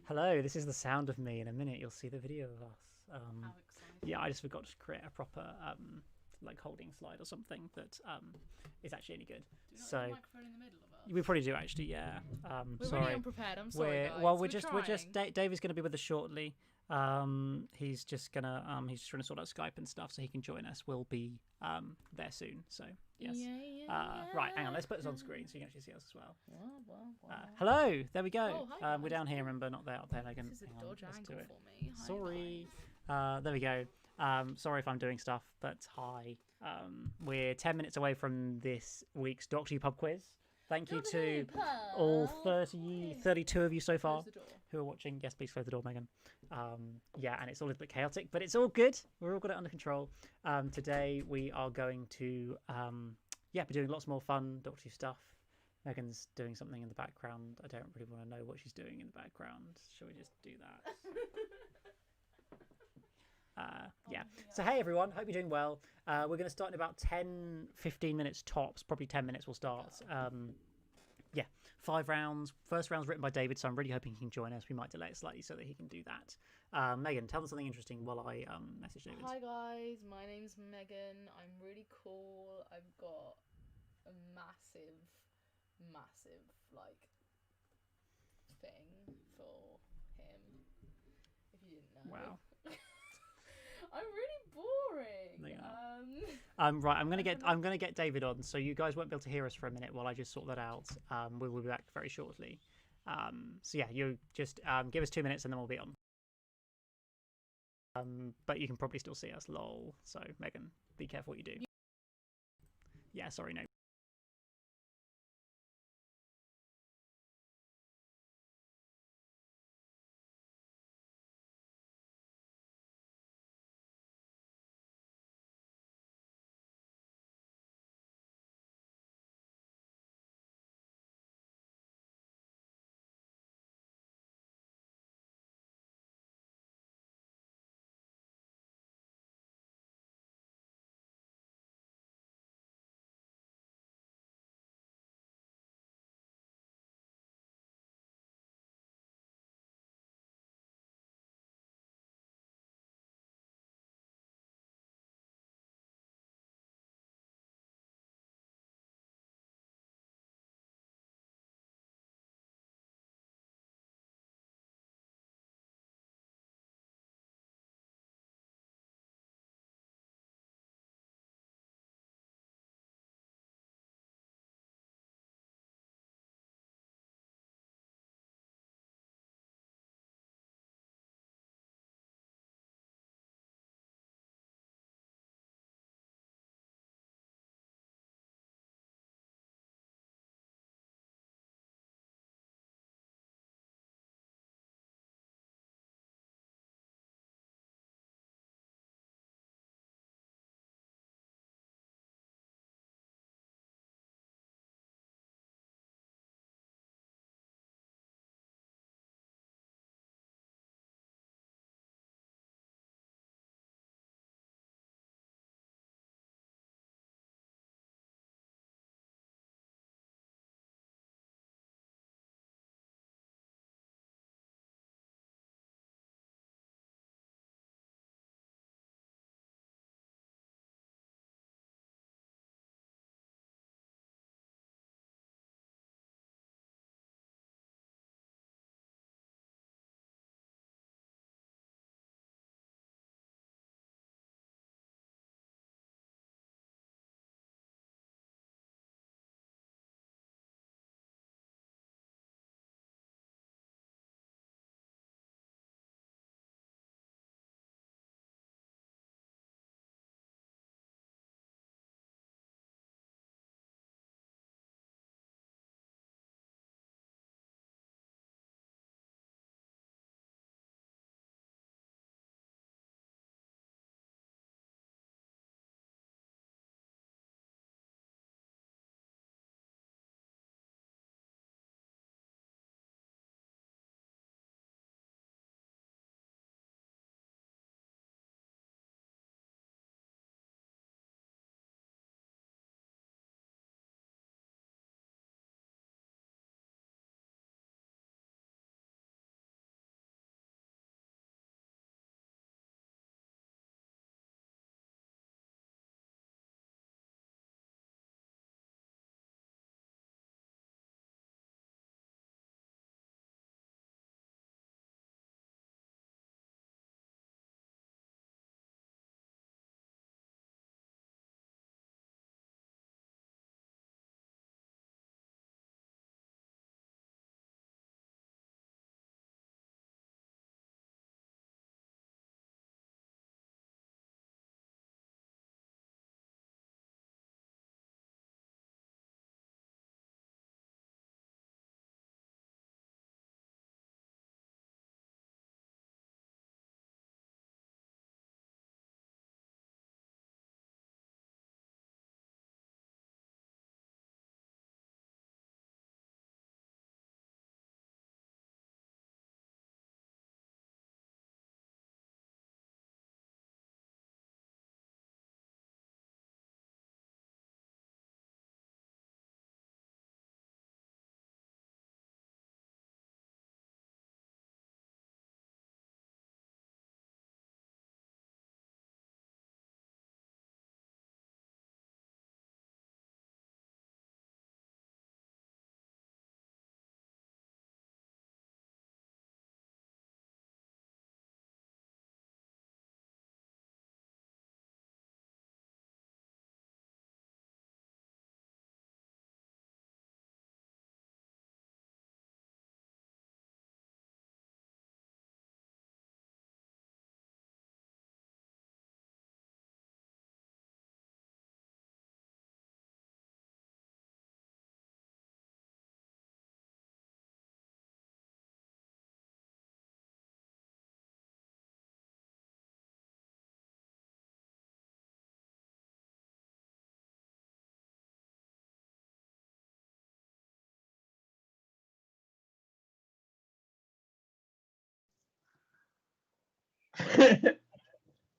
Hello, this is the sound of me. In a minute, you'll see the video of us. How exciting. Yeah, I just forgot to create a proper like holding slide or something that is actually any good. Do we not So have a microphone in the middle of us? we probably do actually. Yeah. We're Sorry. really unprepared. I'm sorry, guys. We're just Dave is going to be with us shortly. He's just gonna he's just trying to sort out Skype and stuff so he can join us. We'll be there soon. So yes. Right, hang on. Let's put this on screen so you can actually see us as well. Hello, there we go. Oh, hi, we're guys. down here. Remember, not there up there, Megan. This is Hang a on, dodge let's angle do it. for me. Hi, Sorry. guys. There we go. Sorry if I'm doing stuff, but hi. We're 10 minutes away from this week's Doctor Who pub quiz. Thank you to all 32 of you so far Close the door. who are watching. Yes, please close the door, Megan. Yeah, and it's all a little bit chaotic, but it's all good. We're all got it under control. Today we are going to be doing lots more fun Doctor Who stuff. Megan's doing something in the background. I don't really want to know what she's doing in the background. Shall we just do that? Yeah. So hey everyone, hope you're doing well. We're going to start in about 10-15 minutes tops. Probably 10 minutes we'll start. Yeah, 5 rounds. First round's written by David, so I'm really hoping he can join us. We might delay it slightly so that he can do that. Megan, tell them something interesting while I message David. Hi guys, my name's Megan. I'm really cool. I've got a massive like thing for him. If you didn't know. Wow. I'm really boring. Right, I'm gonna get David on, so you guys won't be able to hear us for a minute while I just sort that out. We will be back very shortly. So yeah, you just give us 2 minutes and then we'll be on. But you can probably still see us, lol. So Megan, be careful what you do. Yeah, sorry, no.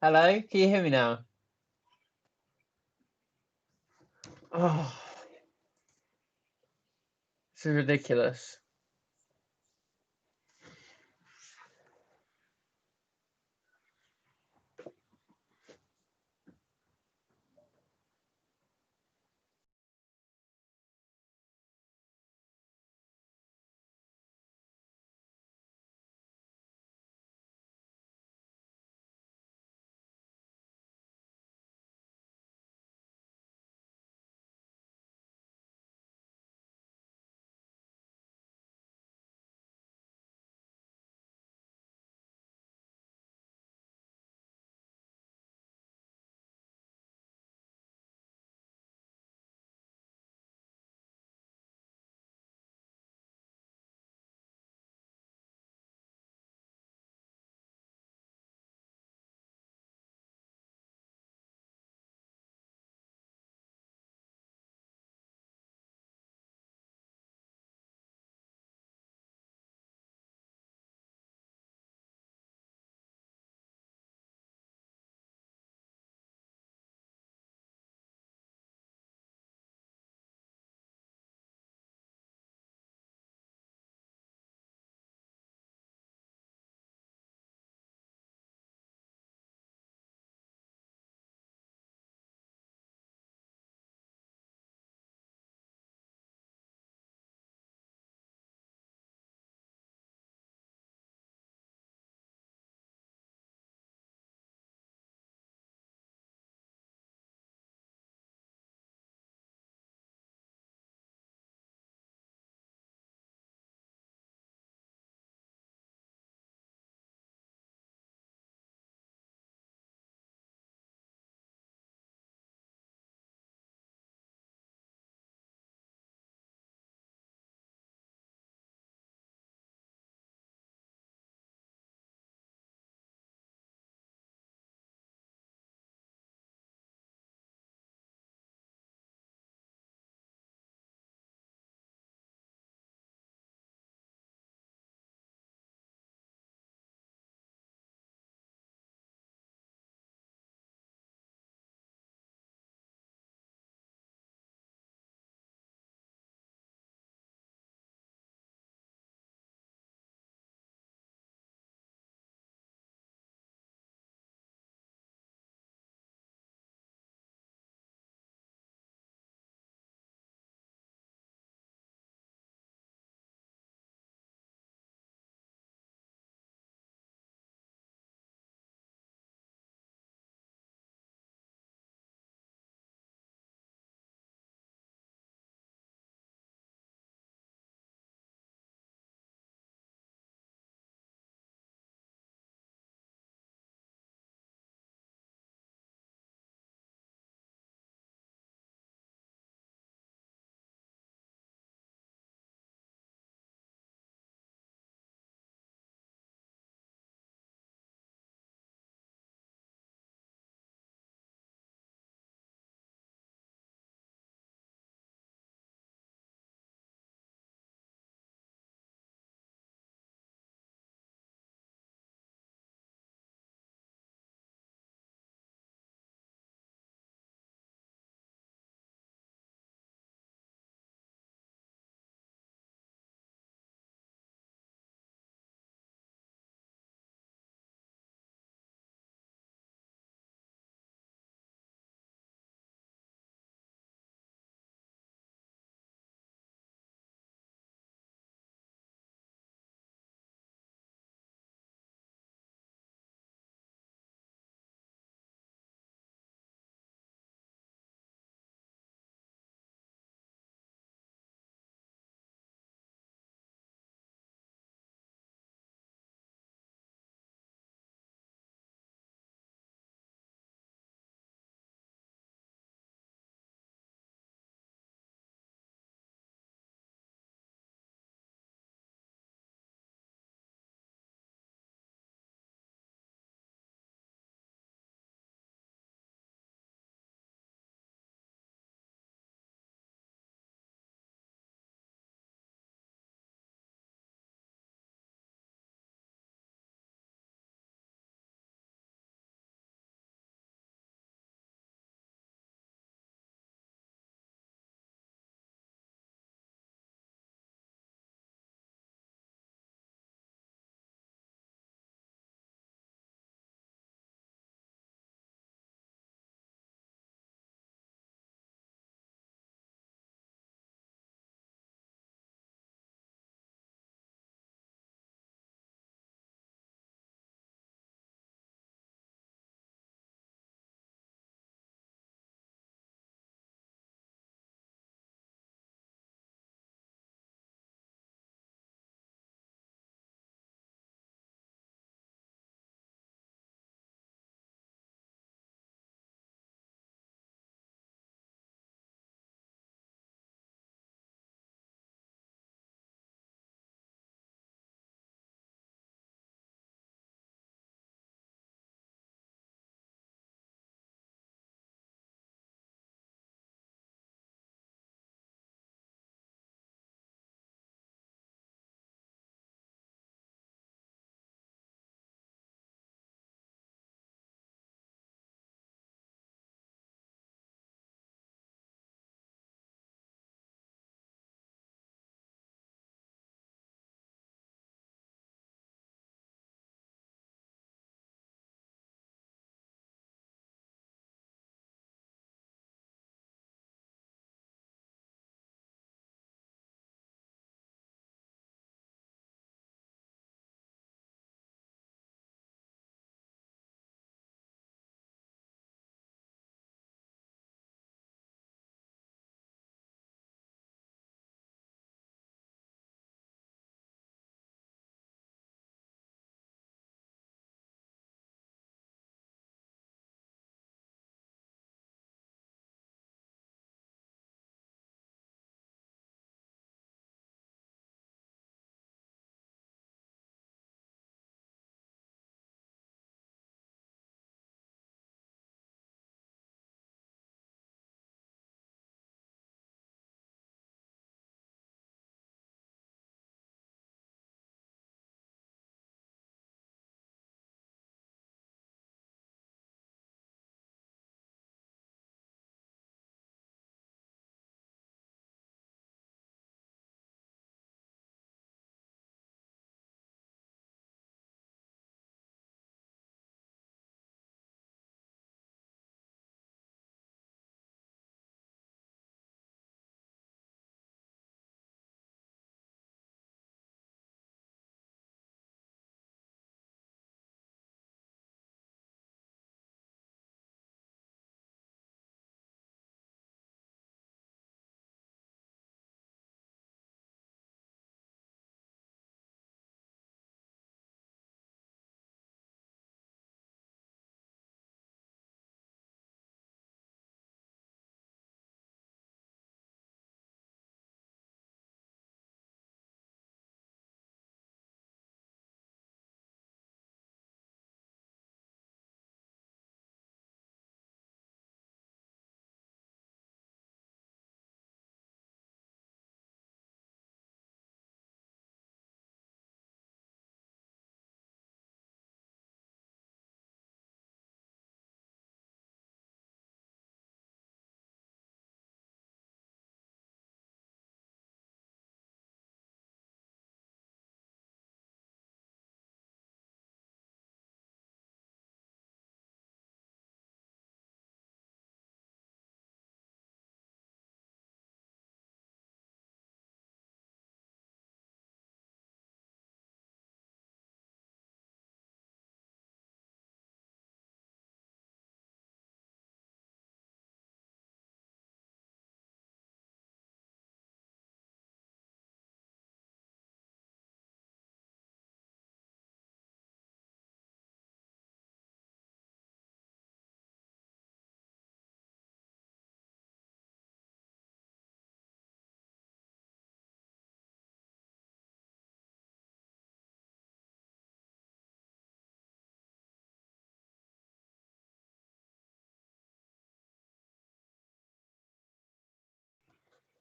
Hello, can you hear me now? Oh, this is ridiculous.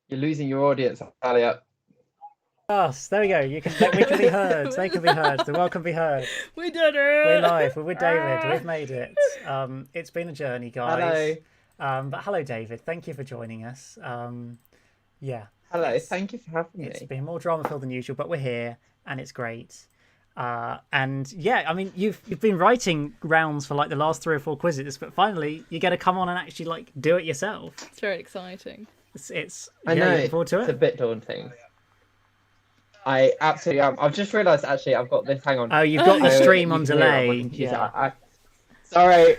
You're losing your audience, Elliot. Us. There we go. We can be heard. They can be heard. The world can be heard. We did it! We're live. We're with David. We've made it. It's been a journey, guys. Hello. But hello, David. Thank you for joining us. Yeah. Hello. Thank you for having me. It's been more drama filled than usual, but we're here and it's great. And yeah, I mean, you've been writing rounds for like the last 3 or 4 quizzes, but finally you get to come on and actually like do it yourself. It's very exciting. I know. Looking forward to it's it. a bit daunting. I absolutely am. I've just realised actually I've got this. Hang on. Oh, you've got the stream on You can hear it my delay. computer. Yeah. Sorry.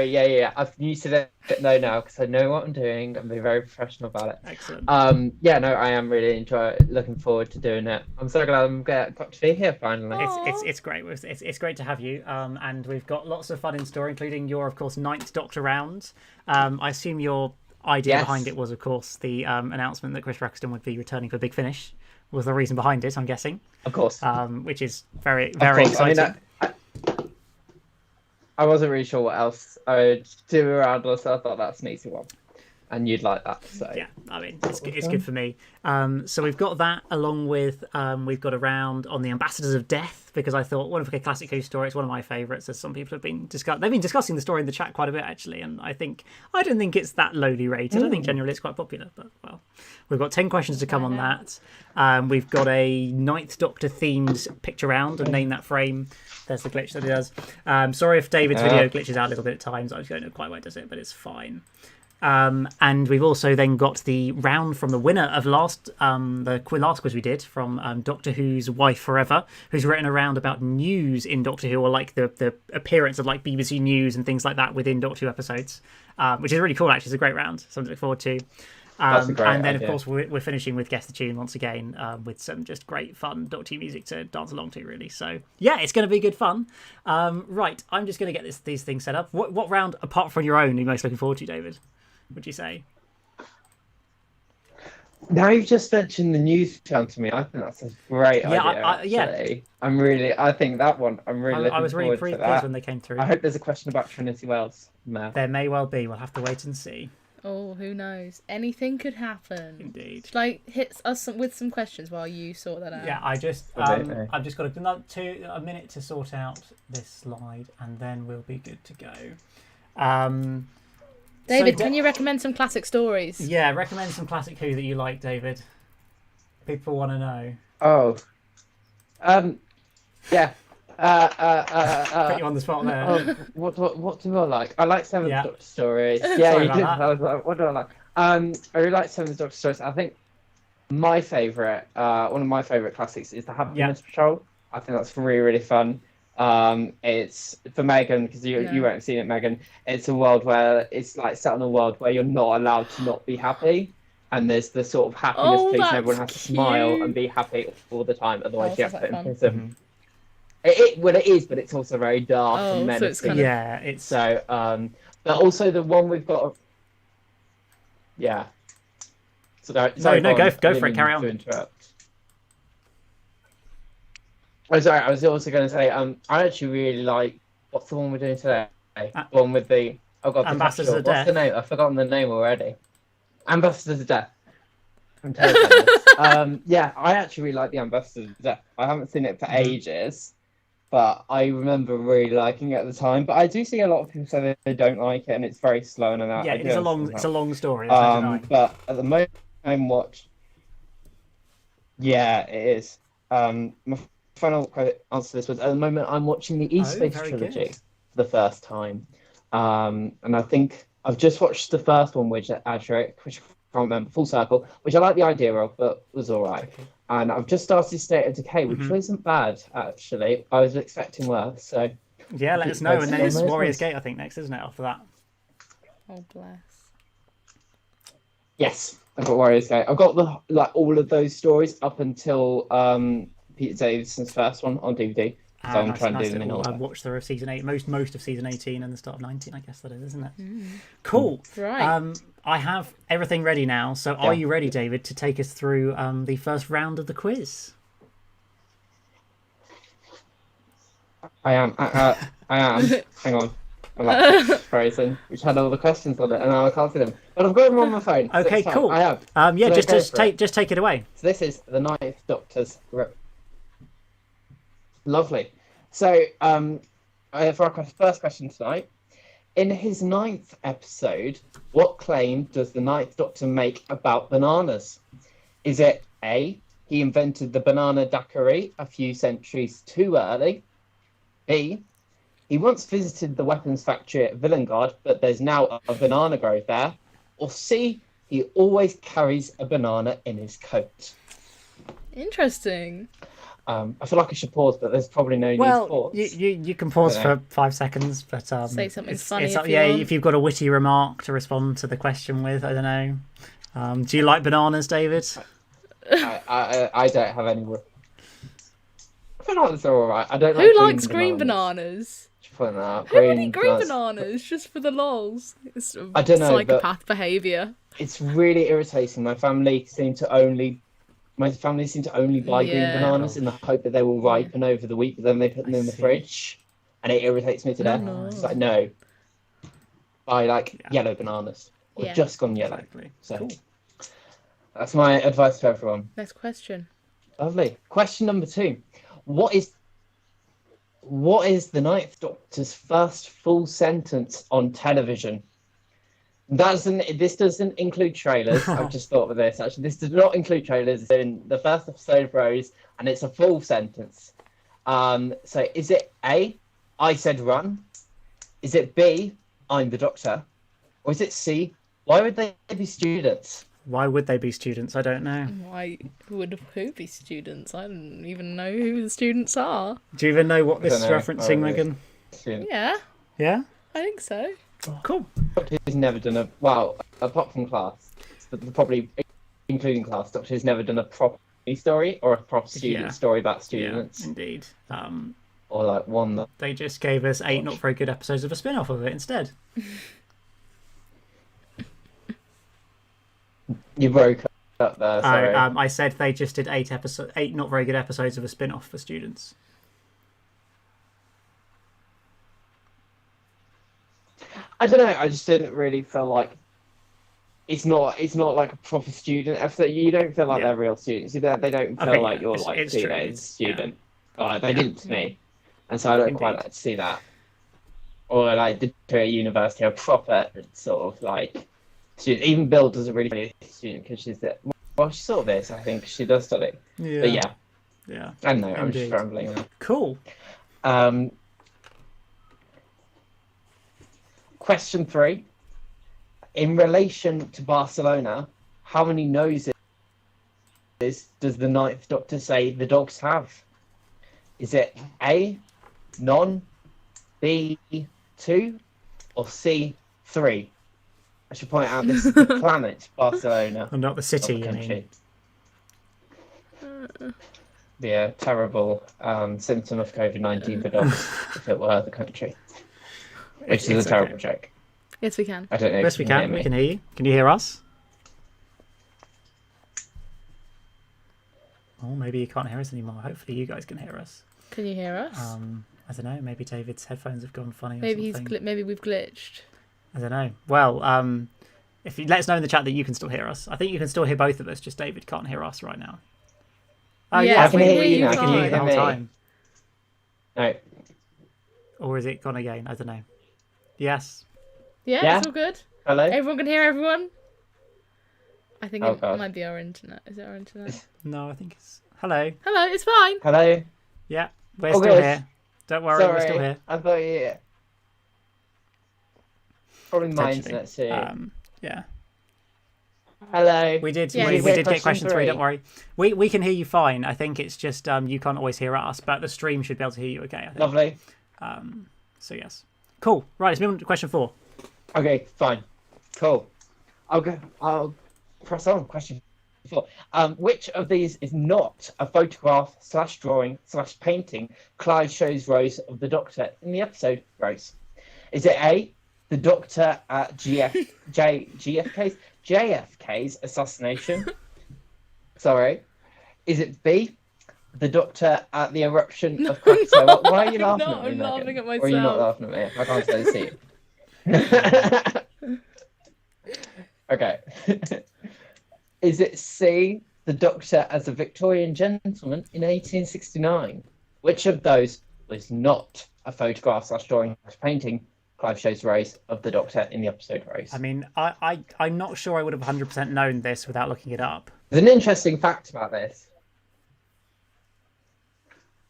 Yeah. I've muted it no now because I know what I'm doing. I'm being very professional about it. Excellent. Yeah, no, I am really looking forward to doing it. I'm so glad I'm got to be here finally. It's great. It's great to have you. And we've got lots of fun in store, including your, of course, 9th Doctor round. I assume your idea behind it was, of course, the announcement that Chris Braxton would be returning for Big Finish. Was the reason behind it, I'm guessing. Of course. Which is very, very exciting. I mean, I wasn't really sure what else I would do around us, so I thought that's an easy one. And you'd like that, so. Yeah, I mean, it's good for me. So we've got that along with, we've got a round on the Ambassadors of Death, because I thought, one of a classic Who story, it's one of my favourites, as some people have been they've been discussing the story in the chat quite a bit, actually, and I don't think it's that lowly rated. I think generally it's quite popular, but, well, we've got 10 questions to come on that. We've got a 9th Doctor themed picture round, and name that frame. There's the glitch that it does. Sorry if David's video glitches out a little bit at times. I don't know quite why it does it, but it's fine. And we've also then got the round from the winner of the last quiz we did from Doctor Who's Wife Forever, who's written a round about news in Doctor Who, or like the appearance of like BBC News and things like that within Doctor Who episodes, which is really cool. Actually, it's a great round, something to look forward to. That's a great and then idea. of course we're finishing with Guess the Tune once again, with some just great fun Doctor Who music to dance along to, really. So yeah, it's going to be good fun. Right, I'm just going to get these things set up. What round apart from your own are you most looking forward to, David? Would you say? Now you've just mentioned the news channel to me. I think that's a great idea. I think that one. I'm really looking I was really forward to pleased that. when they came through. I hope there's a question about Trinity Wells. No. There may well be. We'll have to wait and see. Oh, who knows? Anything could happen. Indeed. Should I hit us with some questions while you sort that out? Yeah, I've just got a minute to sort out this slide, and then we'll be good to go. David, can you recommend some classic stories? Yeah, recommend some classic Who that you like, David. People want to know. Oh. Yeah. Put you on the spot there. What do I like? I like Seventh Yeah. Doctor stories. Yeah, Sorry you about did. that. I was like, what do I like? I really like Seventh Doctor stories. I think my favourite, one of my favourite classics is the Happiness Patrol. I think that's really, really fun. It's for Megan, because you won't have seen it, Megan. It's a world where it's like set in a world where you're not allowed to not be happy, and there's the sort of happiness police, and everyone has to smile and be happy all the time, otherwise you have to put in prison. It is, but it's also very dark and menacing. So it's kind of... it's so. But also the one we've got. Yeah. So go for it. Carry on. To interrupt. Oh, sorry. I was also going to say. I actually really like. What's the one we're doing today? The one with the. Oh God, Ambassadors of What's Death. the name? I've forgotten the name already. Ambassadors of Death. I'm terrible at this. Yeah, I actually really like the Ambassadors of Death. I haven't seen it for ages, but I remember really liking it at the time. But I do see a lot of people say that they don't like it, and it's very slow and that. Yeah, it's a long story. There's no denying. But at the moment, I'm watching. Yeah, it is. My final answer to this was, at the moment I'm watching the Space trilogy for the first time, and I think I've just watched the first one, which Adric, which I can't remember, Full Circle, which I like the idea of, but was alright. Okay. And I've just started State of Decay, which isn't bad actually. I was expecting worse, so yeah, let us know. And then it's Warriors Gate, I think, next, isn't it? After that. Oh bless. Yes, I've got Warriors Gate. I've got all of those stories up until Peter Davidson's first one on DVD. So I'm trying to do them in order. I've watched the season 8, most of season 18 and the start of 19. I guess that is, isn't it? Cool. Right. I have everything ready now. So are you ready, David, to take us through the first round of the quiz? I am. I am. Hang on. my laptop's frozen, which had all the questions on it, and now I can't see them. But I've got them on my phone. So Okay, it's fine. cool. I have. Yeah, So just take it away. So this is the Ninth Doctor's. Lovely. So for our first question tonight, in his 9th episode, what claim does the Ninth Doctor make about bananas? Is it A, he invented the banana daiquiri a few centuries too early? B, he once visited the weapons factory at Villengard, but there's now a banana grove there? Or C, he always carries a banana in his coat? Interesting. I feel like I should pause, but there's probably no need to pause. You can pause for 5 seconds, but say something funny. If you've got a witty remark to respond to the question with, I don't know. Do you like bananas, David? I don't have any. Bananas are alright. I don't like. Who likes green bananas? Who would eat green bananas just for the lols? It's I don't know. Psychopath behaviour. It's really irritating. My family seem to only buy green bananas in the hope that they will ripen over the week, but then they put them in the fridge, and it irritates me to death. No. It's like, no, buy yellow bananas, or just gone yellow. Exactly. So cool. That's my advice to everyone. Next question. Lovely. Question number 2. What is the Ninth Doctor's first full sentence on television? This doesn't include trailers. I've just thought of this. Actually, this does not include trailers. It's in the first episode of Rose, and it's a full sentence. So is it A, I said run? Is it B, I'm the Doctor? Or is it C, why would they be students? Why would they be students? I don't know. Why would who be students? I don't even know who the students are. Do you even know what this is referencing, Megan? Yeah. Yeah? I think so. Cool. Doctor's never done apart from class, but probably including class, Doctor's never done a proper story or a proper student story about students. Yeah, indeed. Or one that... They just gave us 8 not very good episodes of a spin-off of it instead. You broke up there, sorry. I said they just did 8 not very good episodes of a spin-off for students. I don't know. I just didn't really feel like it's not like a proper student episode. You don't feel like they're real students. They don't feel like you're a student. Yeah. They didn't to me, and so I don't quite like to see that. Or to a university, a proper sort of student. Even Bill doesn't really be a student because she's there. Well, she sort of is. I think she does study. Yeah. But yeah. I don't know. I'm just rambling now. Cool. Question 3. In relation to Barcelona, how many noses does the Ninth Doctor say the dogs have? Is it A, none, B, 2, or C, 3? I should point out this is the planet Barcelona. And not the city, the I mean. The terrible symptom of COVID-19 for dogs, if it were the country. Which is a terrible joke. Yes, we can. I don't know. Yes, we can. We can hear you. Can you hear us? Oh, maybe you can't hear us anymore. Hopefully, you guys can hear us. Can you hear us? I don't know. Maybe David's headphones have gone funny. Maybe or something. maybe we've glitched. I don't know. Well, if you let us know in the chat that you can still hear us. I think you can still hear both of us. Just David can't hear us right now. Oh yeah, I can hear you now. I can hear you the whole time. No. Or is it gone again? I don't know. Yes. Yeah, it's all good. Hello? Everyone can hear everyone. I think it God. might be our internet. Is it our internet? No, I think it's... Hello. Hello, it's fine. Hello? Yeah, we're still here. Don't worry, Sorry, we're still here. I thought you... Probably my Potentially. internet too. Yeah. Hello? We did Yeah, we you did get get question 3, question don't worry. We can hear you fine. I think it's just you can't always hear us, but the stream should be able to hear you okay, I think. Lovely. So yes. Cool. Right, let's move on to question 4. Okay, fine. Cool. I'll press on. Question 4. Which of these is not a photograph / drawing / painting Clive shows Rose of the Doctor in the episode Rose? Is it A, the Doctor at JFK's assassination? Sorry. Is it B, the Doctor at the eruption of Krakatoa? Why are you laughing at me, I'm Megan? laughing at Or are you not myself. laughing at me? I can't say see. Okay. Is it C, the Doctor as a Victorian gentleman in 1869? Which of those was not a photograph/drawing painting Clive shows Rose of the Doctor in the episode Rose? I mean, I'm not sure I would have 100% known this without looking it up. There's an interesting fact about this.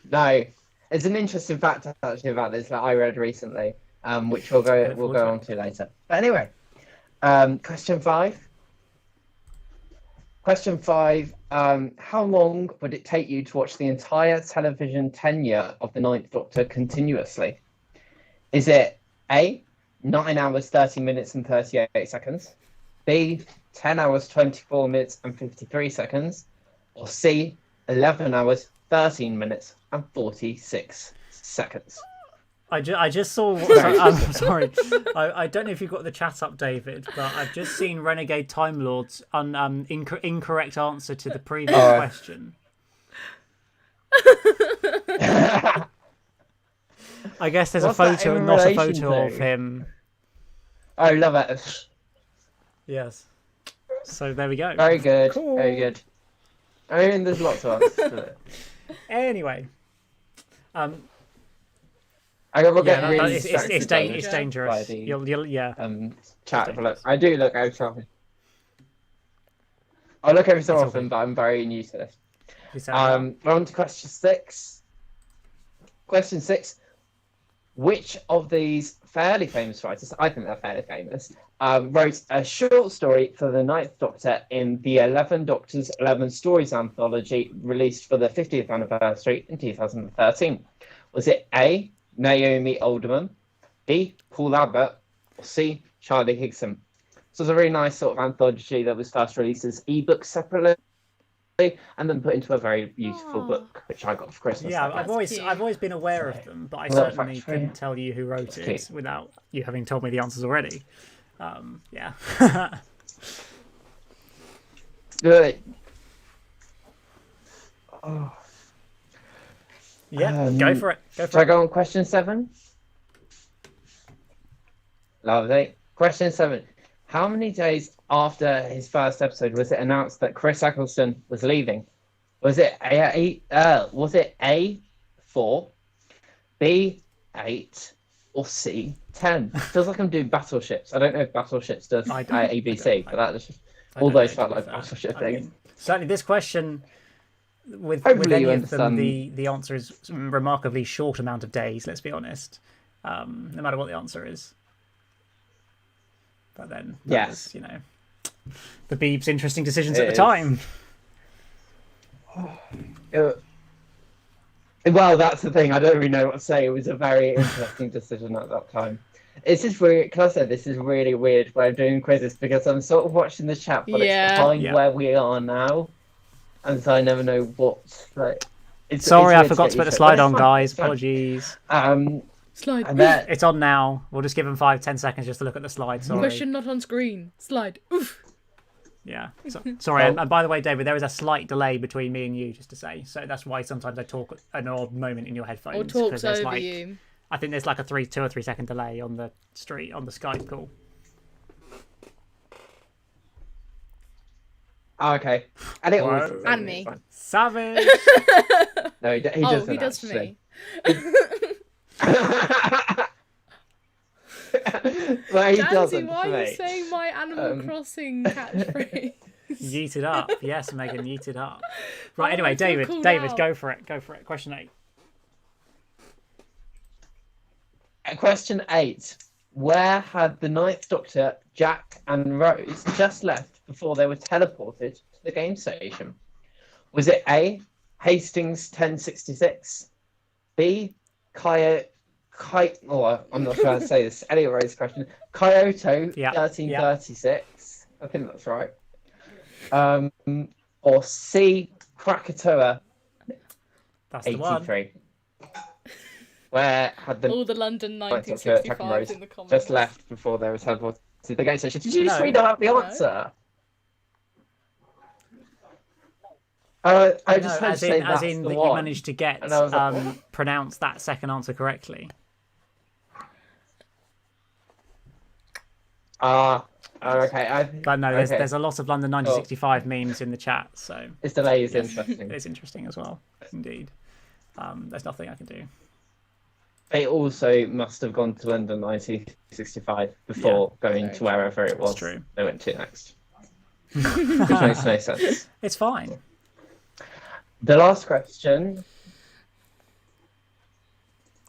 No, it's an interesting fact actually about this that I read recently, which we'll go on to later. But anyway, question 5. Question 5. How long would it take you to watch the entire television tenure of the Ninth Doctor continuously? Is it A, 9 hours, 30 minutes and 38 seconds? B, 10 hours, 24 minutes and 53 seconds? Or C, 11 hours, 13 minutes and 46 seconds? I just saw. I'm sorry. I don't know if you've got the chat up, David, but I've just seen Renegade Time Lords on incorrect answer to the previous question. I guess there's a photo, not a photo of him. I love it. Yes. So there we go. Very good. Cool. Very good. I mean, there's lots of answers to it. Anyway. It's dangerous. Yeah. Chat. Look, I do look out often. I look every so often, but I'm very new to this. We're on to question 6. Question 6. Which of these fairly famous writers, I think they're fairly famous, wrote a short story for the Ninth Doctor in the 11 Doctors, 11 Stories anthology released for the 50th anniversary in 2013? Was it A, Naomi Alderman, B, Paul Abbott, or C, Charlie Higson? So it's a really nice sort of anthology that was first released as ebooks separately and then put into a very beautiful book, which I got for Christmas. Yeah, I've always been aware of them, but I certainly couldn't tell you who wrote it without you having told me the answers already. Yeah. Good. Oh. Yeah, go for it. Should I go on question 7? Lovely. Question 7. How many days after his first episode was it announced that Chris Eccleston was leaving? Was it A 4, B 8, or C 10? Feels like I'm doing battleships. I don't know if battleships does ABC, but that just all those felt like battleship things. Certainly, this question. With any of them, the answer is a remarkably short amount of days, let's be honest, no matter what the answer is. But then, was, the Beeb's interesting decisions at the time. Well, that's the thing. I don't really know what to say. It was a very interesting decision at that time. It's just weird. Can I say this is really weird when I'm doing quizzes because I'm sort of watching the chat, but it's behind where we are now. And so I never know what's like. Sorry, I forgot to put the slide on, guys. Apologies. Slide. It's on now. We'll just give them 5-10 seconds just to look at the slide. Sorry. Question not on screen. Slide. Oof. Yeah. Sorry. And by the way, David, there is a slight delay between me and you, just to say. So that's why sometimes I talk at an odd moment in your headphones. Or talks over you. I think there's like a 2 or 3 second delay on the Skype call. Oh, okay. And it was and me. Savage. No, he doesn't. He does for me. Well, he Dancy, why are you saying my Animal Crossing catchphrase? Yeet it up. Yes, Megan, yeet it up. Right, anyway, David, go for it. Question 8. Question 8. Where had the Ninth Doctor, Jack and Rose just left before they were teleported to the game station? Was it A, Hastings 1066, B, I'm not sure how to say this. Anyways, question. Kyoto 1336. I think that's right. Or C, Krakatoa That's 83. Where had all the London 1965s in the comments just left before they were teleported to the game station? Did you just read out the answer? I just as in that you managed to get pronounce that second answer correctly. Okay. But no, there's a lot of London 1965 memes in the chat, so This delay is interesting. It's interesting as well, indeed. There's nothing I can do. They also must have gone to London 1965 before going to wherever it was true. they went to next. Which makes no sense. It's fine. The last question.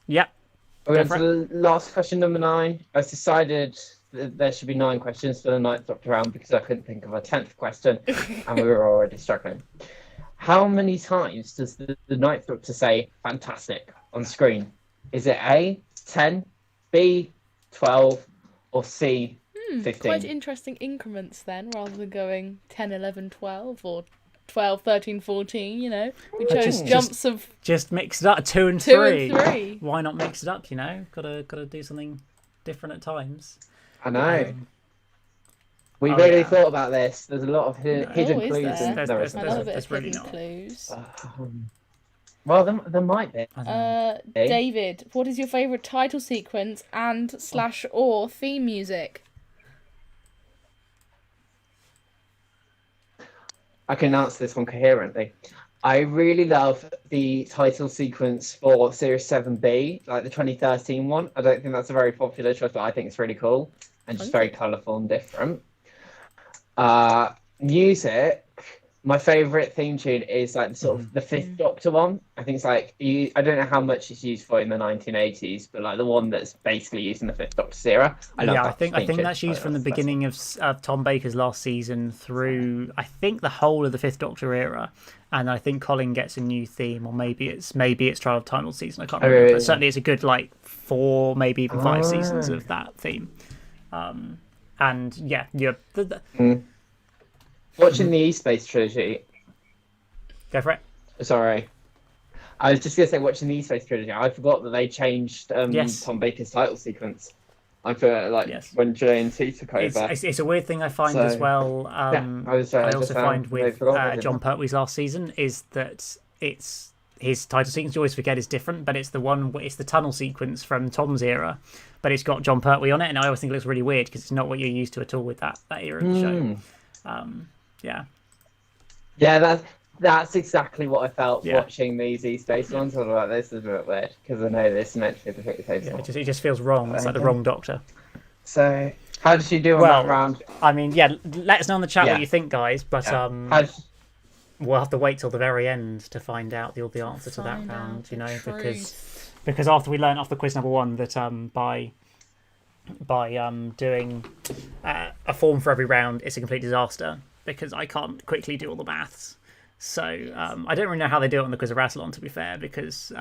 Yep. We're going to the last question, number 9. I decided that there should be 9 questions for the 9th Doctor round because I couldn't think of a 10th question and we were already struggling. How many times does the 9th Doctor say fantastic on screen? Is it A, 10, B, 12, or C, 15? Quite interesting increments then, rather than going 10, 11, 12, or 12, 13, 14, you know. We chose jumps of... Just mix it up, 2 and 3. Why not mix it up, you know? Gotta do something different at times. I know. We really thought about this. There's a lot of hidden clues. There's really not. Clues. Well, there might be. David, what is your favourite title sequence and / or theme music? I can answer this one coherently. I really love the title sequence for Series 7B, like the 2013 one. I don't think that's a very popular choice, but I think it's really cool and just very colourful and different. Music, my favourite theme tune is like sort of the 5th Doctor one. I think it's like, I don't know how much it's used for in the 1980s, but like the one that's basically used in the 5th Doctor's era. I think that's used from the beginning of Tom Baker's last season through, I think, the whole of the 5th Doctor era. And I think Colin gets a new theme, or maybe it's Trial of Time Lord season. I can't remember, but certainly it's a good 4, maybe even 5 seasons of that theme. And yeah, watching the E-Space trilogy. Go for it. Sorry, I was just gonna say watching the E-Space trilogy. I forgot that they changed Tom Baker's title sequence. I feel like when J&T took over. It's a weird thing I find as well. I also find with John Pertwee's last season is that it's his title sequence. You always forget is different, but it's the tunnel sequence from Tom's era, but it's got John Pertwee on it, and I always think it looks really weird because it's not what you're used to at all with that era of the show. That's exactly what I felt watching these E-Space ones. I was like, this is a bit weird because I know this is meant to be the same one. It just feels wrong. It's like the wrong Doctor. So, how did she do on that round? I mean, let us know in the chat what you think, guys. But we'll have to wait till the very end to find out the answer to that round. You know, because after we learned after quiz number 1 that by doing a form for every round, it's a complete disaster because I can't quickly do all the maths. So I don't really know how they do it on the Quiz of Rassilon, to be fair, because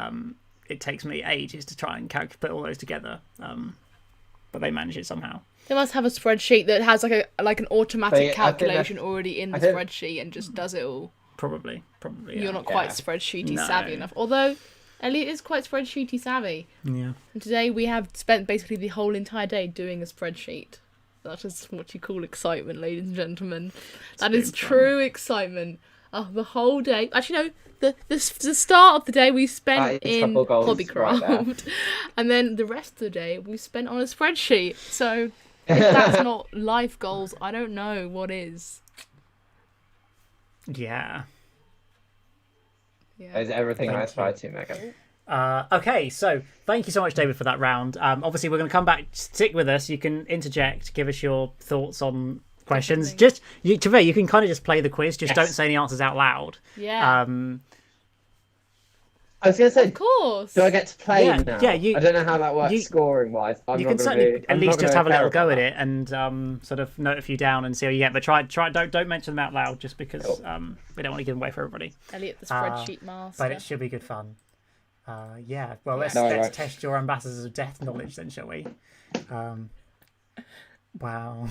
it takes me ages to try and put all those together. But they manage it somehow. They must have a spreadsheet that has like an automatic calculation already in the spreadsheet and just does it all. Probably. Yeah. You're not quite spreadsheety savvy enough. Although Elliot is quite spreadsheety savvy. Yeah. And today we have spent basically the whole entire day doing a spreadsheet. That is what you call excitement, ladies and gentlemen. That is true excitement. The whole day. Actually, no. The start of the day we spent in Hobbycraft, and then the rest of the day we spent on a spreadsheet. So if that's not life goals, I don't know what is. Yeah. Is everything I aspire to, Megan. Okay, so thank you so much, David, for that round. Obviously, we're going to come back. Stick with us. You can interject, give us your thoughts on questions. Just you can kind of just play the quiz. Just don't say any answers out loud. Yeah. I was going to say, of course. Do I get to play now? Yeah, I don't know how that works scoring wise. You can certainly at least just have a little go at it and sort of note a few down and see how you get. But try don't mention them out loud just because we don't want to give them away for everybody. Elliot, the spreadsheet master. But it should be good fun. Well, let's test your Ambassadors of Death knowledge then, shall we? Wow.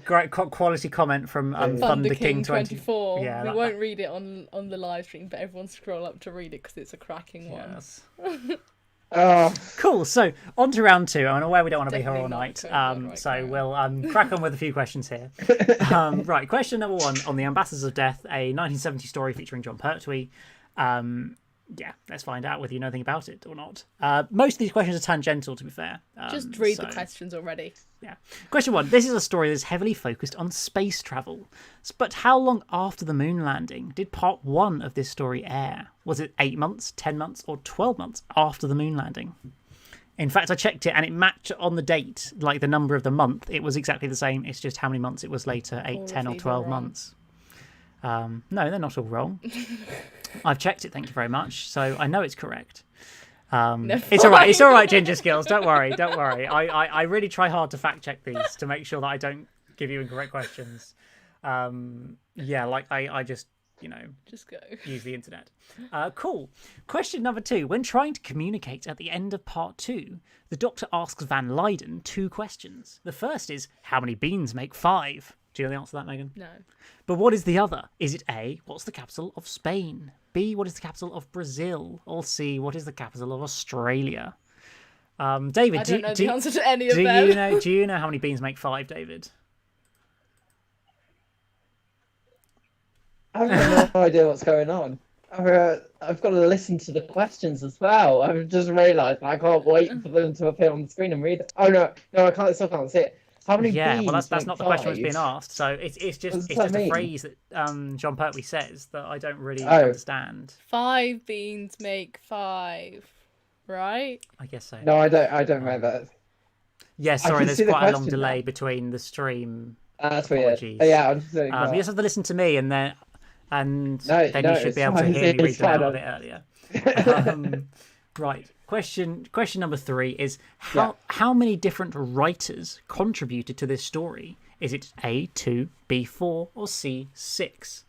Great quality comment from Thunder King 24. Yeah, we won't read it on the live stream, but everyone scroll up to read it because it's a cracking one. Cool. So on to round 2. I'm aware we don't want to be here all night, so we'll crack on with a few questions here. Right, question number 1 on the Ambassadors of Death, a 1970 story featuring John Pertwee. Yeah, let's find out whether you know anything about it or not. Most of these questions are tangential, to be fair. Just read the questions already. Yeah. Question 1. This is a story that's heavily focused on space travel. But how long after the moon landing did part 1 of this story air? Was it 8 months, 10 months, or 12 months after the moon landing? In fact, I checked it and it matched on the date, like the number of the month. It was exactly the same. It's just how many months it was later, 8, 10, or 12 months. No, they're not all wrong. I've checked it, thank you very much. So I know it's correct. It's all right. It's all right, Ginger Skills. Don't worry. I really try hard to fact check these to make sure that I don't give you incorrect questions. I just, just go. Use the internet. Cool. Question number 2. When trying to communicate at the end of part 2, the Doctor asks Van Leyden 2 questions. The first is, how many beans make 5? Do you know the answer to that, Megan? No. But what is the other? Is it A, what's the capital of Spain? B, what is the capital of Brazil? Or C, what is the capital of Australia? David, I don't know the answer to any of them. Do you know how many beans make 5, David? I have no idea what's going on. I've got to listen to the questions as well. I've just realised I can't wait for them to appear on the screen and read it. Oh no, I can't. I still can't see it. How many? Yeah, beans well, that's not the question that's five? being asked. So it's just a phrase that John Pertwee says that I don't really understand. 5 beans make 5, right? I guess so. No, I don't know that. Yeah, sorry. There's quite a long delay between the stream. That's weird. Apologies. Yeah, I'm just saying. You just have to listen to me, and then you should be able to hear me read them out a bit earlier. Right. Question number 3 is how many different writers contributed to this story? Is it A, 2, B, 4, or C, 6?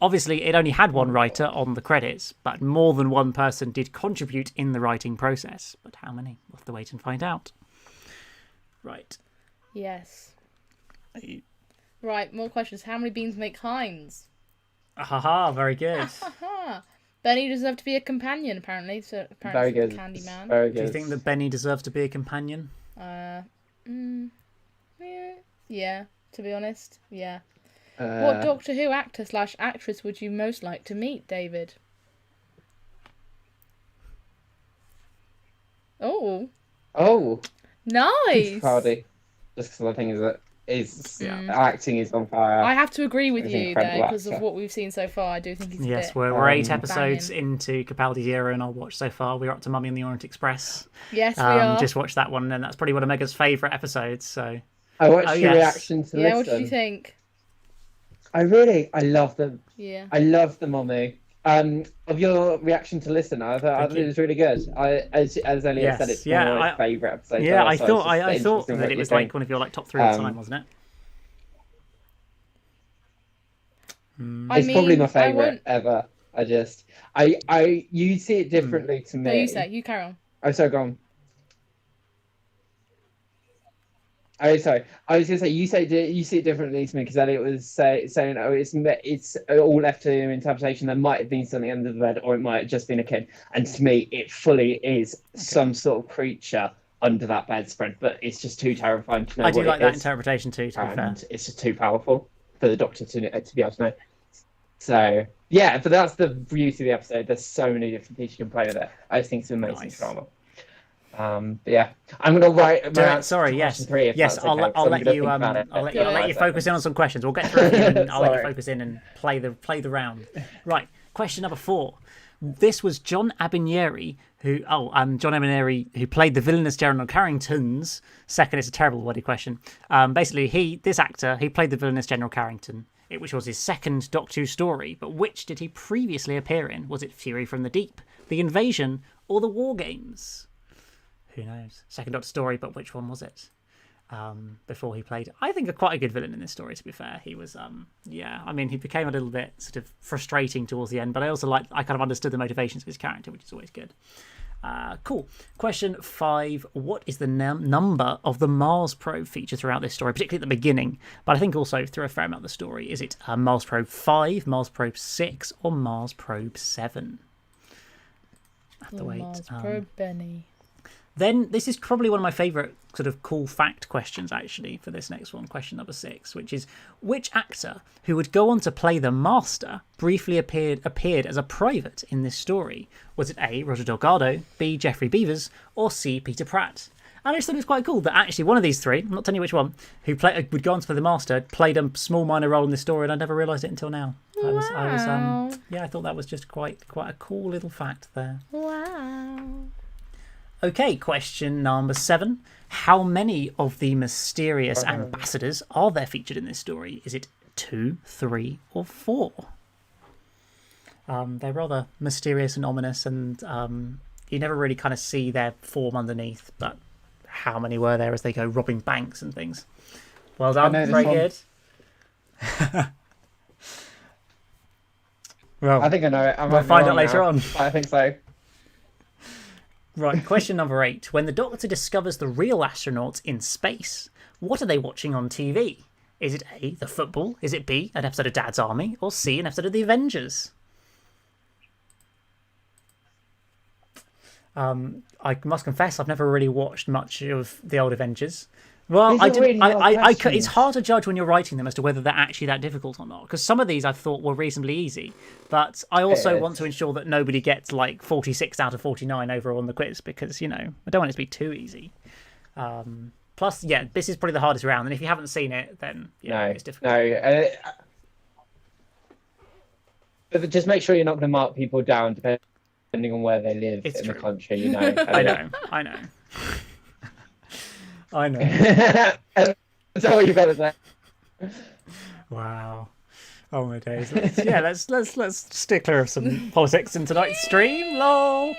Obviously, it only had one writer on the credits, but more than one person did contribute in the writing process. But how many? We'll have to wait and find out. Right. Yes. Right, more questions. How many beans make Heinz? Haha, very good. Benny deserved to be a companion, apparently. So apparently, very good. Candyman. Very good. Do you think that Benny deserves to be a companion? Yeah. To be honest, yeah. What Doctor Who actor / actress would you most like to meet, David? Oh. Nice. Capaldi. Just because the thing is that acting is on fire. I have to agree with you there because of what we've seen so far. I do think he's yes. We're 8 episodes into Capaldi's era, and I'll watch so far. We're up to Mummy and the Orient Express. Yes, we are. Just watched that one, and that's probably one of Mega's favourite episodes. So I watched your reaction to this. Yeah, what did you think? I love them. Yeah. I love the Mummy. Of your reaction to Listen, I thought it was really good. As Elliot said, it's one of my favourite episodes. Yeah, I thought that it was like one of your top 3 of the time, wasn't it? It's probably my favourite ever. You see it differently to me. No, you carry on. Oh, so go on. Oh, sorry. I was going to say you see it differently to me because Elliot was saying, it's all left to interpretation. There might have been something under the bed, or it might have just been a kid. And to me, it fully is some sort of creature under that bedspread. But it's just too terrifying to know. I do like that interpretation too. To be fair, it's just too powerful for the Doctor to be able to know. So yeah, but that's the beauty of the episode. There's so many different pieces you can play with it. I just think it's an amazing drama. But yeah, I'm gonna write. Sorry, yes, I'll let you focus in on some questions. We'll get through it, and I'll let you focus in and play the round. Right, question number 4. This was John Abinieri who played the villainous General Carrington's second. It's a terrible worded question. Basically, this actor played the villainous General Carrington, which was his second Doctor Who story. But which did he previously appear in? Was it Fury from the Deep, The Invasion, or The War Games? Who knows? Second Doctor story, but which one was it? Before he played, I think, quite a good villain in this story, to be fair. He was, he became a little bit sort of frustrating towards the end, but I kind of understood the motivations of his character, which is always good. Cool. Question 5. What is the number of the Mars probe featured throughout this story, particularly at the beginning, but I think also through a fair amount of the story? Is it Mars probe 5, Mars probe 6, or Mars probe 7? I have to wait. Mars probe Benny. Then this is probably one of my favourite sort of cool fact questions, actually, for this next one, question number 6, which is, which actor who would go on to play the Master briefly appeared as a private in this story? Was it A, Roger Delgado, B, Geoffrey Beevers, or C, Peter Pratt? And I just thought it was quite cool that actually one of these three, I'm not telling you which one, who would go on to play the Master, played a small minor role in this story, and I never realised it until now. Wow. I thought that was just quite a cool little fact there. Wow. Okay, question number 7. How many of the mysterious ambassadors are there featured in this story? Is it 2, 3, or 4? They're rather mysterious and ominous, and you never really kind of see their form underneath, but how many were there as they go robbing banks and things? Well done, very good. Well, I think I know it. We'll find out later on. I think so. Right, question number 8. When the Doctor discovers the real astronauts in space, what are they watching on TV? Is it A, the football? Is it B, an episode of Dad's Army? Or C, an episode of The Avengers? I must confess, I've never really watched much of the old Avengers. Well, it's hard to judge when you're writing them as to whether they're actually that difficult or not, because some of these I thought were reasonably easy, but I also want to ensure that nobody gets like 46 out of 49 overall on the quiz, because, I don't want it to be too easy. Plus, this is probably the hardest round, and if you haven't seen it, then it's difficult. No, but just make sure you're not going to mark people down depending on where they live in the country, I know. I know. That's all you better say. Wow. Oh my days. Let's steer clear of some politics in tonight's stream. Lol.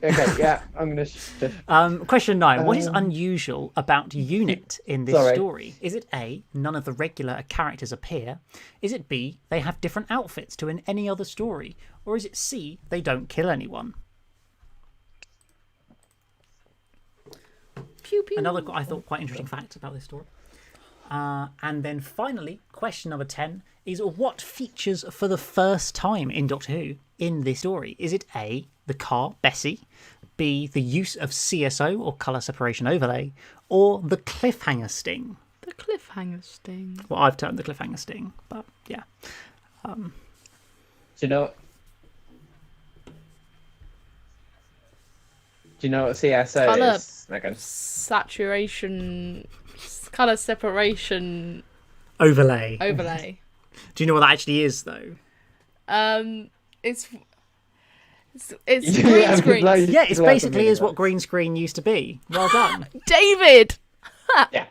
Okay, yeah, I'm gonna. Question 9. What is unusual about Unit in this story? Is it A, none of the regular characters appear? Is it B, they have different outfits to in any other story? Or is it C, they don't kill anyone? Pew, pew. Another, I thought, quite interesting fact about this story. And then finally, question number 10 is, what features for the first time in Doctor Who in this story? Is it A, the car Bessie, B, the use of CSO or colour separation overlay, or the cliffhanger sting? The cliffhanger sting. Well, I've termed the cliffhanger sting, but yeah. Do you know what CSO is, Megan? Saturation, colour separation overlay. Do you know what that actually is, though? It's green screen. Yeah, it's basically what green screen used to be. Well done. David! Yeah.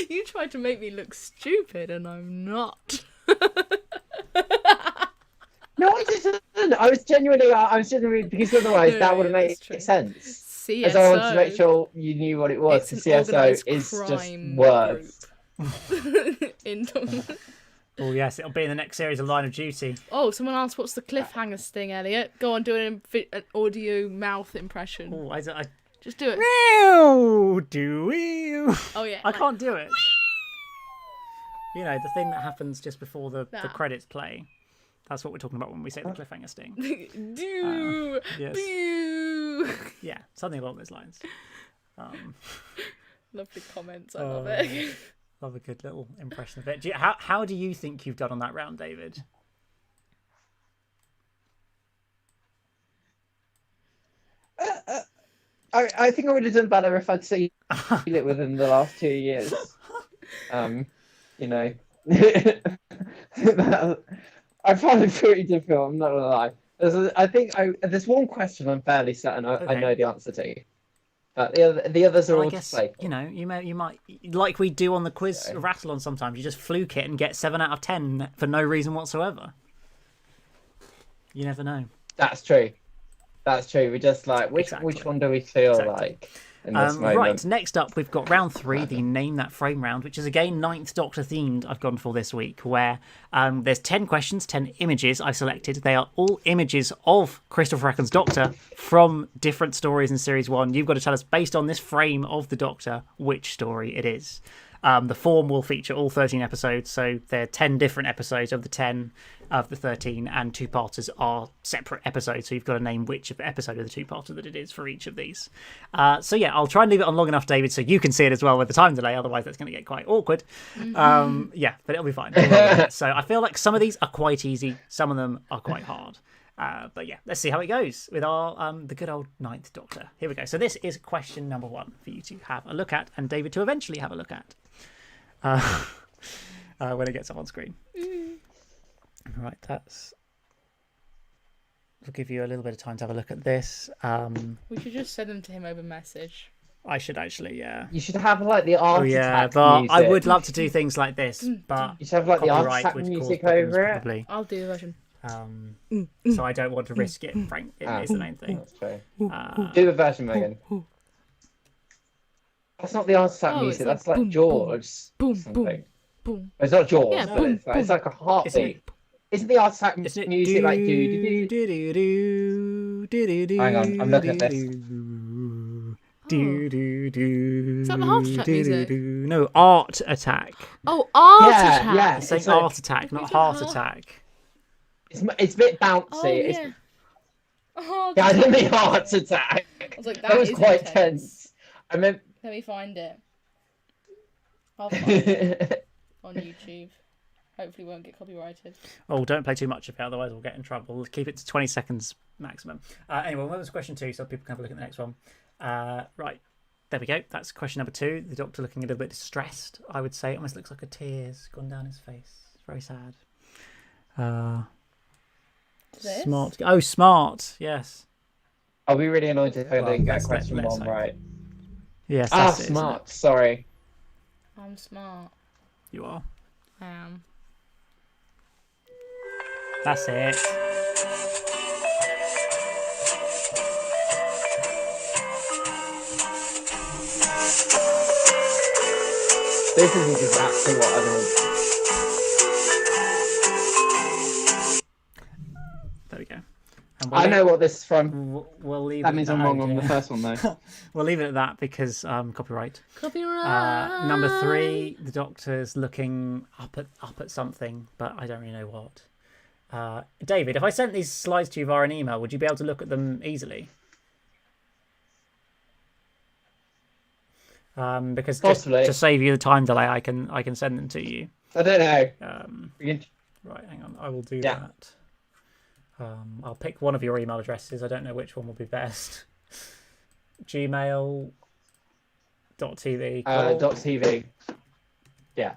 You tried to make me look stupid, and I'm not. No, I didn't. I was genuinely, because otherwise that wouldn't make sense. CSO. As I wanted to make sure you knew what it was. It's CSO is just words. Oh yes, it'll be in the next series of Line of Duty. Oh, someone asked, what's the cliffhanger sting, Elliot? Go on, do an audio mouth impression. Oh, I just do it. Oh yeah. I can't do it. The thing that happens just before the credits play. That's what we're talking about when we say the cliffhanger sting. Yes. Yeah, something along those lines. Lovely comments. I love it. Love a good little impression of it. How do you think you've done on that round, David? I think I would have done better if I'd seen it within the last 2 years. I found it pretty difficult, I'm not gonna lie. There's one question I'm fairly certain I know the answer to. But the others are all just like... you might, like we do on the quiz rattle on sometimes, you just fluke it and get 7 out of 10 for no reason whatsoever. You never know. That's true. We just like, which one do we feel like in this moment? Right, next up we've got round 3, the Name That Frame round, which is again 9th Doctor themed I've gone for this week, where there's 10 questions, 10 images I've selected. They are all images of Christopher Eccleston's Doctor from different stories in Series 1. You've got to tell us, based on this frame of the Doctor, which story it is. The form will feature all 13 episodes, so there are 10 different episodes of the 10 of the 13, and two-parters are separate episodes, so you've got to name which episode of the two-parter that it is for each of these. So yeah, I'll try and leave it on long enough, David, so you can see it as well with the time delay, otherwise that's going to get quite awkward. Yeah, but it'll be fine. So I feel like some of these are quite easy, some of them are quite hard. But yeah, let's see how it goes with our the good old Ninth Doctor. Here we go. So this is question number 1 for you to have a look at, and David to eventually have a look at when it gets up on screen. Right, that's. We'll give you a little bit of time to have a look at this. We should just send them to him over message. I should actually, yeah. You should have like the art attack but music. I would love to do things like this, but You should have like the art copyright attack would music cause problems, over it. probably. I'll do the version. So I don't want to risk it. Frank, it is the main thing. That's true. Do the version, Megan. That's not the art attack Oh, music. it's like That's like boom, George. Boom, something. boom, boom. It's not George, Yeah, but boom, it's like a heartbeat. Isn't Isn't the art attack Isn't it music like do? Hang on, I'm looking at this. Is that the heart attack music? No, art attack. Oh, art Yeah, attack. yeah. It's saying It's like- art attack, not It's heart like- attack. It's a bit bouncy. Oh, It's, yeah. Oh, yeah, I didn't mean heart attack. I was like, That was is quite intense. tense. I meant. Let me find it. I'll find it on YouTube. Hopefully, won't get copyrighted. Oh, don't play too much of it, otherwise we'll get in trouble. We'll keep it to 20 seconds maximum. Anyway, well, that was question 2, so people can have a look at the next one. Right, there we go. That's question number 2. The Doctor looking a little bit distressed, I would say. It almost looks like a tear's gone down his face. It's very sad. This? Smart. Oh, smart. Yes. I'll be really annoyed if I Well, didn't get let's- question let's 1 hope. right. Yes, Ah, that's it, isn't it? smart. Sorry. I'm smart. You are. I am. That's it. This is exactly what I want. There we go. And I know what this is from. We'll leave That it means at I'm that, wrong on yeah. the first one, though. We'll leave it at that because copyright. Copyright. Number 3, the Doctor's looking up at something, but I don't really know what. David, if I sent these slides to you via an email, would you be able to look at them easily? Because Possibly. to save you the time delay, I can send them to you. I don't know. Right, hang on, I will do Yeah. that. I'll pick one of your email addresses. I don't know which one will be best. Gmail.tv. .tv. Yeah.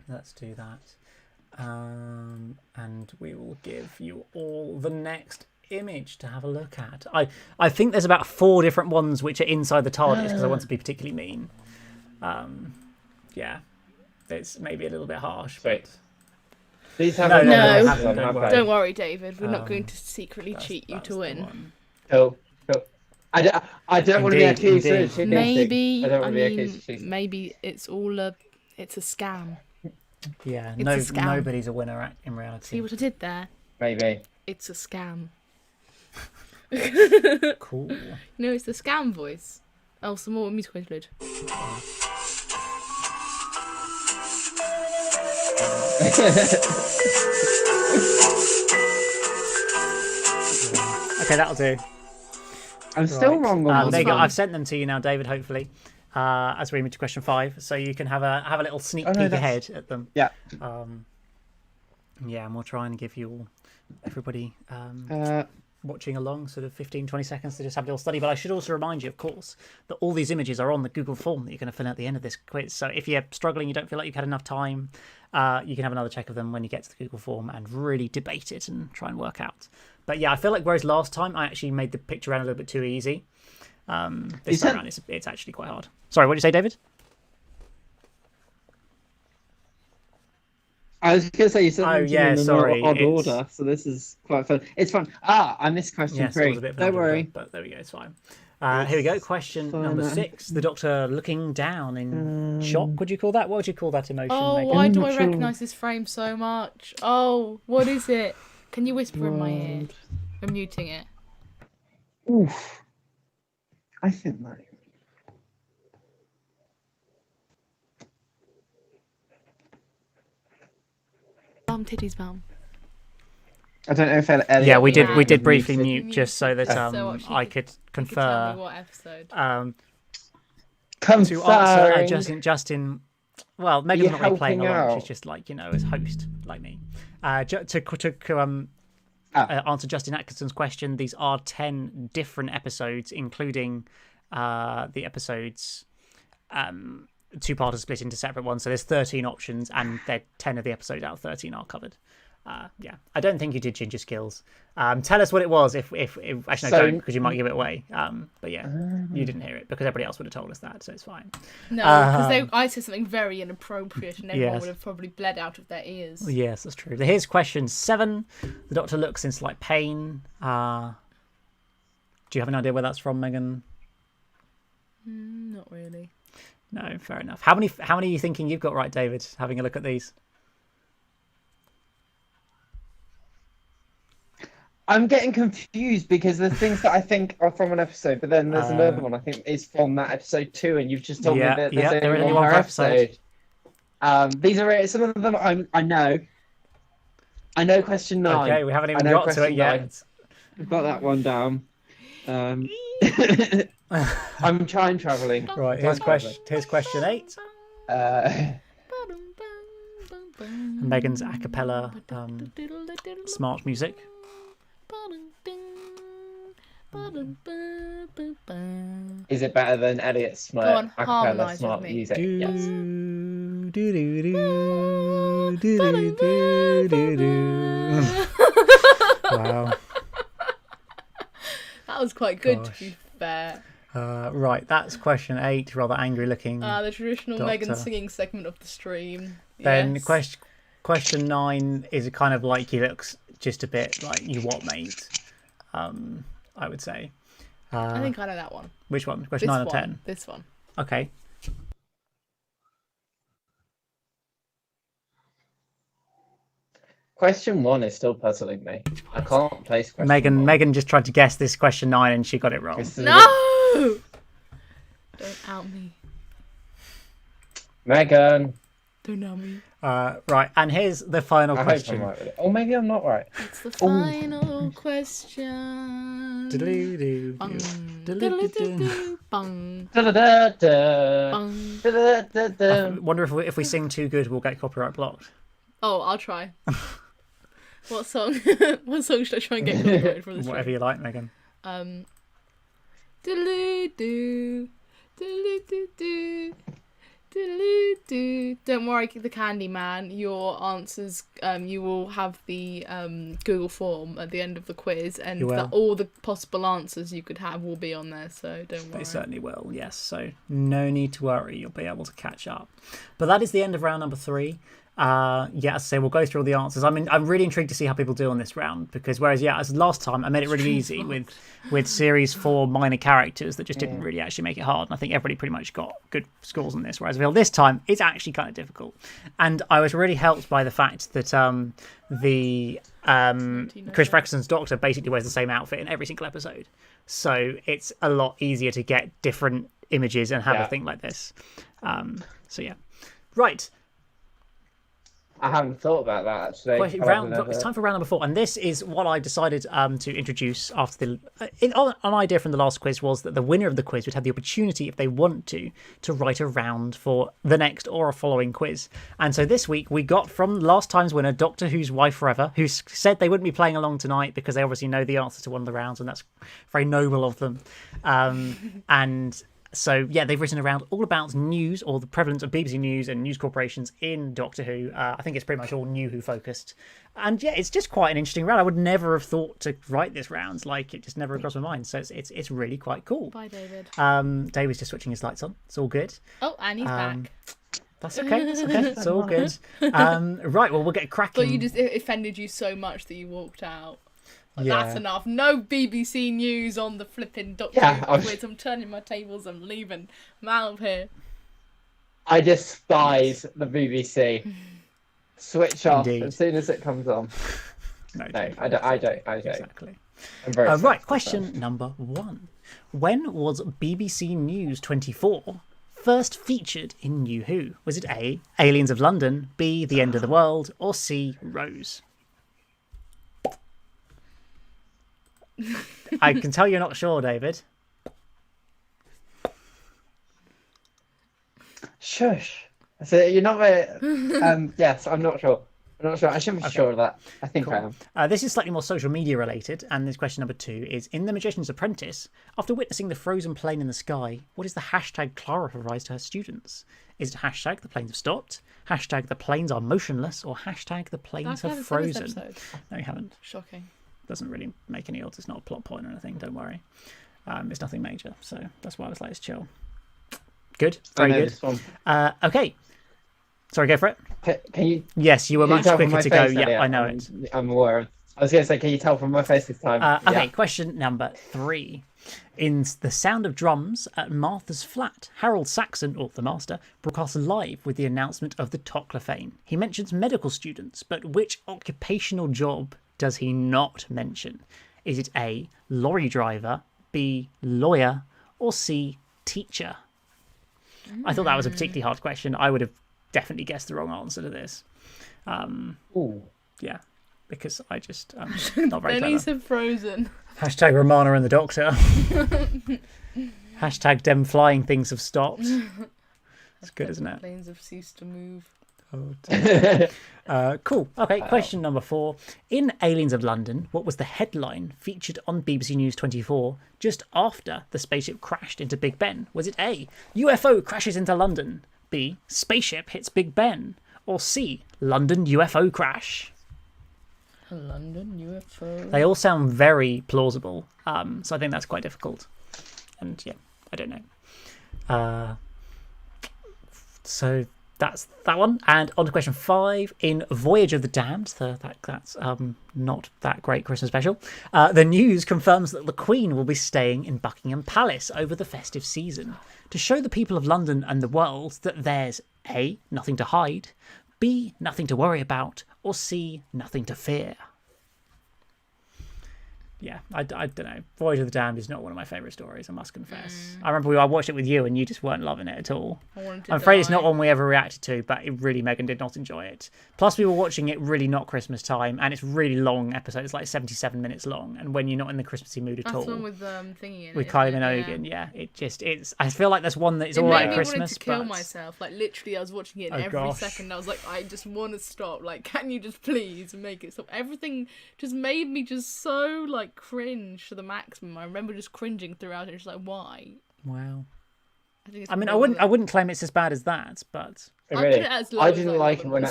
Let's do that. And we will give you all the next image to have a look at. I think there's about 4 different ones which are inside the TARDIS because I want to be particularly mean. Yeah, it's maybe a little bit harsh. Sweet. But These have No, no, I no. haven't, don't worry. Don't worry, David. We're not going Um, to secretly that's- cheat you that's to the win. one. Cool. I don't want to be Indeed, accused indeed. of cheating. Maybe. I don't I want to be accused mean, of cheating. maybe it's all a. It's a scam. Yeah, It's a scam. nobody's a winner in See reality. what I did there? Maybe. It's a scam. Cool. You know, it's the scam voice. Oh, some more musical interlude. Okay, that'll do. I'm still Right. wrong on There you go. fun. I've sent them to you now, David. Hopefully, as we move to question 5, so you can have a little sneak Oh, no, peek that's- ahead at them. Yeah. Yeah, and we'll try and give you all, everybody Uh, watching along sort of 15-20 seconds to just have a little study. But I should also remind you, of course, that all these images are on the Google form that you're going to fill out at the end of this quiz. So if you're struggling, you don't feel like you've had enough time, you can have another check of them when you get to the Google form and really debate it and try and work out. But yeah, I feel like whereas last time I actually made the picture around a little bit too easy, this time around it's actually quite hard. Sorry, what did you say, David? I was going to say you said Oh, them to yeah, me in sorry, an odd it's- order, so this is quite fun. It's fun. I missed question Yes, it 3. was a bit of an Don't odd order, worry. but there we go, it's fine. Here we go, question fine. number 6. The Doctor looking down in shock, would you call that? What would you call that emotion, Oh, Megan? why do not I sure. recognise this frame so much? Oh, what is it? Can you whisper in my ear? I'm muting it. Oof. I think that. titties, mum. I don't know if Elliot. Yeah, we did. Yeah. We did briefly Muted. mute just so that So what, I you could could tell confer. me what episode. To answer Conferring. Justin. Well, Megan's not really playing helping along. out? She's just like as host, like me. To answer Justin Atkinson's question, these are 10 different episodes, including the episodes. Two-parters split into separate ones, so there's 13 options, and 10 of the episodes out of 13 are covered. Yeah, I don't think you did Ginger Skills. Tell us what it was. If actually no, don't, because you might give it away. But yeah, you didn't hear it because everybody else would have told us that, so it's fine. No, because I said something very inappropriate, and everyone Yes. would have probably bled out of their ears. Yes, that's true. Here's question 7. The Doctor looks in slight pain. Do you have an idea where that's from, Megan? Not really. No, fair enough. How many are you thinking you've got right, David? Having a look at these. I'm getting confused because there's things that I think are from an episode, but then there's another one I think is from that episode too, and you've just told me that there's only one per episode. These are some of them I know. I know question 9. Okay, we haven't even got to it yet. 9. I've got that one down. I'm time traveling. Right, here's question 8. Megan's a cappella smart music. Is it better than Elliot's smart Go on, a cappella harmonise smart with me. music? Yes. Wow. That was quite good, Gosh. to be fair. Right, that's question 8. Rather angry looking. The traditional Doctor. Megan singing segment of the stream. Then Yes. question 9 is kind of like he looks just a bit like you what mate. I would say. I think I know that one. Which one? Question This 9 or one. 10? This one. Okay. Question 1 is still puzzling me. I can't place question Megan 1. Megan just tried to guess this question 9 and she got it wrong. This is No! Don't out me. Megan. Don't out me. Right, and here's the final I hope question. I'm right with it. Oh, maybe I'm not right. It's the final question. Diddly-doo, Bung. diddly-doo. Diddly-doo-doo. Bung. Da-da-da-da. Bung. Da-da-da-da. Wonder if we sing too good, we'll get copyright blocked. Oh, I'll try. What song? What song should I try and get copyrighted for this? Whatever you like, Megan. Diddly-doo. Diddly-doo-doo. Diddly-doo. Don't worry, the Candy Man. Your answers, you will have the Google form at the end of the quiz, and You will. all the possible answers you could have will be on there. So don't worry. They certainly will, yes. So no need to worry, you'll be able to catch up. But that is the end of round number 3. Yeah, as I say, we'll go through all the answers. I mean, I'm really intrigued to see how people do on this round because whereas, as last time, I made it really easy with series 4 minor characters that just didn't really actually make it hard. And I think everybody pretty much got good scores on this. Whereas I feel this time it's actually kind of difficult. And I was really helped by the fact that Chris Ferguson's Doctor basically wears the same outfit in every single episode. So it's a lot easier to get different images and have a thing like this. So yeah. Right. I haven't thought about that actually. It's time for round number 4, and this is what I decided to introduce after the. An idea from the last quiz was that the winner of the quiz would have the opportunity, if they want to write a round for the next or a following quiz. And so this week we got from last time's winner, Doctor Who's Wife Forever, who said they wouldn't be playing along tonight because they obviously know the answer to one of the rounds, and that's very noble of them. And. So, yeah, they've written around all about news or the prevalence of BBC News and news corporations in Doctor Who. I think it's pretty much all New Who focused. And, yeah, it's just quite an interesting round. I would never have thought to write this round. Like, it just never crossed my mind. So it's really quite cool. Bye, David. David's just switching his lights on. It's all good. Oh, and he's back. That's okay. That's okay. It's all good. Right, well, we'll get cracking. But it offended you so much that you walked out. Like, that's enough. No BBC News on the flipping Doctor Who quiz. I'm turning my tables. I'm leaving. I'm out of here. I despise the BBC. Switch off Indeed. as soon as it comes on. No, I don't. Exactly. I'm very right, question number 1. When was BBC News 24 first featured in New Who? Was it A, Aliens of London, B, The End of the World, or C, Rose? I can tell you're not sure, David. Shush. So you're not very. Yes, I'm not sure. I'm not sure. I shouldn't be sure of that. I think I am. This is slightly more social media related, and this question number 2 is: in The Magician's Apprentice, after witnessing the frozen plane in the sky, what is the hashtag Clara provides to her students? Is it hashtag the planes have stopped, hashtag the planes are motionless, or hashtag the planes have frozen? No, you haven't. Shocking. Doesn't really make any odds. It's not a plot point or anything. Don't worry. It's nothing major, so that's why I was like, it's chill. Good. Very good. Okay. Sorry, go for it. Can you? Yes, you were much quicker to go. Yeah, I know it. I'm aware. I was going to say, can you tell from my face this time? Okay, question number 3. In The Sound of Drums at Martha's Flat, Harold Saxon, or the Master, broadcasts live with the announcement of the Toclafane. He mentions medical students, but which occupational job does he not mention? Is it A, lorry driver, B, lawyer, or C, teacher? I thought that was a particularly hard question. I would have definitely guessed the wrong answer to this. Yeah, because I just not very clever. Benny's have frozen. Hashtag Romana and the Doctor. Hashtag them flying things have stopped. It's good, isn't it? Planes have ceased to move. Cool. Okay, question number 4. In Aliens of London, what was the headline featured on BBC News 24 just after the spaceship crashed into Big Ben? Was it A, UFO crashes into London, B, spaceship hits Big Ben, or C, London UFO crash? London UFO. They all sound very plausible, so I think that's quite difficult. And yeah, I don't know. So that's that one. And on to question 5. In Voyage of the Damned, that's not that great Christmas special, the news confirms that the Queen will be staying in Buckingham Palace over the festive season to show the people of London and the world that there's A, nothing to hide, B, nothing to worry about, or C, nothing to fear. Yeah, I don't know. Voyage of the Damned is not one of my favourite stories, I must confess. I remember I watched it with you and you just weren't loving it at all. I'm afraid it's not one we ever reacted to, but Megan did not enjoy it. Plus, we were watching it really not Christmas time, and it's really long episode. It's like 77 minutes long, and when you're not in the Christmassy mood at all. That's the one with thingy in with it. Kylie Minogue, yeah. It's. I feel like that's one that is all right at Christmas. I wanted to kill myself. Like, literally, I was watching it, and every second I was like, I just want to stop. Like, can you just please make it stop? Everything just made me just so, like, cringe to the maximum. I remember just cringing throughout it. Just like, why? Wow. I mean, I wouldn't claim it's as bad as that, but really, I didn't like it when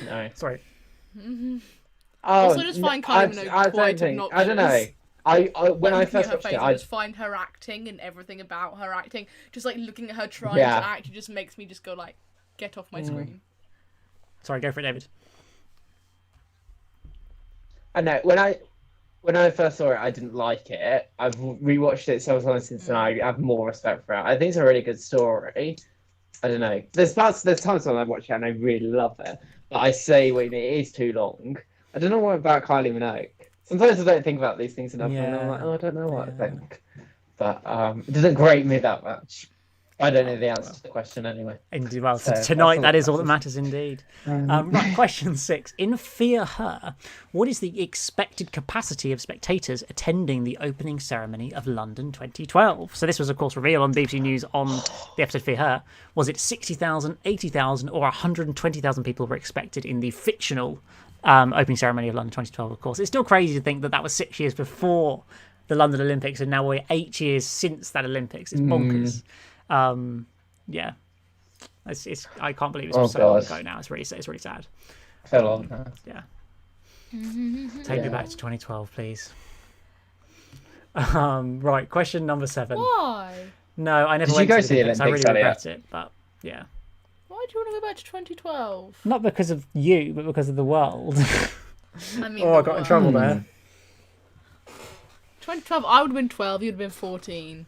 No, sorry. Also, just find Kylie Minogue quite obnoxious. I don't know. I when I first watched it, I just find her acting and everything about her acting, just like looking at her trying to act, it just makes me just go like, get off my screen. Sorry, go for it, David. I know when I first saw it, I didn't like it. I've rewatched it several times since, and I have more respect for it. I think it's a really good story. I don't know. There's times when I watch it and I really love it, but I say when it is too long. I don't know what about Kylie Minogue. Sometimes I don't think about these things enough, and I'm like, I don't know what I think. But it doesn't grate me that much. I don't know the answer to the question anyway. Indeed, well, so tonight that is all that matters indeed. Right, question 6. In Fear Her, what is the expected capacity of spectators attending the opening ceremony of London 2012? So this was, of course, revealed on BBC News on the episode Fear Her. Was it 60,000, 80,000, or 120,000 people were expected in the fictional opening ceremony of London 2012, of course? It's still crazy to think that was 6 years before the London Olympics, and now we're 8 years since that Olympics. It's bonkers. Yeah, it's I can't believe it's so long ago now. It's really sad. So long. Yeah. Take me back to 2012, please. Right, question number 7. Why? No, I never went to the Olympics. I really regret it, but yeah. Why do you want to go back to 2012? Not because of you, but because of the world. I mean, I got in trouble there. 2012, I would have been 12. You'd have been 14.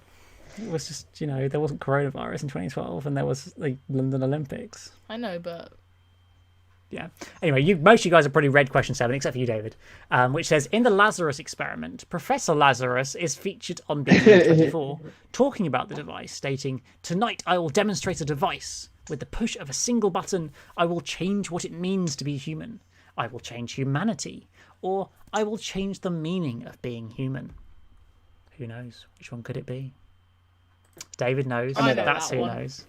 It was just, there wasn't coronavirus in 2012 and there was the London Olympics. I know, but Yeah. Anyway, most of you guys have probably read question 7, except for you, David, which says, in the Lazarus experiment, Professor Lazarus is featured on BBC 24 talking about the device, stating, "Tonight I will demonstrate a device. With the push of a single button, I will change what it means to be human. I will change humanity. Or I will change the meaning of being human." Who knows? Which one could it be? David knows. I know That's that who one. knows.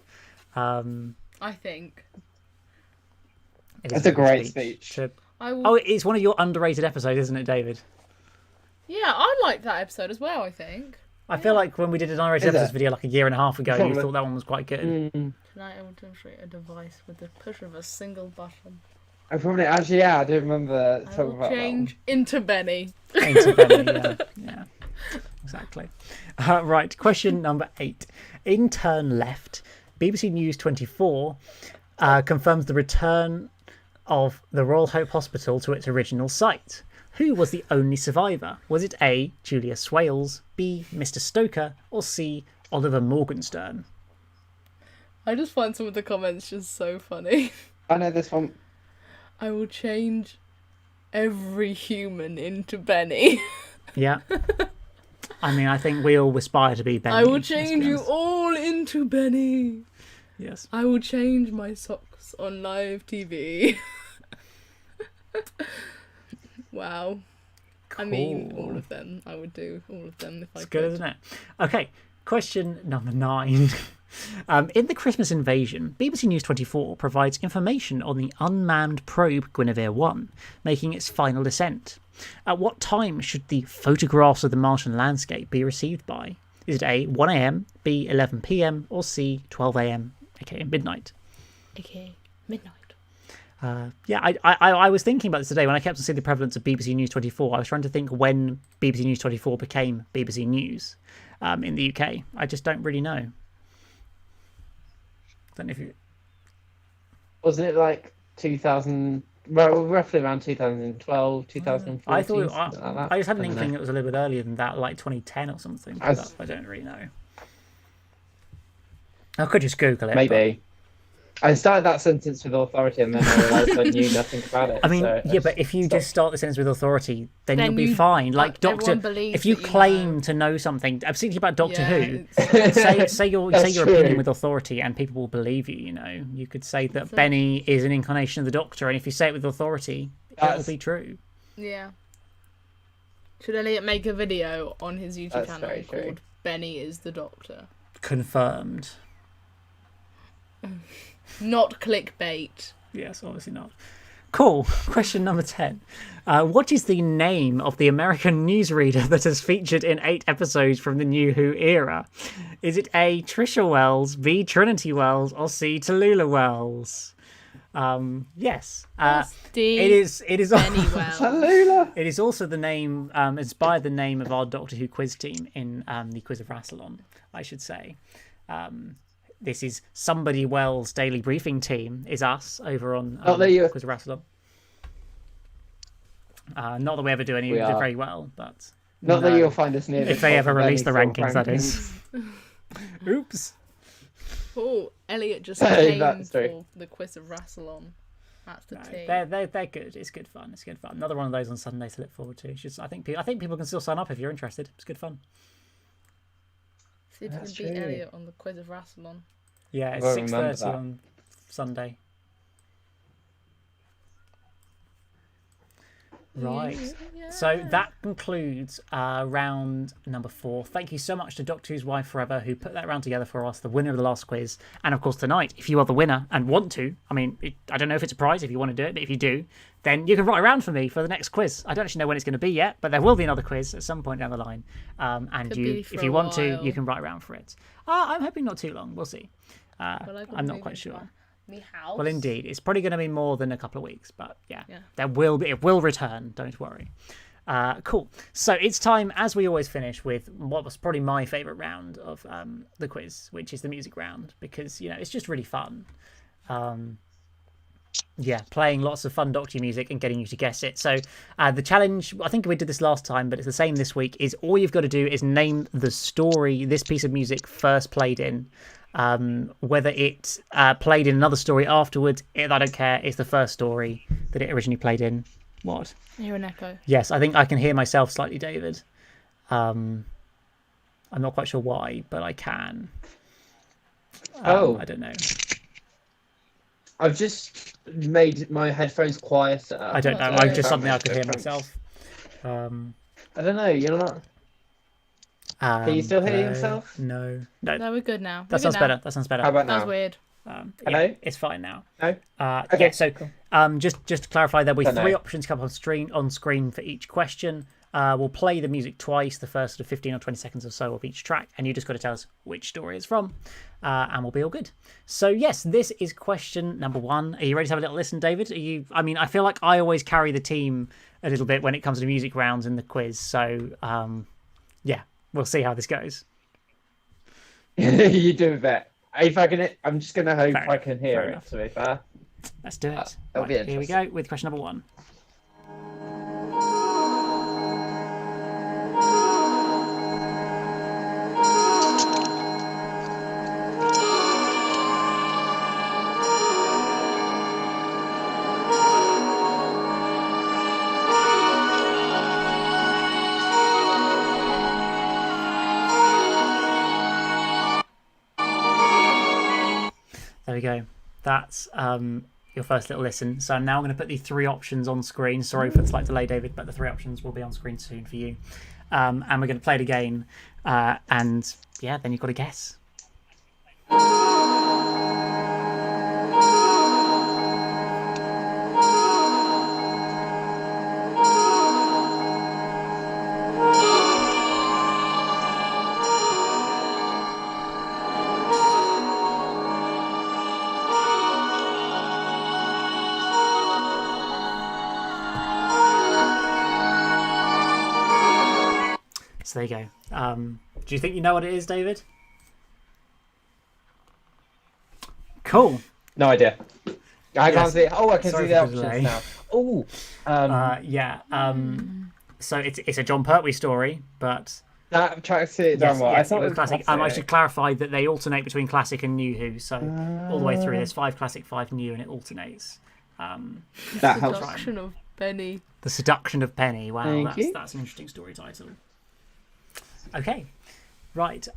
I think. It's a great speech. Oh, it's one of your underrated episodes, isn't it, David? Yeah, I liked that episode as well, I think. I feel like when we did an underrated episodes video like a year and a half ago, you thought that one was quite good. Tonight I will demonstrate a device with the push of a single button. I probably actually, yeah, I do remember I talking will about change into Benny. Into Benny, yeah, exactly. Right, question number 8. In Turn Left, BBC News 24 confirms the return of the Royal Hope Hospital to its original site. Who was the only survivor? Was it A, Julia Swales, B, Mr. Stoker, or C, Oliver Morgenstern? I just find some of the comments just so funny. I know this one. I will change every human into Benny. Yeah. I mean, I think we all aspire to be Benny. I will change you all into Benny. Yes. I will change my socks on live TV. Wow. Cool. I mean, all of them. I would do all of them if I could. It's good, isn't it? Okay, question number 9. In The Christmas Invasion, BBC News 24 provides information on the unmanned probe Guinevere 1, making its final descent. At what time should the photographs of the Martian landscape be received by? Is it A, 1 a.m, B, 11 p.m, or C, 12 a.m, aka midnight? Okay, midnight. Yeah, I was thinking about this today when I kept on seeing the prevalence of BBC News 24. I was trying to think when BBC News 24 became BBC News in the UK. I just don't really know. Don't know if you... Wasn't it like 2000? Well, roughly around 2012, 2014. I thought like I just had an inkling it was a little bit earlier than that, like 2010 or something. I don't really know. I could just Google it. Maybe. I started that sentence with authority and then I realised I knew nothing about it. I mean, so yeah, but if you just start the sentence with authority, then you'll be fine. Like Doctor, if you claim to know something, I'm thinking about Doctor Who. Say your opinion with authority, and people will believe you. You know, you could say that Benny is an incarnation of the Doctor, and if you say it with authority, it'll be true. Yeah. Should Elliot make a video on his YouTube channel called "Benny is the Doctor"? Confirmed. Not clickbait. Yes, obviously not. Cool. Question number 10. What is the name of the American newsreader that has featured in 8 episodes from the New Who era? Is it A, Trisha Wells, B, Trinity Wells, or C, Tallulah Wells? Yes. It is Benny Wells. Tallulah. It is also the name, inspired the name of our Doctor Who quiz team in the Quiz of Rassilon, I should say. This is Somebody Wells' daily briefing team, is us over on Quiz of Rassilon. Not that we ever do very well, but... Not that you'll find us near. If they ever release the rankings, that is. Oops. Oh, Elliot just came for the Quiz of Rassilon. That's the team. They're good. It's good fun. It's good fun. Another one of those on Sunday to look forward to. I think people can still sign up if you're interested. It's good fun. See if you can beat Elliot on the Quiz of Rassilon. Yeah, it's 6:30 on Sunday. Right. Yeah. So that concludes round number 4. Thank you so much to Doctor Who's Wife Forever who put that round together for us, the winner of the last quiz. And of course tonight, if you are the winner and want to, I mean, I don't know if it's a prize if you want to do it, but if you do, then you can write around for me for the next quiz. I don't actually know when it's going to be yet, but there will be another quiz at some point down the line. And if you want to, you can write around for it. I'm hoping not too long. We'll see. I'm not quite sure. Well, indeed, it's probably going to be more than a couple of weeks, but yeah. It will return. Don't worry. Cool. So it's time, as we always finish, with what was probably my favourite round of the quiz, which is the music round, because it's just really fun. Playing lots of fun Doctor music and getting you to guess it. So the challenge, I think we did this last time, but it's the same this week, is all you've got to do is name the story this piece of music first played in. Whether it played in another story afterwards, I don't care. It's the first story that it originally played in. What? I hear an echo. Yes, I think I can hear myself slightly, David. I'm not quite sure why, but I can. I don't know. I've just made my headphones quieter. I don't know. I just suddenly I could hear myself. I don't know. You're not. Can you still hear yourself? No. No, we're good now. That sounds better. That sounds better. How about That was now? weird. Hello? Yeah, it's fine now. No? Okay. Yeah, so just to clarify, there'll be three options come on screen for each question. We'll play the music twice, the first sort of 15 or 20 seconds or so of each track, and you just got to tell us which story it's from, and we'll be all good. So yes, this is question number 1. Are you ready to have a little listen, David? I mean, I feel like I always carry the team a little bit when it comes to music rounds in the quiz. So yeah, we'll see how this goes. You do a bit. If I can, I'm just going to hope I can hear it, enough. to be fair. Let's do it. That'll be Here we go with question number 1. There we go. That's your first little listen. So now I'm going to put the 3 options on screen. Sorry for the slight delay, David, but the 3 options will be on screen soon for you. And we're going to play it again. And yeah, then you've got to guess. So there you go. Do you think you know what it is, David? Cool. No idea. I can't see. Oh, I can Sorry see the for the options delay. now. Oh. Yeah. So it's a John Pertwee story, but I'm trying to see it down. I thought it was classic. I should clarify that they alternate between classic and new Who. So all the way through, there's 5 classic, 5 new, and it alternates. That helps. Seduction of Penny. The Seduction of Penny. Wow, Thank you. that's an interesting story title. Okay, right.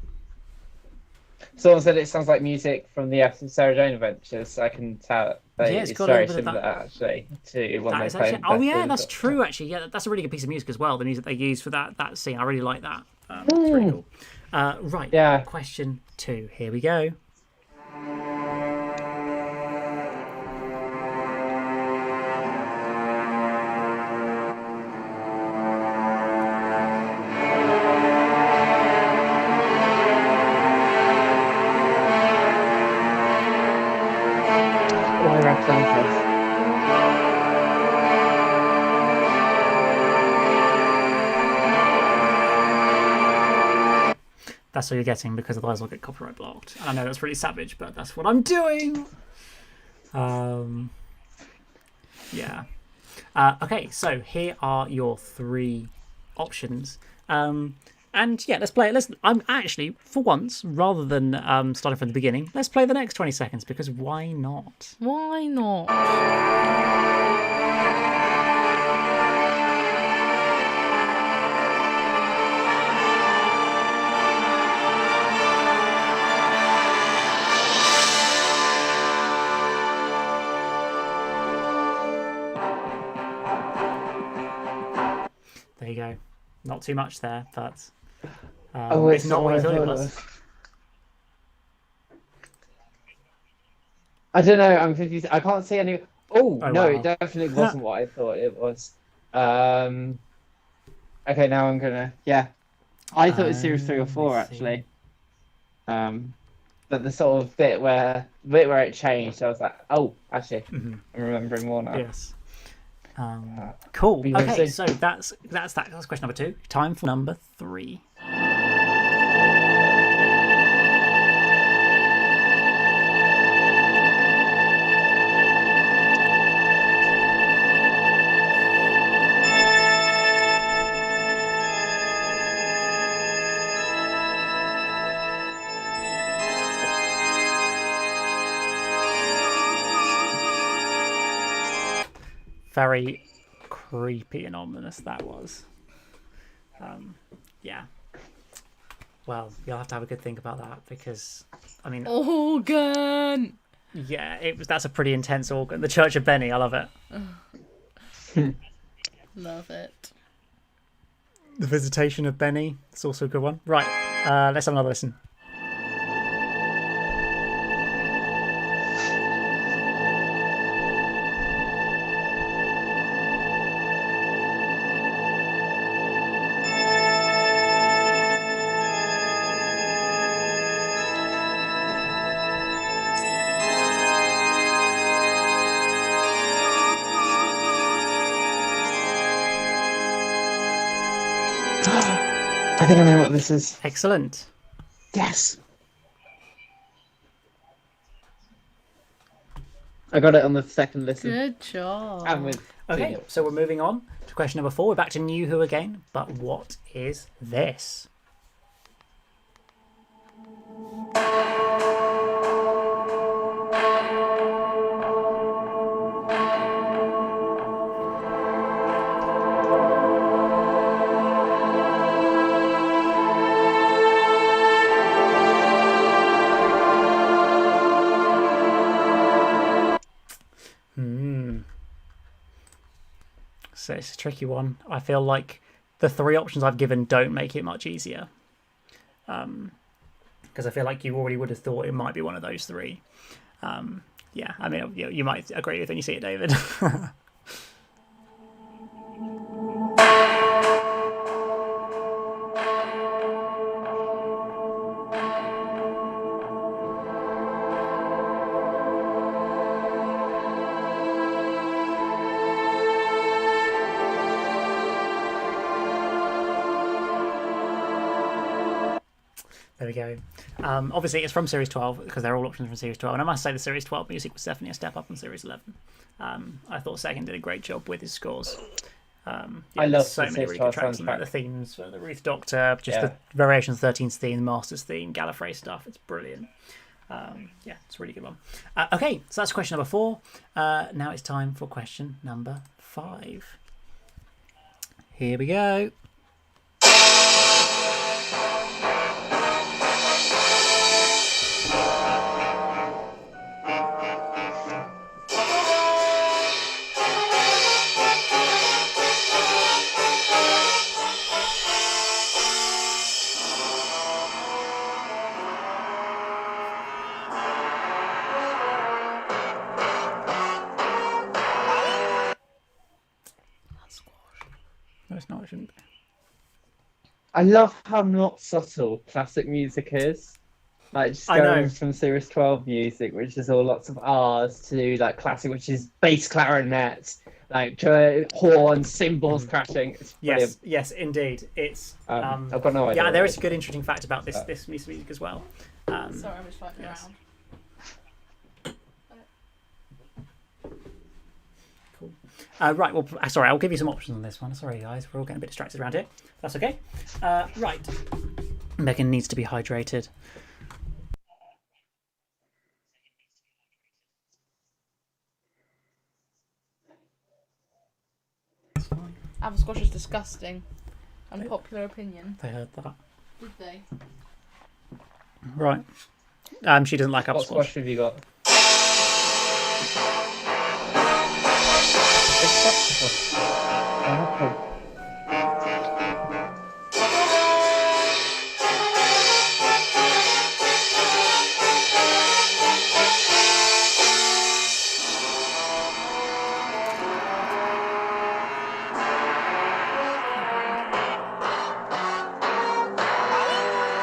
Someone said it sounds like music from the Sarah Jane Adventures. I can tell. But Yeah, it's it's got a very little bit of similar, that. actually, to one That they is play. actually, oh yeah, that's true. Actually, yeah, that's a really good piece of music as well. The music they use for that scene, I really like that. It's really cool. Right. Yeah. Question 2. Here we go. Why Atlantis? That's what you're getting, because otherwise I'll get copyright blocked. And I know that's pretty savage, but that's what I'm doing. Yeah. Okay, so here are your 3 options. And yeah, let's play it. I'm actually, for once, rather than starting from the beginning, let's play the next 20 seconds, because why not? Why not? There you go. Not too much there, but Oh, it's not what you thought it was. I don't know. I'm confused. I can't see any. Oh no, wow. it definitely wasn't what I thought it was. Okay, now I'm gonna. Yeah, I thought it was series 3 or 4 let's see. actually. But the sort of bit where it changed, I was like, oh, actually, I'm remembering more now. Yes. Cool. Be nice Okay, to- so that's that. That's question number 2. Time for number 3. Very creepy and ominous that was. Yeah. Well, you'll have to have a good think about that because, I mean, Organ. yeah, that's a pretty intense organ. The Church of Benny, I love it. Love it. The Visitation of Benny, it's also a good one. Right, let's have another listen. I think I know what this is. Excellent. Yes. I got it on the second listen. Good job. And with Okay, so we're moving on to question number 4. We're back to New Who again, but what is this? So it's a tricky one. I feel like the 3 options I've given don't make it much easier. Because I feel like you already would have thought it might be one of those 3. Yeah, I mean, you might agree with when you see it, David. There we go. Obviously, it's from Series 12 because they're all options from Series 12. And I must say the Series 12 music was definitely a step up from Series 11. I thought Second did a great job with his scores. Yeah, I love so the many really good Series 12 tracks. And soundtrack. the themes, the Ruth Doctor, just the Variations 13's theme, the Masters theme, Gallifrey stuff. It's brilliant. Yeah, it's a really good one. Okay, so that's question number 4. Now it's time for question number 5. Here we go. No, it's not. It shouldn't be. I love how not subtle classic music is. Like just going from Series 12 music, which is all lots of R's, to like classic, which is bass clarinet, like horns, cymbals crashing. It's brilliant. Yes, indeed. It's I've got no idea. yeah, there is a good interesting fact about this music as well. Sorry, I'm just fucking around. Cool. Right, well, sorry, I'll give you some options on this one. Sorry, guys, we're all getting a bit distracted around here. That's okay. Right. Megan needs to be hydrated. Apple squash is disgusting. Unpopular opinion. They heard that. Did they? Right. She doesn't like apple What squash. squash have you got?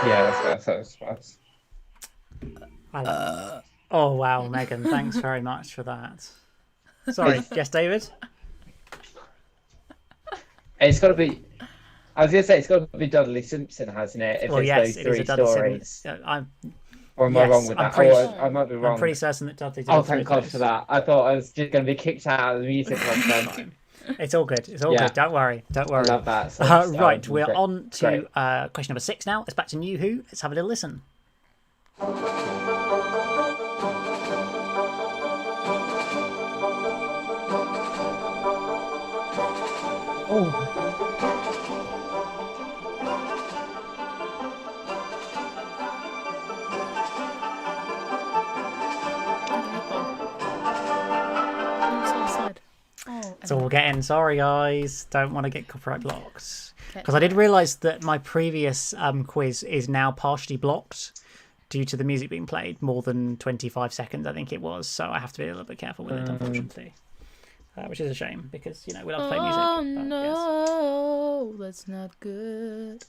Yeah, that's what I suppose. Oh, wow, Megan, thanks very much for that. Sorry, yes, David? It's got to be. I was going to say it's got to be Dudley Simpson, hasn't it? If Well, it's yes, those it is 3 a Dudley stories. Simpson. Or am I wrong with that? I might be wrong. I'm pretty certain that Dudley did. Oh, thank God for that. I thought I was just going to be kicked out of the music club then. It's all good. It's all good. Don't worry. Don't worry. I love that. So right, we're on to question number 6 now. It's back to New Who. Let's have a little listen. That's all we're getting. Sorry, guys. Don't want to get copyright blocked. Because I did realise that my previous quiz is now partially blocked due to the music being played more than 25 seconds, I think it was. So I have to be a little bit careful with it, unfortunately. Which is a shame because, we love to play music. Oh, but, no. Yes. That's not good.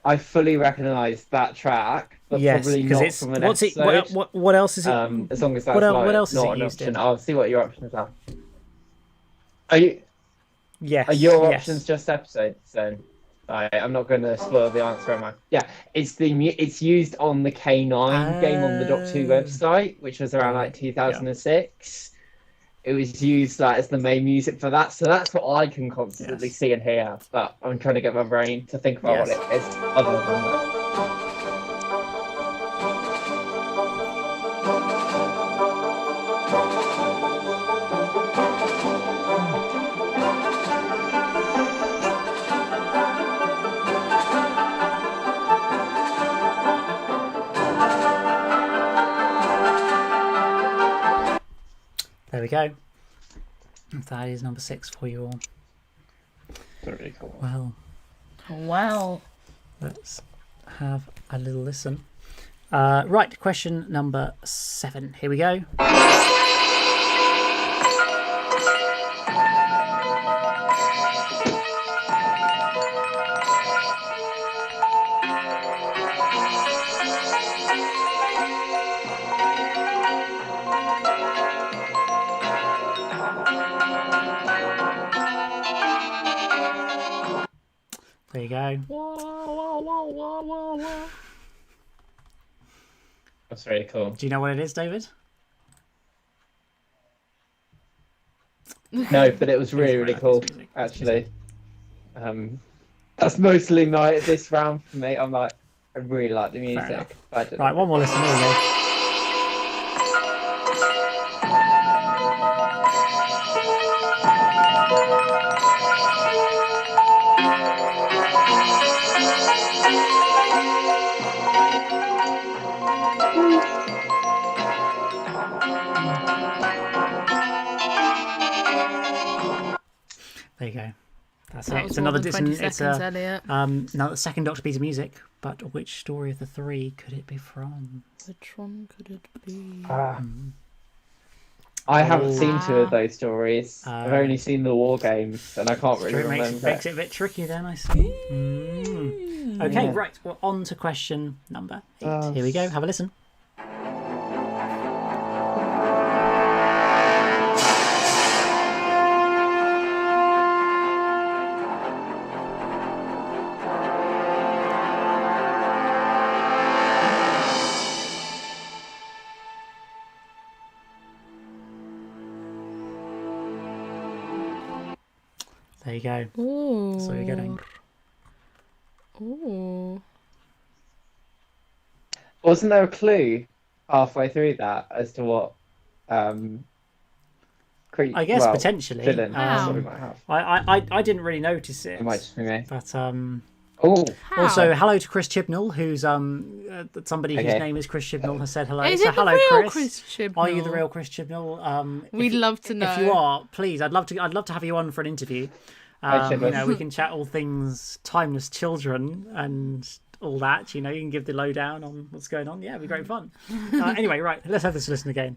I fully recognise that track, but probably not it's from an what's episode. it? What else is it? As long as that's what else is not it an used option, in? I'll see what your options are. Are your options just episodes then? I'm not going to spoil the answer, am I? Yeah, it's used on the K9 game on the Doctor Who website, which was around like 2006. It was used as the main music for that, so that's what I can constantly see and hear. But I'm trying to get my brain to think about what it is other than that. There we go. That is number 6 for you all. Very cool. Well, Wow. let's have a little listen. Right, question number 7. Here we go. There you go. That's very cool. Do you know what it is, David? No, but it was really, really cool, music. actually. That's mostly this round for me. I really like the enough. music. Right, one more listen. Here we go. There you go. That's That it. was It's more another. than 20 seconds, Elliot. Now the second Doctor piece of music, but which story of the 3 could it be from? Which one could it be? I haven't seen 2 of those stories. I've only seen the War Games, and I can't really It remember. makes it a bit tricky then, I see. Okay, Yeah. right. We're on to question number 8. Here we go. Have a listen. There you go. Ooh. That's what you're getting. Ooh. Wasn't there a clue halfway through that as to what I guess potentially. villain Wow. we might have? I didn't really notice it. It might just be me. But Oh, How? also hello to Chris Chibnall, who's somebody whose Okay. name is Chris Chibnall has said hello. Is So it the hello, real Chris. Chibnall? Are you the real Chris Chibnall? We'd love to know. If you are, please, I'd love to have you on for an interview. Hi, Chibnall. We can chat all things timeless children and all that. You can give the lowdown on what's going on. Yeah, it'd be great fun. Anyway, right, let's have this listen again.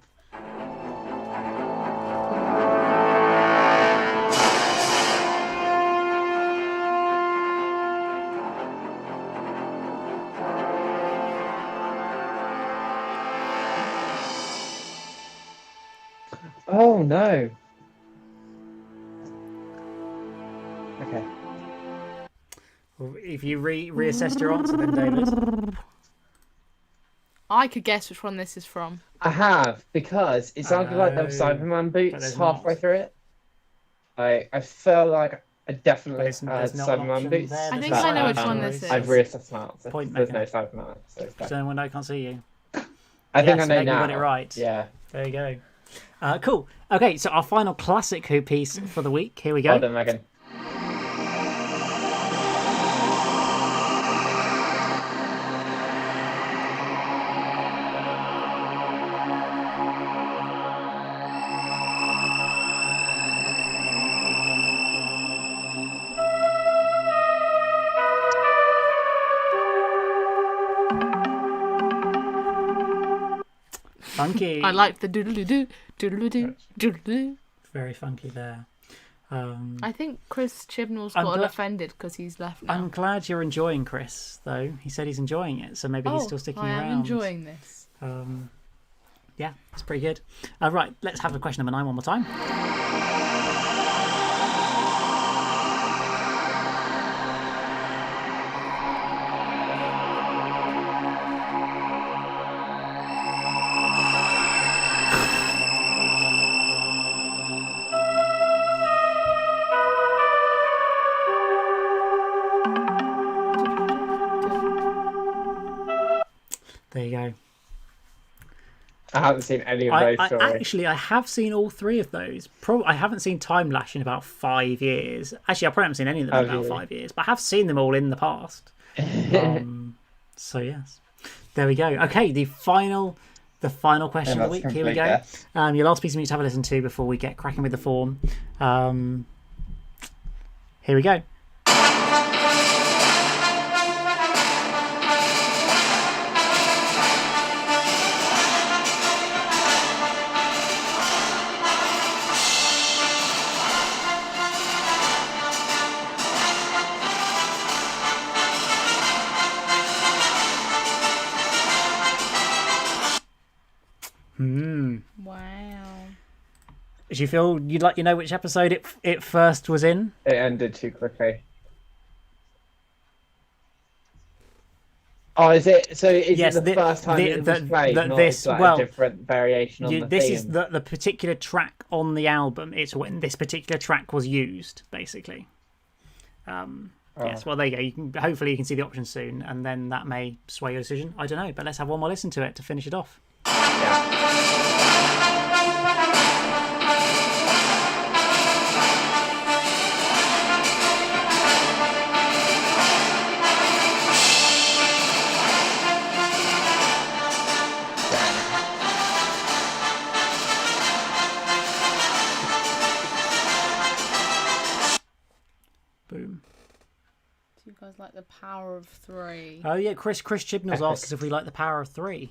oh no. Okay. Well, if you reassessed your answer, then David. I could guess which one this is from. I have, because it sounded like there were Cyberman but boots there's halfway not. through it. I felt like I definitely But had there's not an Cyberman option boots. there. I think There's I know no which one stories. this is. I've reassessed my answer. Point There's no maker. Cyberman. So it's So when I can't see you. I think Yes, I know Megan now. got it right. Yeah. There you go. Cool. Okay, so our final classic Who piece for the week. Here we go. Well done, Megan. Funky. I like the doodle-doo, doodle-doo, doodle-doo. Very funky there. I think Chris Chibnall's I'm gotten gla- offended because he's left now. I'm glad you're enjoying Chris, though. He said he's enjoying it, so maybe he's still sticking around. I am enjoying this. Yeah, it's pretty good. Right, let's have the question number 9 one more time. There you go. I haven't seen any of those. Actually, I have seen all 3 of those. I haven't seen Time Lash in about 5 years. Actually, I probably haven't seen any of them in about 5 years, but I have seen them all in the past. So yes, there we go. Okay, the final question of the week. Here we go. Your last piece of music to have a listen to before we get cracking with the form. Here we go. Wow. Did you feel you'd like know which episode it first was in? It ended too quickly. Oh, is it? So is it the first time it was played? Not this, like well, a different variation on the this theme? is the particular track on the album. It's when this particular track was used, basically. Yes, well, there you go. Hopefully you can see the options soon, and then that may sway your decision. I don't know, but let's have one more listen to it to finish it off. Yeah. Boom. Do you guys like the power of 3? Oh yeah, Chris Chibnall's asked us if we like the power of 3.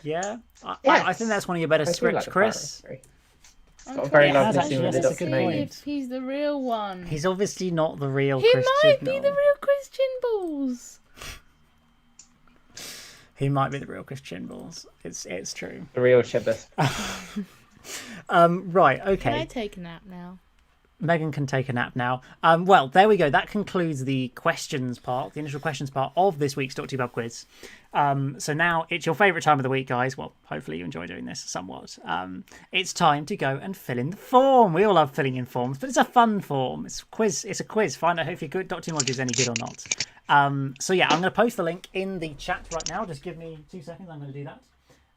Yeah, I think that's one of your better scripts, Chris. It's got a very lovely actually, scene with that's the a good documentary. point. If he's the real one. He's obviously not the real He Chris might Chibnall. be the real Chris Chibnall's. He might be the real Chris Chibnall's. It's true. The real Chibbus. Right, okay. Can I take a nap now? Megan can take a nap now. Well, there we go. That concludes the questions part, the initial questions part of this week's Dr. Bub quiz. So now it's your favourite time of the week, guys. Well, hopefully you enjoy doing this somewhat. It's time to go and fill in the form. We all love filling in forms, but it's a fun form. It's a quiz. It's a quiz. Find out if your good Dr. Knowledge is any good or not. So yeah, I'm going to post the link in the chat right now. Just give me 2 seconds. I'm going to do that.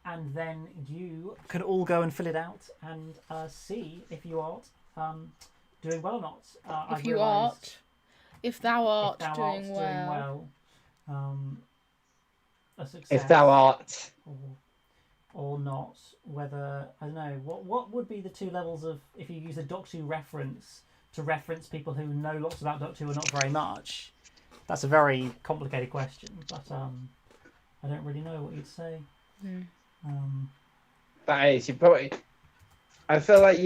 And then you can all go and fill it out and see if you are doing well or not. If thou art doing well. A success. If thou art. Or not. Whether, I don't know, what would be the 2 levels of, if you use a Doctor Who reference to reference people who know lots about Doctor Who or not very much? That's a very complicated question, but I don't really know what you'd say. That is, you probably. I feel like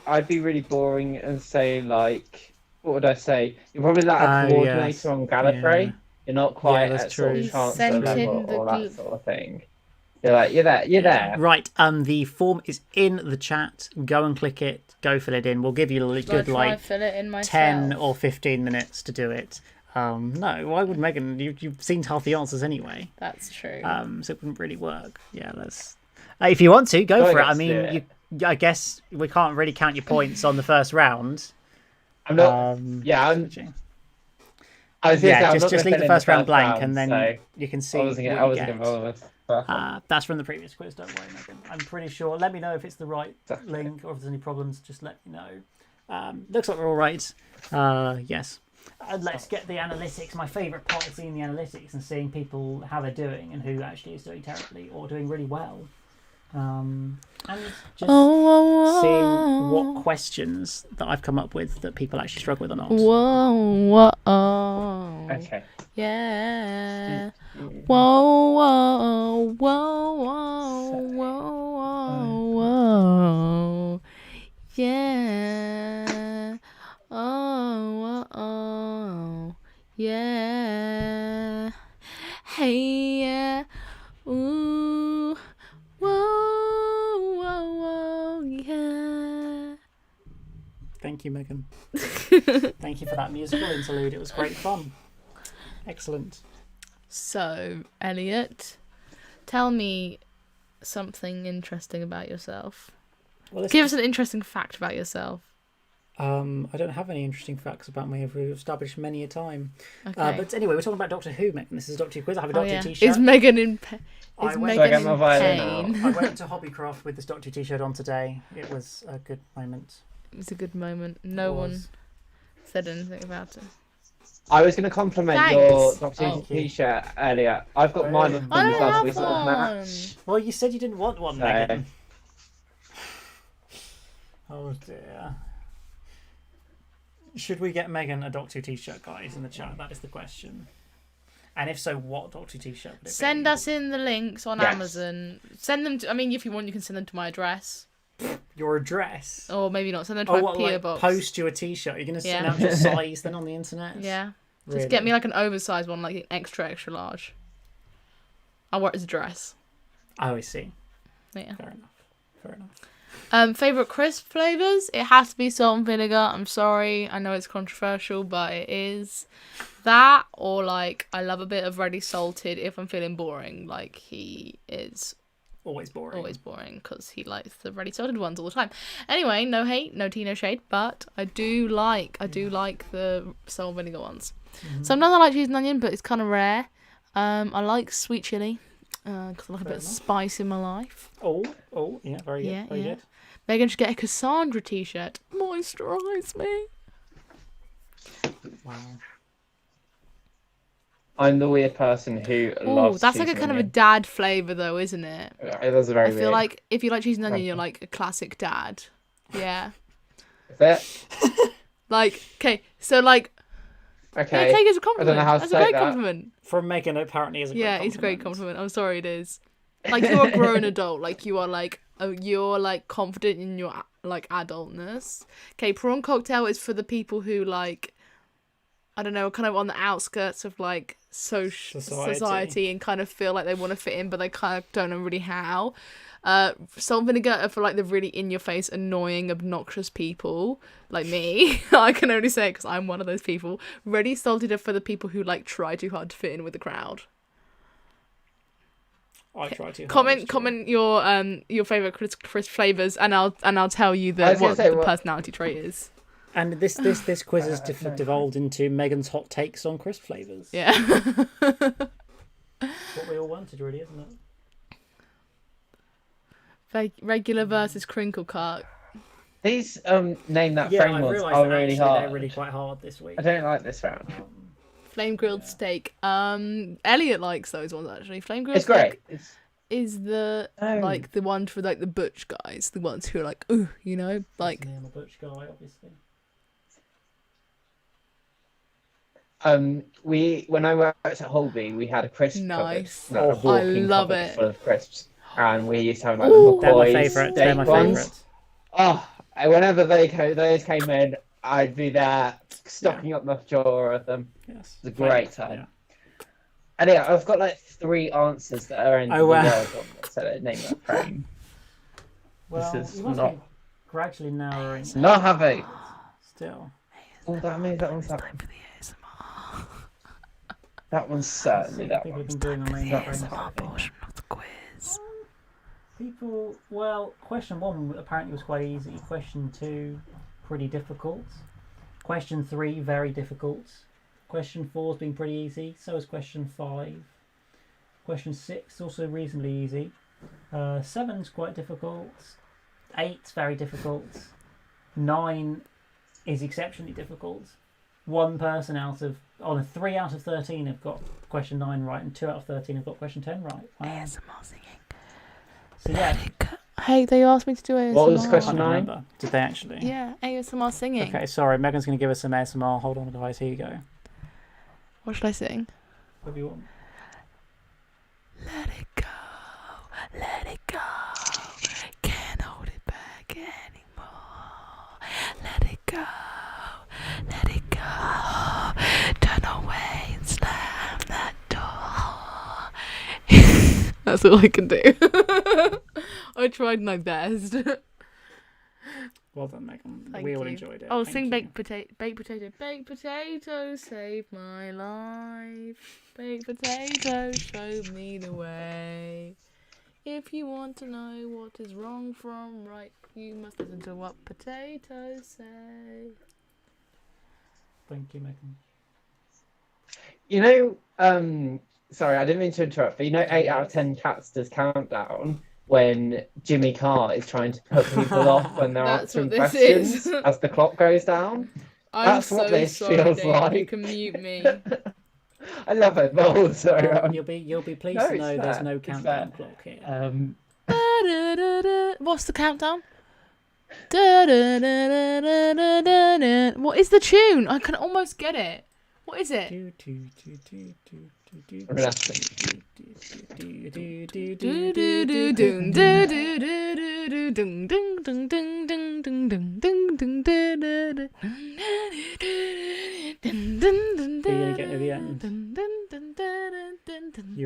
I'd be really boring and say like, what would I say? You're probably like a coordinator on Gallifrey. Yeah. You're not quite at sort of Chancellor level or that sort of thing. You're like, you're there. Right. The form is in the chat. Go and click it. Go fill it in. We'll give you a good like fill it in 10 or 15 minutes to do it. No, why would Megan? You've seen half the answers anyway. That's true. So it wouldn't really work. Yeah, let's. If you want to, go for it. I mean, I guess we can't really count your points on the first round. I'm not. I was gonna say, Yeah, I'm not just gonna leave the fill in first round blank, round, and then so you can see I wasn't what gonna, I you wasn't get. gonna bother with. Perfect. That's from the previous quiz. Don't worry, Megan. I'm pretty sure. Let me know if it's the right link or if there's any problems. Just let me know. Looks like we're all right. Yes. Let's get the analytics. My favourite part is seeing the analytics and seeing people how they're doing and who actually is doing terribly or doing really well. And just seeing what questions that I've come up with that people actually struggle with or not. Whoa, whoa. Okay. Yeah. Whoa, whoa, whoa, whoa, whoa, whoa. Yeah. Oh, oh, yeah. Hey, yeah. Ooh. Whoa, whoa, whoa, yeah. Thank you, Megan. Thank you for that musical interlude. It was great fun. Excellent. So, Elliot, tell me something interesting about yourself. Well, Give us an interesting fact about yourself. I don't have any interesting facts about me, as we've established many a time. Okay. But anyway, we're talking about Doctor Who, Megan. This is a Doctor Who quiz. I have a Doctor Who t-shirt. Is Megan in pain? I Is went- Megan Get my in violin pain? I went to Hobbycraft with this Doctor Who t-shirt on today. It was a good moment. It was a good moment. No one said anything about it. I was going to compliment Thanks. your Doctor Oh. Who t-shirt earlier. I've got mine with I them don't as well, so have we sort of one. match. Well, you said you didn't want one, So- Megan. Oh dear. Should we get Megan a Doctor Who t-shirt, guys, in the chat? That is the question. And if so, what Doctor Who t-shirt would it Send be? us in the links on Yes. Amazon. Send them to, I mean, if you want, you can send them to my address. Your address? Or maybe not. Send them to Oh, my what, PO like, box. post you a t-shirt? You're going to send Yeah. out your size then on the internet? Yeah. Really? Just get me like an oversized one, like an extra, extra large. I'll wear it as a dress. Oh, I see. Yeah. Fair enough. Fair enough. Favorite crisp flavors? It has to be salt and vinegar. I'm sorry, I know it's controversial, but it is that. Or like, I love a bit of ready salted if I'm feeling boring. Like he is Always boring. always boring because he likes the ready salted ones all the time. Anyway, no hate, no tea, no shade, but I do like the salt and vinegar ones. Mm-hmm. Sometimes I like cheese and onion, but it's kind of rare. I like sweet chili because I like a bit of spice in my life. Oh, yeah, very good. Yeah, Very yeah. good. Megan should get a Cassandra t-shirt. Moisturise me. Wow. I'm the weird person who Oh, loves that's cheese like a and kind of a onion. dad flavour though, isn't it? It was very I feel weird. like if you like cheese and onion, you're like a classic dad. Yeah. Is it? Like, okay, so like, Okay. yeah, take it as a I compliment. don't know how to That's a say great that. compliment. From Megan, apparently, is a great Yeah, it's a great compliment. I'm sorry, it is. Like you're a grown adult. Like you are like you're like confident in your like adultness. Okay, prawn cocktail is for the people who like, I don't know, kind of on the outskirts of like society and kind of feel like they want to fit in, but they kind of don't know really how. Salt and vinegar are for like the really in your face, annoying, obnoxious people like me. I can only say it because I'm one of those people. Ready salted are for the people who like try too hard to fit in with the crowd. I try to. Comment your favorite crisp flavors, and I'll tell you I was gonna what say, the what- personality trait is. And this quiz has devolved into Megan's hot takes on crisp flavors. Yeah. What we all wanted, really, isn't it? Regular versus crinkle cut. These name that Yeah, frame I ones realised are that really actually hard. they're really quite hard this week. I don't like this round. Flame grilled steak. Elliot likes those ones actually. Flame grilled It's great. steak It's is the Oh. like the one for like the butch guys, the ones who are like, ooh, you know, like I'm a butch guy, obviously. when I worked at Holby, we had a crisp Nice. cupboard, like a Oh, I walking love cupboard it. full of crisps, and we used to have like Ooh. They're my McCoy's favourite. They're my steak ones. favourite. Oh, and whenever those came in, I'd be there stocking up my drawer of them. Yes. It's a great time. Yeah. And yeah, I've got like 3 answers that are in Oh, the wow. world on this, so name that frame. Well, This is you must not- be gradually narrowing. Not having. Still. Oh, that means that one's that. That one's certainly that People one. have been doing the main frames. portion of the quiz. People, well, question 1 apparently was quite easy. Question 2, pretty difficult. Question 3, very difficult. Question 4's been pretty easy. So is question 5. Question 6 also reasonably easy. 7's quite difficult. 8's very difficult. 9 is exceptionally difficult. 1 person on 3 out of 13 have got question 9 right, and 2 out of 13 have got question 10 right. Wow. ASMR singing. So yeah. Hey, they asked me to do ASMR. What was I question don't 9? remember. Did they actually? Yeah, ASMR singing. Okay, sorry. Megan's going to give us some ASMR. Hold on, guys. Here you go. What should I sing? What do you want? Let it go, let it go. Can't hold it back anymore. Let it go, let it go. Turn away and slam that door. That's all I can do. I tried my best. Well done, Megan. Thank We all you. enjoyed it. Oh, Thank sing you. baked potato, baked potato, save my life. Baked potato, show me the way. If you want to know what is wrong from right, you must listen to what potatoes say. Thank you, Megan. You know, sorry, I didn't mean to interrupt, but you know 8 out of 10 cats does countdown when Jimmy Carr is trying to put people off when they're That's answering what this questions is. as the clock goes down. I'm That's so what this sorry, feels David. like. You can mute me. I love it, but also You'll be pleased no, to it's know there's fair, no it's countdown fair. clock here. What's the countdown? What is the tune? I can almost get it. What is it? You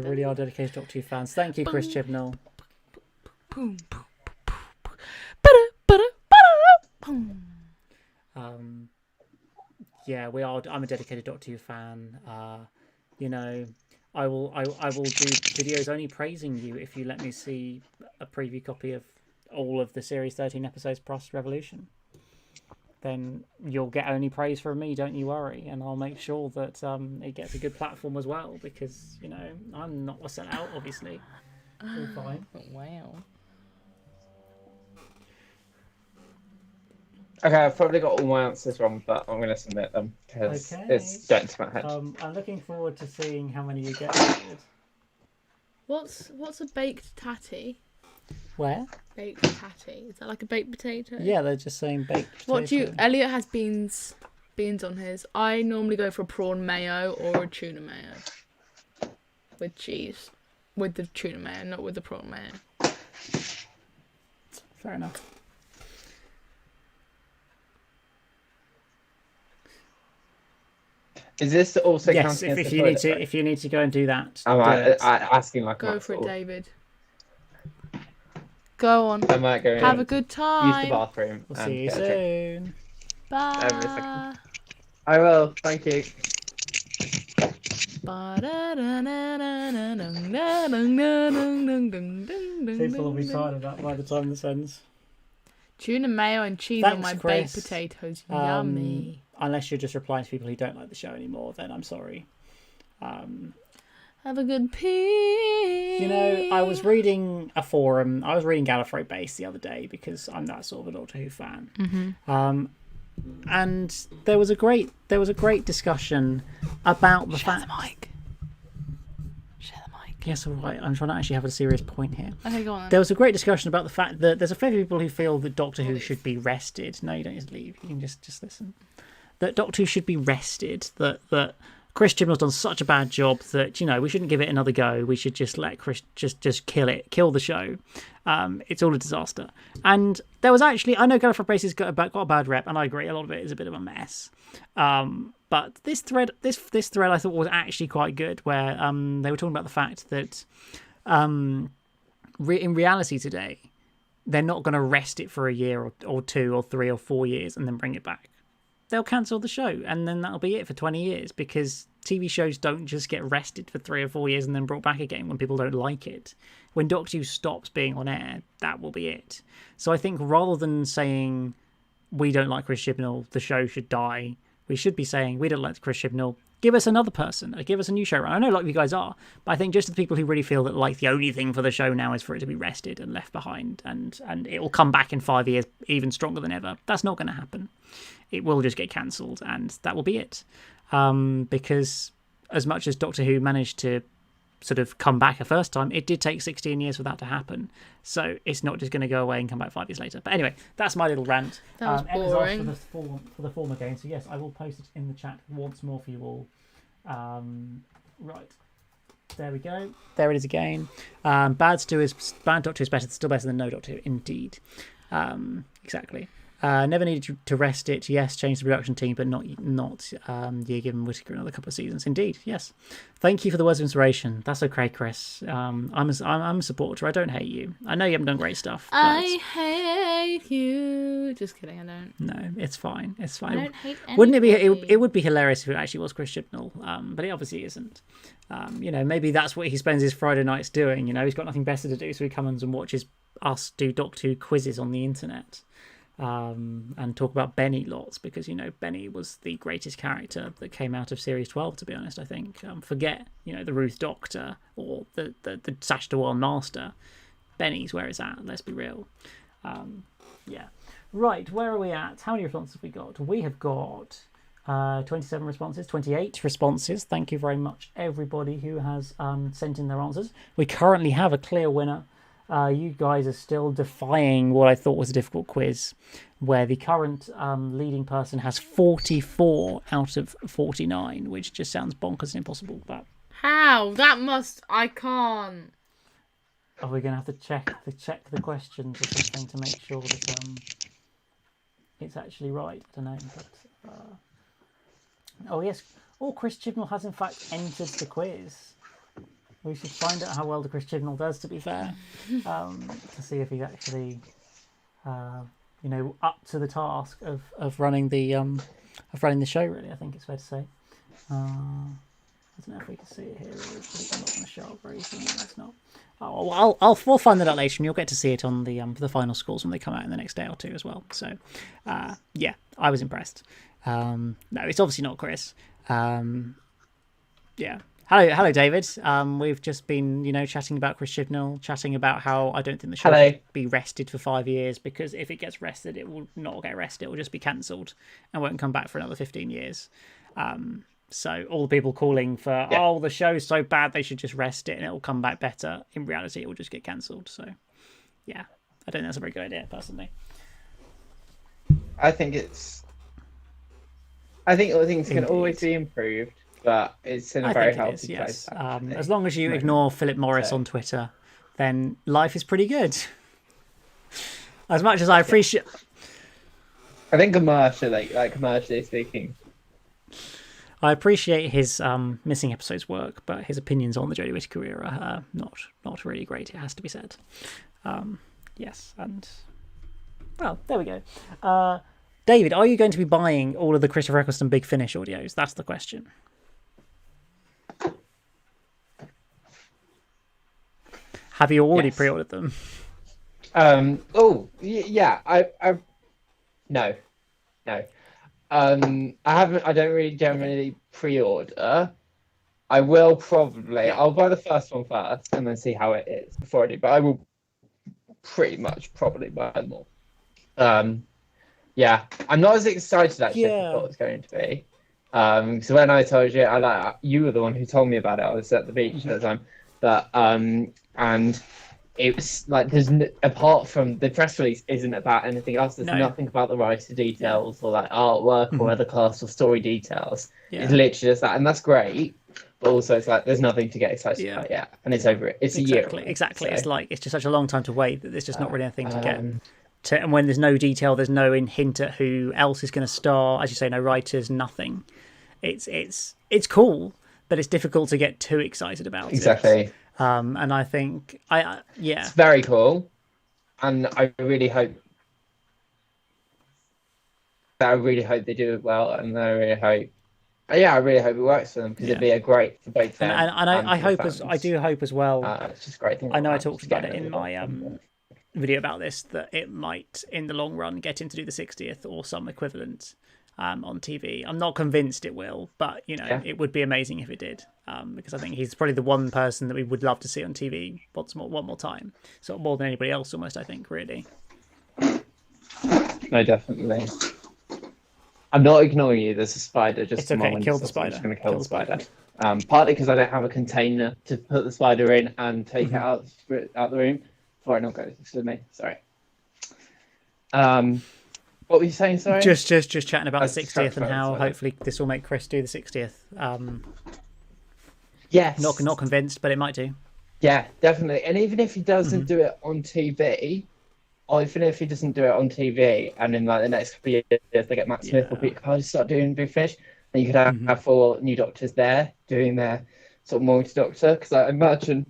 really are dedicated Doctor Who fans. Thank you, Chris Chibnall. Yeah, we are. I'm a dedicated Doctor Who fan. You know, I will do videos only praising you if you let me see a preview copy of all of the series 13 episodes plus Revolution. Then you'll get only praise from me, don't you worry, and I'll make sure that it gets a good platform as well, because you know I'm not a sellout, obviously. All fine. Wow. Okay, I've probably got all my answers wrong, but I'm going to submit them because it's getting to my head. I'm looking forward to seeing how many you get. David. What's a baked tatty? Where? Baked tatty. Is that like a baked potato? Yeah, they're just saying baked potato. What do you? Elliot has beans on his. I normally go for a prawn mayo or a tuna mayo with cheese, with the tuna mayo, not with the prawn mayo. Fair enough. Is this also yes? counting If as you the need to, toilet if you need to go and do that, break? I'm asking like Go for it, all. David. Go on. I might go Have in, a good use the time. bathroom. We'll and see you get a drink. soon. Bye. Every second. I will. Thank you. People will be tired of that by the time this ends. Tuna mayo and cheese Thanks, on my Chris. baked potatoes. Yummy. Unless you're just replying to people who don't like the show anymore, then I'm sorry. Have a good pee. You know, I was reading a forum. I was reading Gallifrey Base the other day because I'm that sort of a Doctor Who fan. Mm-hmm. And there was a great discussion about the fact. Share the mic. Share the mic. Yes, all right. I'm trying to actually have a serious point here. Okay, go on then. There was a great discussion about the fact that there's a fair few people who feel that Doctor Who should be rested. No, you don't need to leave. You can just listen. That Doctor Who should be rested. That Chris Chibnall's done such a bad job that, you know, we shouldn't give it another go. We should just let Chris just kill the show. It's all a disaster. And there was actually, I know Gallifrey Base has got a bad rep, and I agree, a lot of it is a bit of a mess. But this thread I thought was actually quite good, where they were talking about the fact that in reality today, they're not going to rest it for a year or 2 or 3 or 4 years and then bring it back. They'll cancel the show, and then that'll be it for 20 years, because TV shows don't just get rested for 3 or 4 years and then brought back again when people don't like it. When Doctor Who stops being on air, that will be it. So I think rather than saying we don't like Chris Chibnall, the show should die, we should be saying we don't like Chris Chibnall, Give us another person. Give us a new showrunner. I know a lot of you guys are, but I think just the people who really feel that like the only thing for the show now is for it to be rested and left behind, and it will come back in 5 years even stronger than ever. That's not going to happen. It will just get cancelled, and that will be it. Because as much as Doctor Who managed to sort of come back a first time, it did take 16 years for that to happen. So it's not just going to go away and come back 5 years later. But anyway, that's my little rant. That was boring. Emma's asked for the form again, so yes, I will post it in the chat once more for you all. Right, there we go. There it is again. Bad Doctor is better, still better than no Doctor Who, indeed. Exactly. Never needed to rest it. Yes, change the production team, but not given Whittaker another couple of seasons. Indeed, yes. Thank you for the words of inspiration. That's okay, Chris. I'm a supporter. I don't hate you. I know you haven't done great stuff. But... I hate you. Just kidding. I don't. No, it's fine. It's fine. I don't hate anybody. Wouldn't it be? It would be hilarious if it actually was Chris Chibnall. But it obviously isn't. Maybe that's what he spends his Friday nights doing. He's got nothing better to do, so he comes and watches us do Doctor Who quizzes on the internet. And talk about Benny lots, because Benny was the greatest character that came out of series 12, to be honest. I think forget the Ruth Doctor or the Sash Dawar Master. Benny's where it's at, let's be real. Right, where are we at? How many responses have we got? We have got 27 responses, 28 responses. Thank you very much everybody who has sent in their answers. We currently have a clear winner. You guys are still defying what I thought was a difficult quiz, where the current leading person has 44 out of 49, which just sounds bonkers and impossible. But how? I can't. Are we going to have to check the questions or something to make sure that it's actually right? I don't know. But, oh yes. Oh, Chris Chibnall has in fact entered the quiz. We should find out how well the Chris Chibnall does, to be fair, to see if he's actually, up to the task of running the show. Really, I think it's fair to say. I don't know if we can see it here. It's not going to show up very soon. It's not. Oh, well, we'll find that out later, and you'll get to see it on the final scores when they come out in the next day or two as well. So, yeah, I was impressed. No, it's obviously not Chris. Yeah. Hello, David. We've just been, chatting about Chris Chibnall, chatting about how I don't think the show should be rested for 5 years, because if it gets rested, it will not get rested. It will just be cancelled and won't come back for another 15 years. So all the people calling for, the show's so bad they should just rest it and it will come back better. In reality, it will just get cancelled. So, yeah, I don't think that's a very good idea, personally. I think things can always be improved. But it's in a very healthy place. As long as you ignore Philip Morris on Twitter, then life is pretty good. As much as I appreciate... I think commercially speaking, I appreciate his missing episodes work, but his opinions on the Jodie Whittaker era are not really great, it has to be said. Yes, and... Well, there we go. David, are you going to be buying all of the Christopher Eccleston Big Finish audios? That's the question. Have you already pre-ordered them? Yeah. No. I haven't. I don't really generally pre-order. I will probably. I'll buy the first one first and then see how it is before I do. But I will pretty much probably buy more. Yeah. I'm not as excited actually as I thought it was going to be. So when I told you, you were the one who told me about it. I was at the beach at the time. But and it was like apart from the press release isn't about anything else. There's nothing about the writer details or like artwork or other cast or story details. It's literally just that, and that's great. But also, it's like there's nothing to get excited about yet, and it's over it. It's a year. Exactly. So. It's just such a long time to wait that there's just not really anything to get. And when there's no detail, there's no hint at who else is going to star. As you say, no writers, nothing. It's cool, but it's difficult to get too excited about. Exactly. And I think it's very cool, and I really hope they do it well, and I really hope it works for them, because it'd be a great for both them. And I hope I do hope as well. It's just a great thing. I know I talked about it in my video about this, that it might in the long run get him to do the 60th or some equivalent. on TV. I'm not convinced it will, but it would be amazing if it did, because I think he's probably the one person that we would love to see on TV one more time, sort of more than anybody else almost. I think really. No, definitely. I'm not ignoring you. There's a spider just. It's okay. Kill the spider. I'm just going to kill the spider. Partly because I don't have a container to put the spider in and take it out the room before it not goes to me. Sorry. What were you saying? Sorry. Just chatting about the 60th and how hopefully this will make Chris do the 60th. Yes. Not convinced, but it might do. Yeah, definitely. And even if he doesn't do it on TV, or even if he doesn't do it on TV, and in like the next couple of years they get Matt Smith or Peter Capaldi to start doing Big Finish, then you could have 4 new doctors there doing their sort of multi-doctor. Because I imagine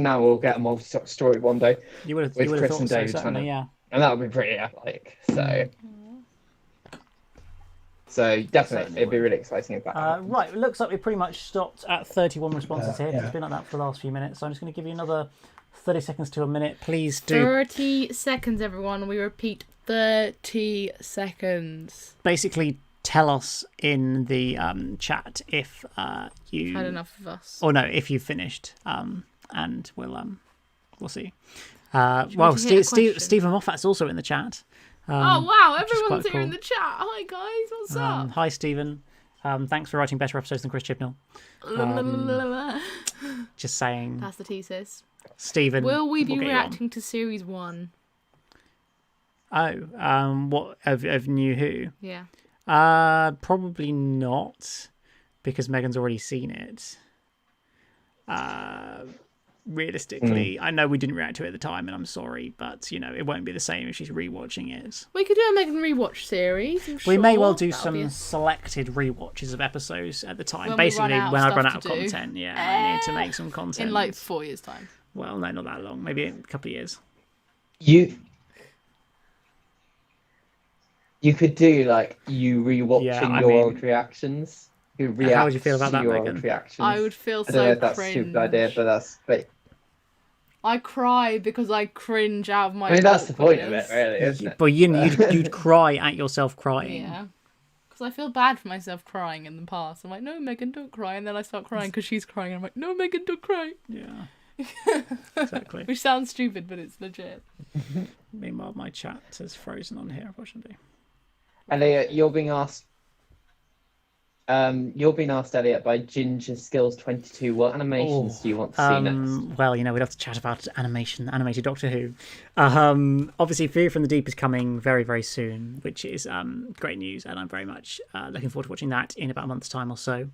now we'll get a multi-doctor story one day with Chris and David Tennant. Yeah. And that would be pretty epic. So definitely, it'd be really exciting if that happened. Right, it looks like we pretty much stopped at 31 responses here. It's been like that for the last few minutes, so I'm just going to give you another 30 seconds to a minute. Please do. 30 seconds, everyone. We repeat, 30 seconds. Basically, tell us in the chat if you had enough of us, or no, if you've finished, and we'll see. Well, Stephen Moffat's also in the chat. Oh wow, everyone's here in the chat. Hi guys, what's up? Hi Stephen. Thanks for writing better episodes than Chris Chibnall. Just saying. That's the thesis. Stephen, will we be reacting to series 1? Oh, what of New Who? Yeah. Probably not, because Megan's already seen it. Realistically, I know we didn't react to it at the time, and I'm sorry, but it won't be the same if she's rewatching it. We could do a Megan rewatch series. We may well do some selected rewatches of episodes at the time. Basically, when I run out of content, I need to make some content in like 4 years' time. Well, no, not that long. Maybe a couple of years. You could do like you rewatching your old reactions. How would you feel about that, Megan? I would feel so I don't know if that's cringe. a stupid idea, but I cry because I cringe out of my. I mean, that's the point of it, really, isn't it? But you'd cry at yourself crying. Yeah. Because I feel bad for myself crying in the past. I'm like, no, Megan, don't cry. And then I start crying because she's crying. And I'm like, no, Megan, don't cry. Yeah. Exactly. Which sounds stupid, but it's legit. Meanwhile, my chat is frozen on here, unfortunately. Elliot, you're being asked, Elliot, by Ginger Skills 22. What animations do you want to see next? Well, we'd have to chat about animated Doctor Who. Obviously, Fear from the Deep is coming very, very soon, which is great news, and I'm very much looking forward to watching that in about a month's time or so.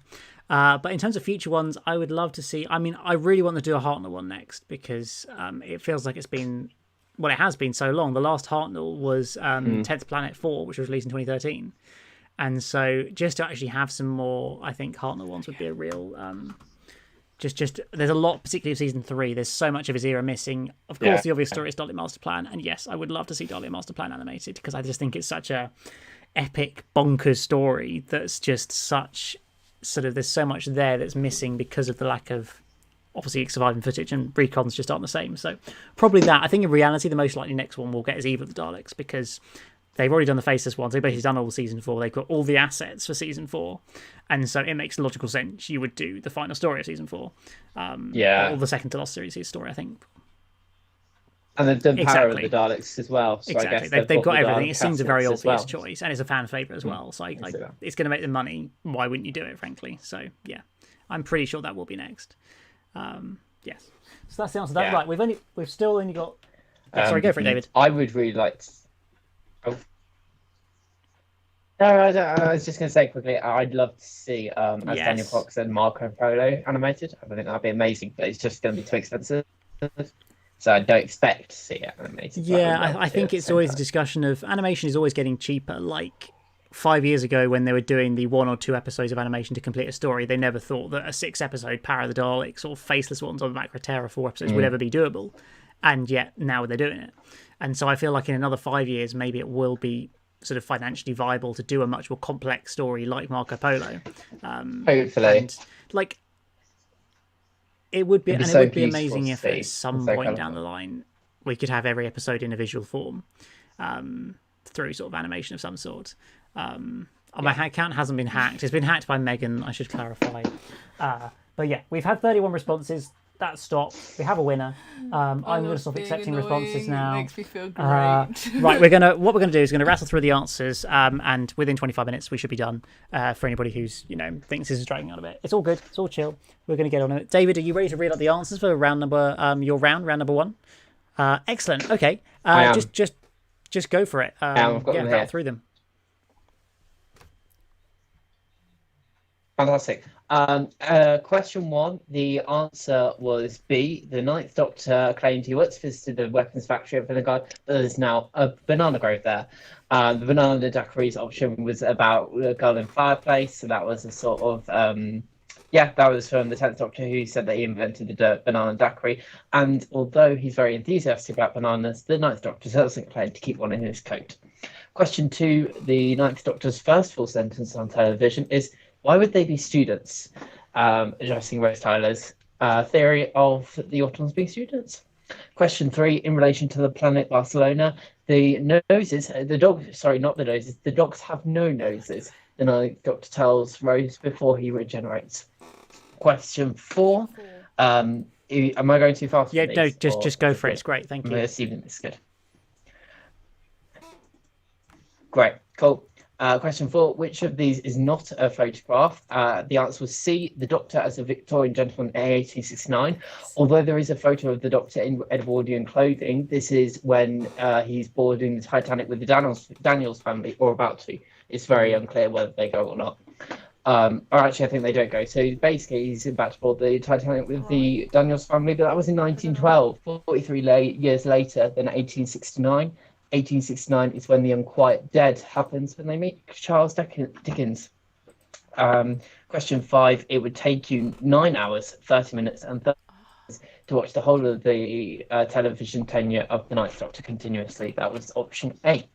But in terms of future ones, I would love to see. I mean, I really want to do a Hartnell one next because it feels like it's been. Well, it has been so long. The last Hartnell was 10th Planet 4, which was released in 2013. And so just to actually have some more, I think Hartnell ones would be a real... Just there's a lot, particularly of Season 3. There's so much of his era missing. Of course, the obvious story is Dalek Master Plan. And yes, I would love to see Dalek Master Plan animated because I just think it's such a epic, bonkers story that's just such... There's so much there that's missing because of the lack of... Obviously, surviving footage and recons just aren't the same. So probably that. I think in reality, the most likely next one we'll get is Eve of the Daleks because they've already done the Faceless ones. They've basically done all Season 4. They've got all the assets for Season 4. And so it makes logical sense you would do the final story of Season 4. Or the second to last series story, I think. And they've done Power of the Daleks as well. So exactly. I guess they've got everything. It seems a very obvious choice. choice. And it's a fan favourite as well. So it's going to make the money. Why wouldn't you do it, frankly? So, yeah. I'm pretty sure that will be next. Yes. So that's the answer to that. Yeah. Right, we've still only got... sorry, go for it, David. I would really like to... Oh. No, I was just going to say quickly, I'd love to see as Daniel Fox and Marco Polo animated. I think that'd be amazing, but it's just going to be too expensive. So I don't expect to see it animated. Yeah, I think it's always a discussion of... Animation is always getting cheaper. Like 5 years ago when they were doing the 1 or 2 episodes of animation to complete a story, they never thought that a 6-episode Power of the Daleks or Faceless ones or Macra Terror 4 episodes would ever be doable. And yet now they're doing it. And so I feel like in another 5 years, maybe it will be sort of financially viable to do a much more complex story like Marco Polo. Hopefully. And, like, it would be amazing if at some point down the line we could have every episode in a visual form through sort of animation of some sort. My account hasn't been hacked. It's been hacked by Megan, I should clarify. But yeah, we've had 31 responses. That stopped. We have a winner. I'm going to stop accepting responses now. It makes me feel great. Right, what we're going to do is going to rattle through the answers, and within 25 minutes we should be done. For anybody who's thinks this is dragging on a bit, it's all good. It's all chill. We're going to get on it. David, are you ready to read out the answers for round number number 1? Excellent. Okay. Just go for it. Rattle through them. Fantastic. Question 1, the answer was B. The Ninth Doctor claimed he once visited the weapons factory at Vinegar, but there's now a banana grove there. The banana daiquiris option was about a girl in fireplace, so that was a sort of that was from the 10th Doctor, who said that he invented the banana daiquiri. And although he's very enthusiastic about bananas, the Ninth Doctor doesn't claim to keep one in his coat. Question 2, the Ninth Doctor's first full sentence on television is, why would they be students? Addressing Rose Tyler's theory of the Autons being students. Question 3, in relation to the planet Barcelona, the dogs have no noses. The Ninth Doctor tells Rose before he regenerates. Question 4, am I going too fast? Yeah, no, just go for it. It's great, thank you. I'm assuming it's good. Great, cool. Question 4, which of these is not a photograph? The answer was C, the Doctor as a Victorian gentleman in 1869. Although there is a photo of the Doctor in Edwardian clothing, this is when he's boarding the Titanic with the Daniels family, or about to. It's very unclear whether they go or not. Or actually, I think they don't go. So basically, he's about to board the Titanic with the Daniels family, but that was in 1912, 43 years later than 1869. 1869 is when The Unquiet Dead happens, when they meet Charles Dickens. Question 5, it would take you 9 hours, 30 minutes and 30 minutes to watch the whole of the television tenure of the Ninth Doctor continuously. That was option A.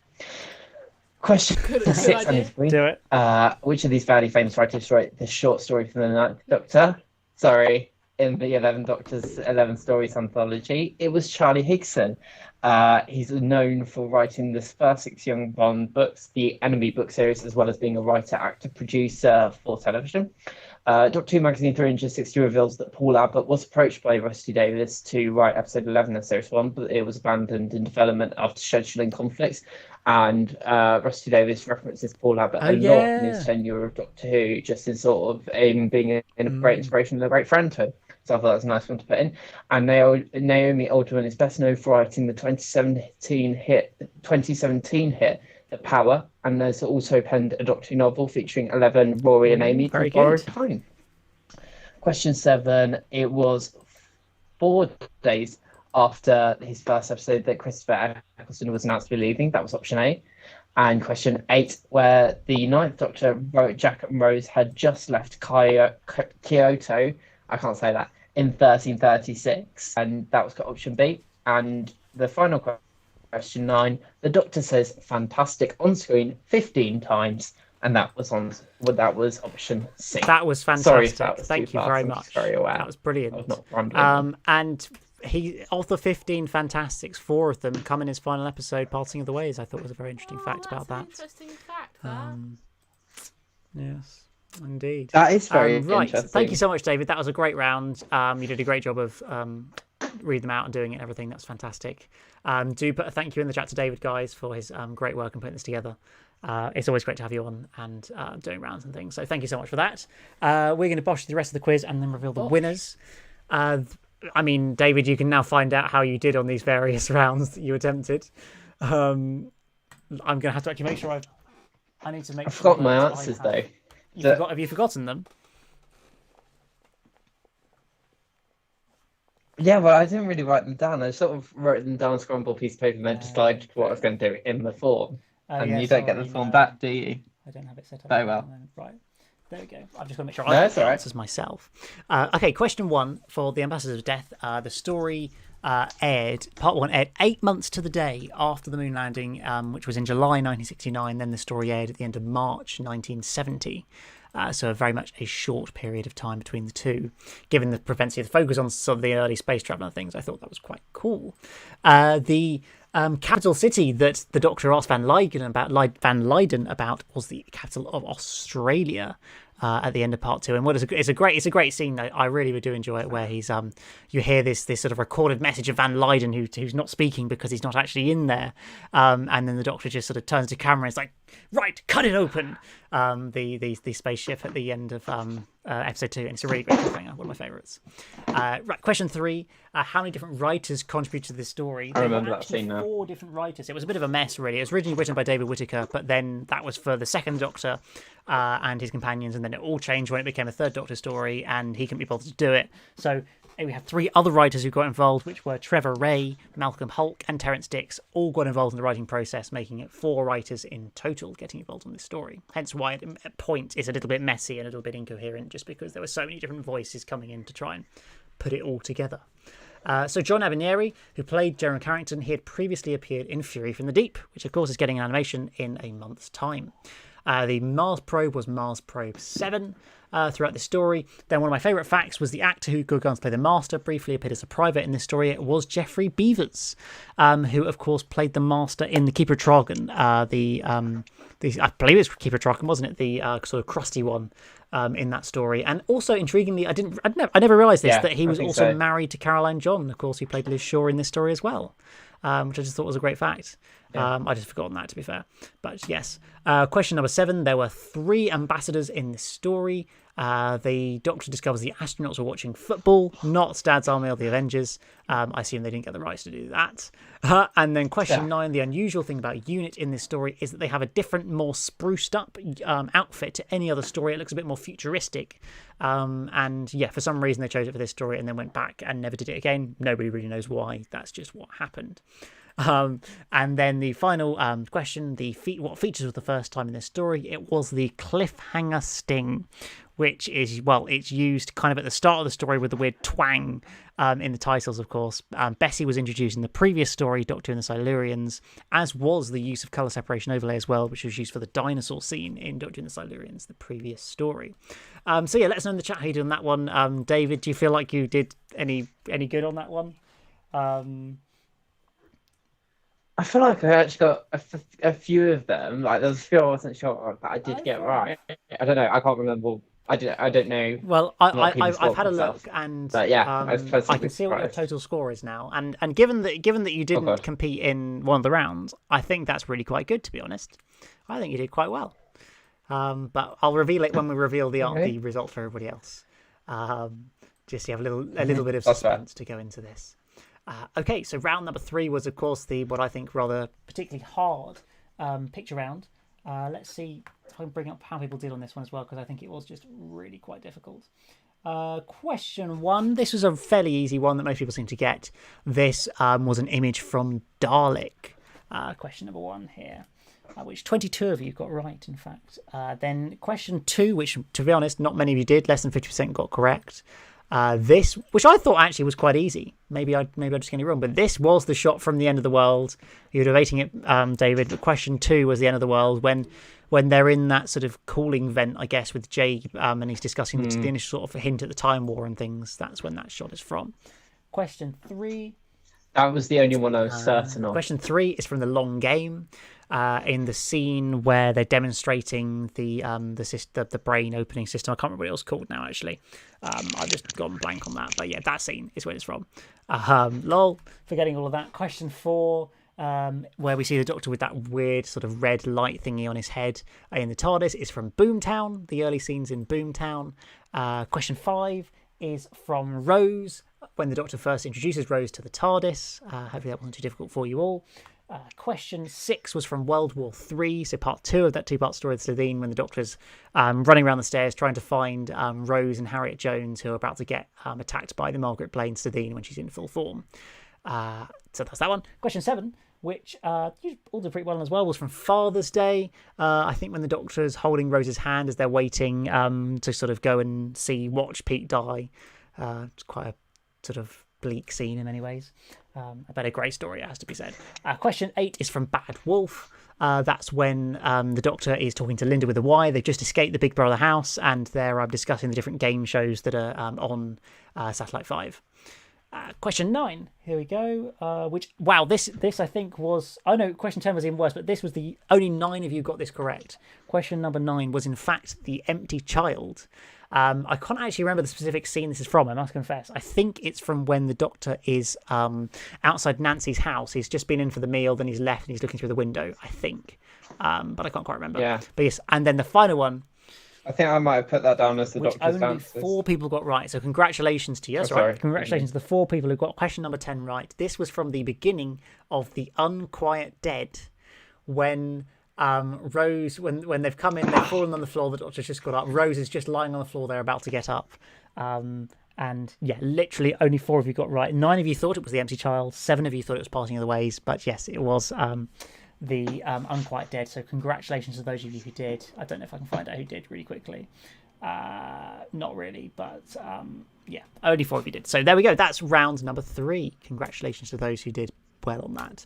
Question 6, do it. Which of these fairly famous writers wrote the short story for the Ninth Doctor? Sorry, in the 11 Doctors, 11 Stories anthology. It was Charlie Higson. He's known for writing the first 6 Young Bond books, the Enemy book series, as well as being a writer, actor, producer for television. Doctor Who Magazine 360 reveals that Paul Abbott was approached by Rusty Davies to write episode 11 of series 1, but it was abandoned in development after scheduling conflicts. And Rusty Davies references Paul Abbott a lot in his tenure of Doctor Who, just in sort of being a great inspiration and a great friend to him. So I thought that was a nice one to put in. And Naomi Alderman is best known for writing the 2017 hit The Power, and has also penned a Doctor Who novel featuring 11 Rory and Amy called Borrowed Time. Question 7, it was 4 days after his first episode that Christopher Eccleston was announced to be leaving. That was option A. And question 8, where the Ninth Doctor wrote Jack and Rose had just left Kyoto, I can't say that, in 1336, and that was option B. And the final question 9, the Doctor says fantastic on screen 15 times, and that was option C. That was fantastic. Sorry, thank you very much. That was brilliant. And of the 15 Fantastics, 4 of them come in his final episode, Parting of the Ways. I thought was a very interesting fact about that. Interesting fact, that. Yes. Indeed. That is very interesting. Thank you so much, David. That was a great round. You did a great job of reading them out and doing it and everything. That's fantastic. Do put a thank you in the chat to David, guys, for his great work in putting this together. It's always great to have you on and doing rounds and things. So thank you so much for that. We're going to bosh the rest of the quiz and then reveal the winners. I mean, David, you can now find out how you did on these various rounds that you attempted. I'm going to have to actually make sure I need to make I forgot my answers, though. Have you forgotten them? Yeah, well, I didn't really write them down. I sort of wrote them down on a scrambled piece of paper and then decided what I was going to do in the form. You don't get the form back, do you? I don't have it set up. Very well. Right. There we go. I've just got to make sure I get the answers myself. Okay, question 1 for The Ambassadors of Death. The story part 1 aired 8 months to the day after the moon landing, which was in July 1969. Then the story aired at the end of March 1970. So very much a short period of time between the two. Given the propensity to focus on some of the early space travel and things, I thought that was quite cool. The capital city that the Doctor asked Van Leyden about was the capital of Australia. At the end of part 2, and it's a great scene. I really do enjoy it, where he's you hear this sort of recorded message of Van Leyden who's not speaking because he's not actually in there, and then the Doctor just sort of turns to camera and is like, right, cut it open, the spaceship at the end of episode 2, and it's a really great thing, one of my favourites. Right, question 3: how many different writers contributed to this story? I remember that scene now. 4 different writers. It was a bit of a mess, really. It was originally written by David Whittaker, but then that was for the second Doctor and his companions, and then it all changed when it became a third Doctor story, and he couldn't be bothered to do it. So we have 3 other writers who got involved, which were Trevor Ray, Malcolm Hulke, and Terence Dix. All got involved in the writing process, making it 4 writers in total getting involved in this story. Hence why at point it's a little bit messy and a little bit incoherent, just because there were so many different voices coming in to try and put it all together. So John Abinieri, who played Jeremy Carrington, he had previously appeared in Fury from the Deep, which of course is getting an animation in a month's time. The Mars probe was Mars Probe 7 throughout the story. Then one of my favourite facts was the actor who goes on to play the Master briefly appeared as a private in this story. It was Geoffrey Beevers, who of course played the Master in the Keeper of Traken. I believe it was Keeper of Traken, wasn't it? The sort of crusty one in that story. And also intriguingly, I never realised this, that he was also married to Caroline John, of course, who played Liz Shaw in this story as well. Which I just thought was a great fact. I just forgotten that, to be fair. But yes. Question number 7. There were 3 ambassadors in this story. The Doctor discovers the astronauts were watching football, not Dad's Army or the Avengers. I assume they didn't get the rights to do that. And then question 9. The unusual thing about UNIT in this story is that they have a different, more spruced up outfit to any other story. It looks a bit more futuristic. And yeah, for some reason they chose it for this story and then went back and never did it again. Nobody really knows why. That's just what happened. And then the final question, what features for the first time in this story? It was the cliffhanger sting, which is, well, it's used kind of at the start of the story with the weird twang in the titles, of course. Bessie was introduced in the previous story, Doctor and the Silurians, as was the use of colour separation overlay as well, which was used for the dinosaur scene in Doctor and the Silurians, the previous story. So yeah, let us know in the chat how you did on that one. David, do you feel like you did any good on that one? I feel like I actually got a few of them. Like there was a few I wasn't sure of, but I did get right. I don't know. I can't remember. I don't know. Well, I've had a look, and but yeah, I can see what your total score is now. And given that you didn't compete in one of the rounds, I think that's really quite good, to be honest. I think you did quite well. But I'll reveal it when we reveal the result for everybody else. Just to have a little bit of suspense to go into this. Okay, so round number 3 was, of course, what I think rather particularly hard picture round. Let's see if I can bring up how people did on this one as well, because I think it was just really quite difficult. Question 1. This was a fairly easy one that most people seem to get. This was an image from Dalek. Question number 1 here, which 22 of you got right, in fact. Then question 2, which, to be honest, not many of you did. Less than 50% got correct. This, which I thought actually was quite easy. Maybe I just get it wrong, but this was the shot from the end of the world. You're debating it, David. But question 2 was the end of the world when they're in that sort of cooling vent, I guess, with Jay, and he's discussing the initial sort of hint at the Time War and things. That's when that shot is from. Question 3. That was the only one I was certain of. Question 3 is from The Long Game. In the scene where they're demonstrating the brain opening system. I can't remember what it was called now, actually. I've just gone blank on that. But yeah, that scene is where it's from. Lol, forgetting all of that. Question 4, where we see the Doctor with that weird sort of red light thingy on his head in the TARDIS, is from Boomtown, the early scenes in Boomtown. Question 5 is from Rose, when the Doctor first introduces Rose to the TARDIS. Hopefully that wasn't too difficult for you all. Question 6 was from World War III, so part 2 of that 2-part story of Slitheen, when the Doctor's running around the stairs trying to find Rose and Harriet Jones, who are about to get attacked by the Margaret Blaine Slitheen when she's in full form. So that's that one. Question 7, which you all did pretty well on as well, was from Father's Day. I think when the Doctor's holding Rose's hand as they're waiting to sort of go and watch Pete die. It's quite a sort of bleak scene in many ways. About a great story, it has to be said. Question 8 is from Bad Wolf. That's when the Doctor is talking to Linda with a Y. They've just escaped the Big Brother house, and they're discussing the different game shows that are on Satellite 5. Question 9. Here we go. This I think was. Oh no, question 10 was even worse. But this was the only 9 of you got this correct. Question number 9 was in fact the empty child. I can't actually remember the specific scene this is from. I must confess. I think it's from when the Doctor is outside Nancy's house. He's just been in for the meal, then he's left and he's looking through the window. I think, but I can't quite remember. Yeah. But yes, and then the final one. I think I might have put that down as the Which Doctor's only answers. 4 people got right. So congratulations to you. That's right. Congratulations to the 4 people who got question number 10 right. This was from the beginning of The Unquiet Dead, when Rose, when they've come in, they've fallen on the floor. The Doctor's just got up. Rose is just lying on the floor. They're about to get up. And yeah, literally only 4 of you got right. 9 of you thought it was the empty child. 7 of you thought it was Parting of the Ways. But yes, it was the Unquiet Dead. So congratulations to those of you who did. I don't know if I can find out who did really quickly. Not really, but yeah, only 4 of you did. So there we go. That's round number 3. Congratulations to those who did well on that.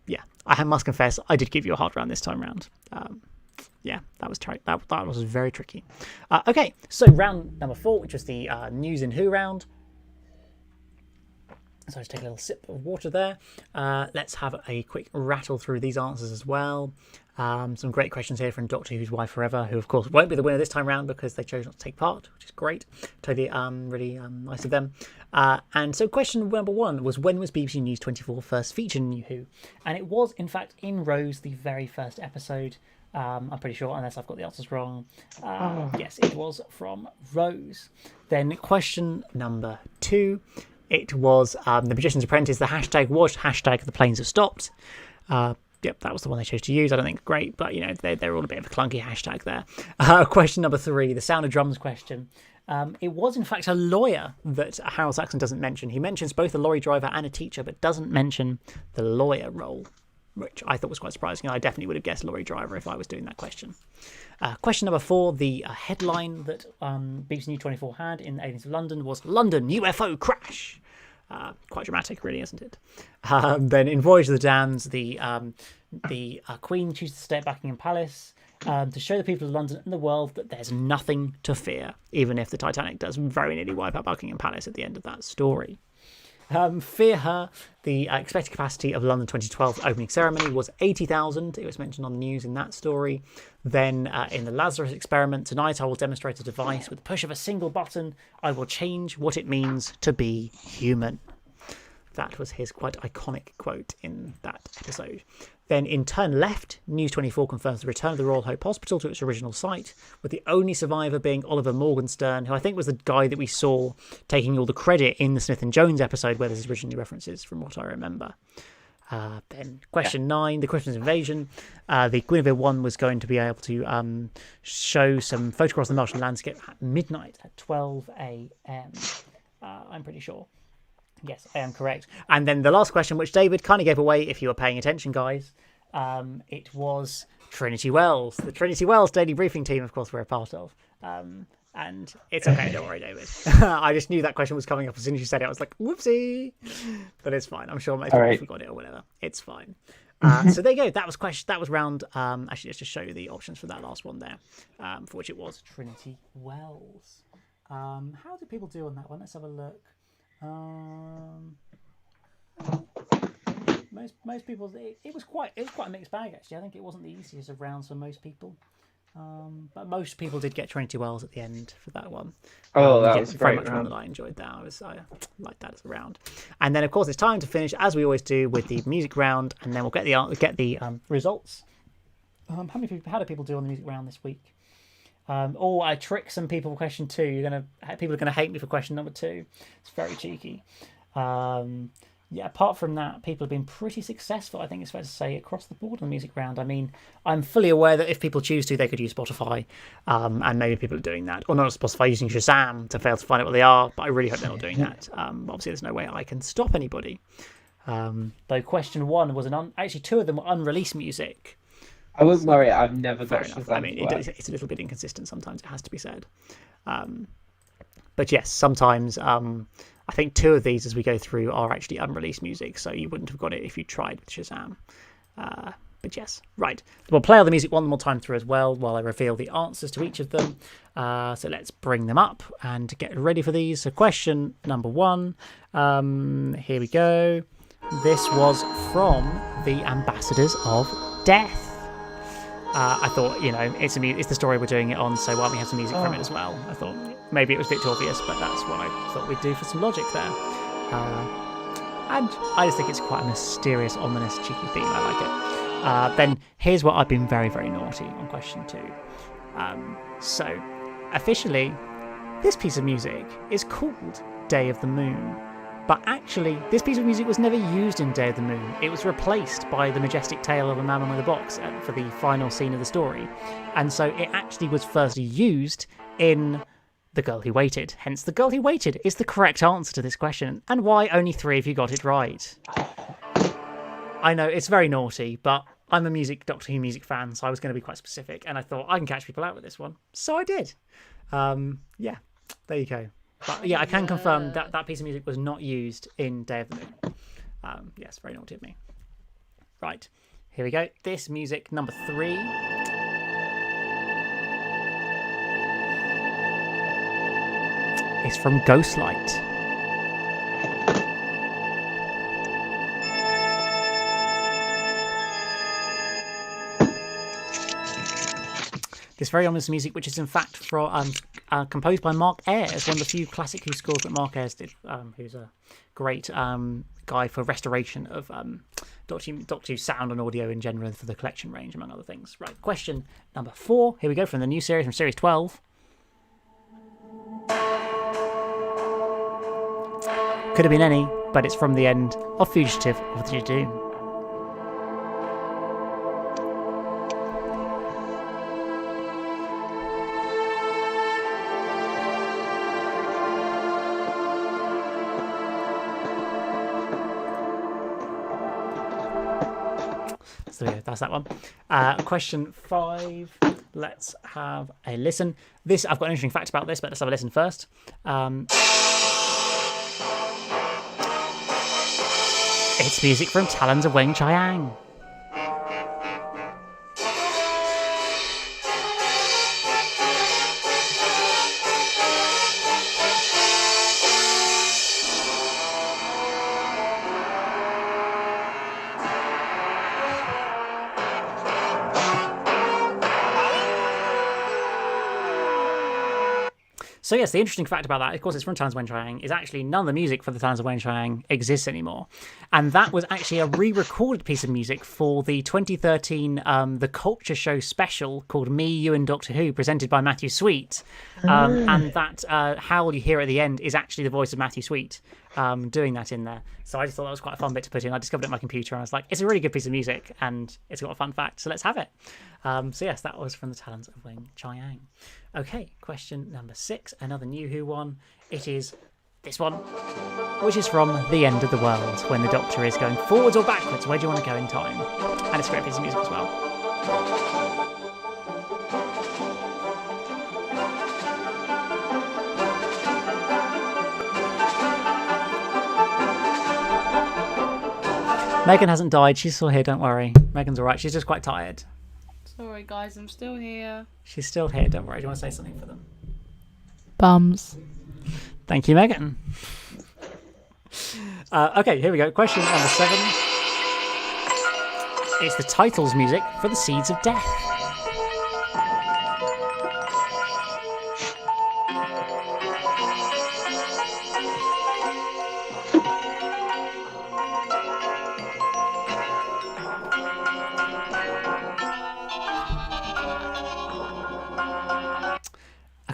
Yeah, I must confess, I did give you a hard round this time round. Yeah, that was that was very tricky. Okay, so round number 4, which was the News and Who round. So just take a little sip of water there. Let's have a quick rattle through these answers as well. Some great questions here from Doctor Who's Wife Forever, who of course won't be the winner this time round because they chose not to take part, which is great. Totally really nice of them. And so question number 1 was, when was BBC News 24 first featured in New Who? And it was in fact in Rose, the very first episode. I'm pretty sure, unless I've got the answers wrong. Yes, it was from Rose. Then question number 2. It was The Magician's Apprentice. The hashtag was hashtag the planes have stopped. Yep, that was the one they chose to use. I don't think great, but you know, they're all a bit of a clunky hashtag there. Question number 3, the Sound of Drums question. It was in fact a lawyer that Harold Saxon doesn't mention. He mentions both a lorry driver and a teacher, but doesn't mention the lawyer role, which I thought was quite surprising. I definitely would have guessed lorry driver if I was doing that question. Question number 4, the headline that BBC News 24 had in the Aliens of London was London UFO Crash. Quite dramatic, really, isn't it? Then in Voyage of the Damned, the Queen chooses to stay at Buckingham Palace to show the people of London and the world that there's nothing to fear, even if the Titanic does very nearly wipe out Buckingham Palace at the end of that story. Fear Her, the expected capacity of London 2012 opening ceremony was 80,000. It was mentioned on the news in that story. Then in the Lazarus experiment, tonight I will demonstrate a device with the push of a single button. I will change what it means to be human. That was his quite iconic quote in that episode. Then in Turn Left, News 24 confirms the return of the Royal Hope Hospital to its original site, with the only survivor being Oliver Morgenstern, who I think was the guy that we saw taking all the credit in the Smith and Jones episode, where there's originally references from what I remember. Then question 9, the Christmas invasion. The Guinevere 1 was going to be able to show some photographs of the Martian landscape at midnight at 12 a.m. I'm pretty sure. Yes, I am correct. And then the last question, which David kind of gave away if you were paying attention, guys, it was Trinity Wells. The Trinity Wells Daily Briefing team, of course, we're a part of. And it's okay, don't worry, David. I just knew that question was coming up as soon as you said it. I was like, whoopsie. But it's fine. I'm sure most people forgot it or whatever. It's fine. So there you go. That was round. Actually, let's just show you the options for that last one there, for which it was Trinity Wells. How did people do on that one? Let's have a look. Most people, it was quite a mixed bag actually. I think it wasn't the easiest of rounds for most people, but most people did get Trinity Wells at the end for that one. That was very much much round. one that I enjoyed. That I liked that as a round. And then of course it's time to finish as we always do with the music round, and then we'll get the results. How do people do on the music round this week? I tricked some people for question 2. People are gonna hate me for question number 2. It's very cheeky. Apart from that, people have been pretty successful, I think it's fair to say, across the board on the music round. I mean, I'm fully aware that if people choose to, they could use Spotify, and maybe people are doing that. Or not Spotify, using Shazam to fail to find out what they are, but I really hope they're not doing that. Obviously, there's no way I can stop anybody. Though question 1 was actually 2 of them were unreleased music. I wouldn't worry, I've never got Shazam. I mean, it's a little bit inconsistent sometimes, it has to be said. But yes, sometimes I think 2 of these as we go through are actually unreleased music, so you wouldn't have got it if you tried with Shazam. But yes, right. We'll play all the music one more time through as well while I reveal the answers to each of them. So let's bring them up and get ready for these. So question number 1. Here we go. This was from the Ambassadors of Death. I thought, it's the story we're doing it on, so why don't we have some music from it as well? I thought maybe it was a bit too obvious, but that's what I thought we'd do for some logic there. And I just think it's quite a mysterious, ominous, cheeky theme. I like it. Then here's what I've been very, very naughty on question 2. So, officially, this piece of music is called Day of the Moon. But actually, this piece of music was never used in Day of the Moon. It was replaced by the majestic tale of a man with a box for the final scene of the story. And so it actually was first used in The Girl Who Waited. Hence, The Girl Who Waited is the correct answer to this question. And why only 3 of you got it right? I know, it's very naughty, but I'm a Doctor Who music fan, so I was going to be quite specific. And I thought, I can catch people out with this one. So I did. Yeah, there you go. But yeah, I can confirm that that piece of music was not used in Day of the Moon. Yes, very naughty of me. Right, here we go. This music, number 3. Is from Ghostlight. This very ominous music, which is in fact composed by Mark Ayres, one of the few classic Who scores that Mark Ayres did, who's a great guy for restoration of Doctor Who sound and audio in general for the collection range, among other things. Right, question number 4. Here we go from the new series, from Series 12. Could have been any, but it's from the end of Fugitive of the Doom. So yeah, that's that one. Question 5. Let's have a listen. I've got an interesting fact about this, but let's have a listen first. It's music from Talons of Weng-Chiang. So yes, the interesting fact about that, of course, it's from Talons of Weng-Chiang, is actually none of the music for the Talons of Weng-Chiang exists anymore. And that was actually a re-recorded piece of music for the 2013 The Culture Show special called Me, You and Doctor Who, presented by Matthew Sweet. And that howl you hear at the end is actually the voice of Matthew Sweet doing that in there. So I just thought that was quite a fun bit to put in. I discovered it on my computer and I was like, it's a really good piece of music and it's got a fun fact, so let's have it. So yes, that was from the Talons of Weng-Chiang. Okay, question number 6, another new Who one. It is this one, which is from The End of the World, when the Doctor is going forwards or backwards. Where do you want to go in time? And it's a great piece of music as well. Megan hasn't died. She's still here, don't worry. Megan's all right. She's just quite tired. Sorry, guys, I'm still here. She's still here, don't worry. Do you want to say something for them? Bums. Thank you, Megan. Okay, here we go. Question number 7. It's the titles music for The Seeds of Death.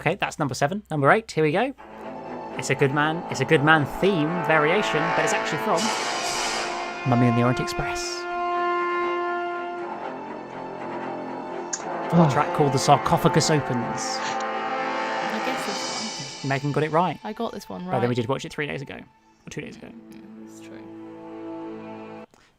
Okay, that's number 7. Number 8, here we go. It's a good man theme variation, but it's actually from Mummy and the Orient Express. A track called The Sarcophagus Opens. I guess this one. Megan got it right. I got this one right. But then we did watch it 3 days ago. Or 2 days ago. Yeah, that's true.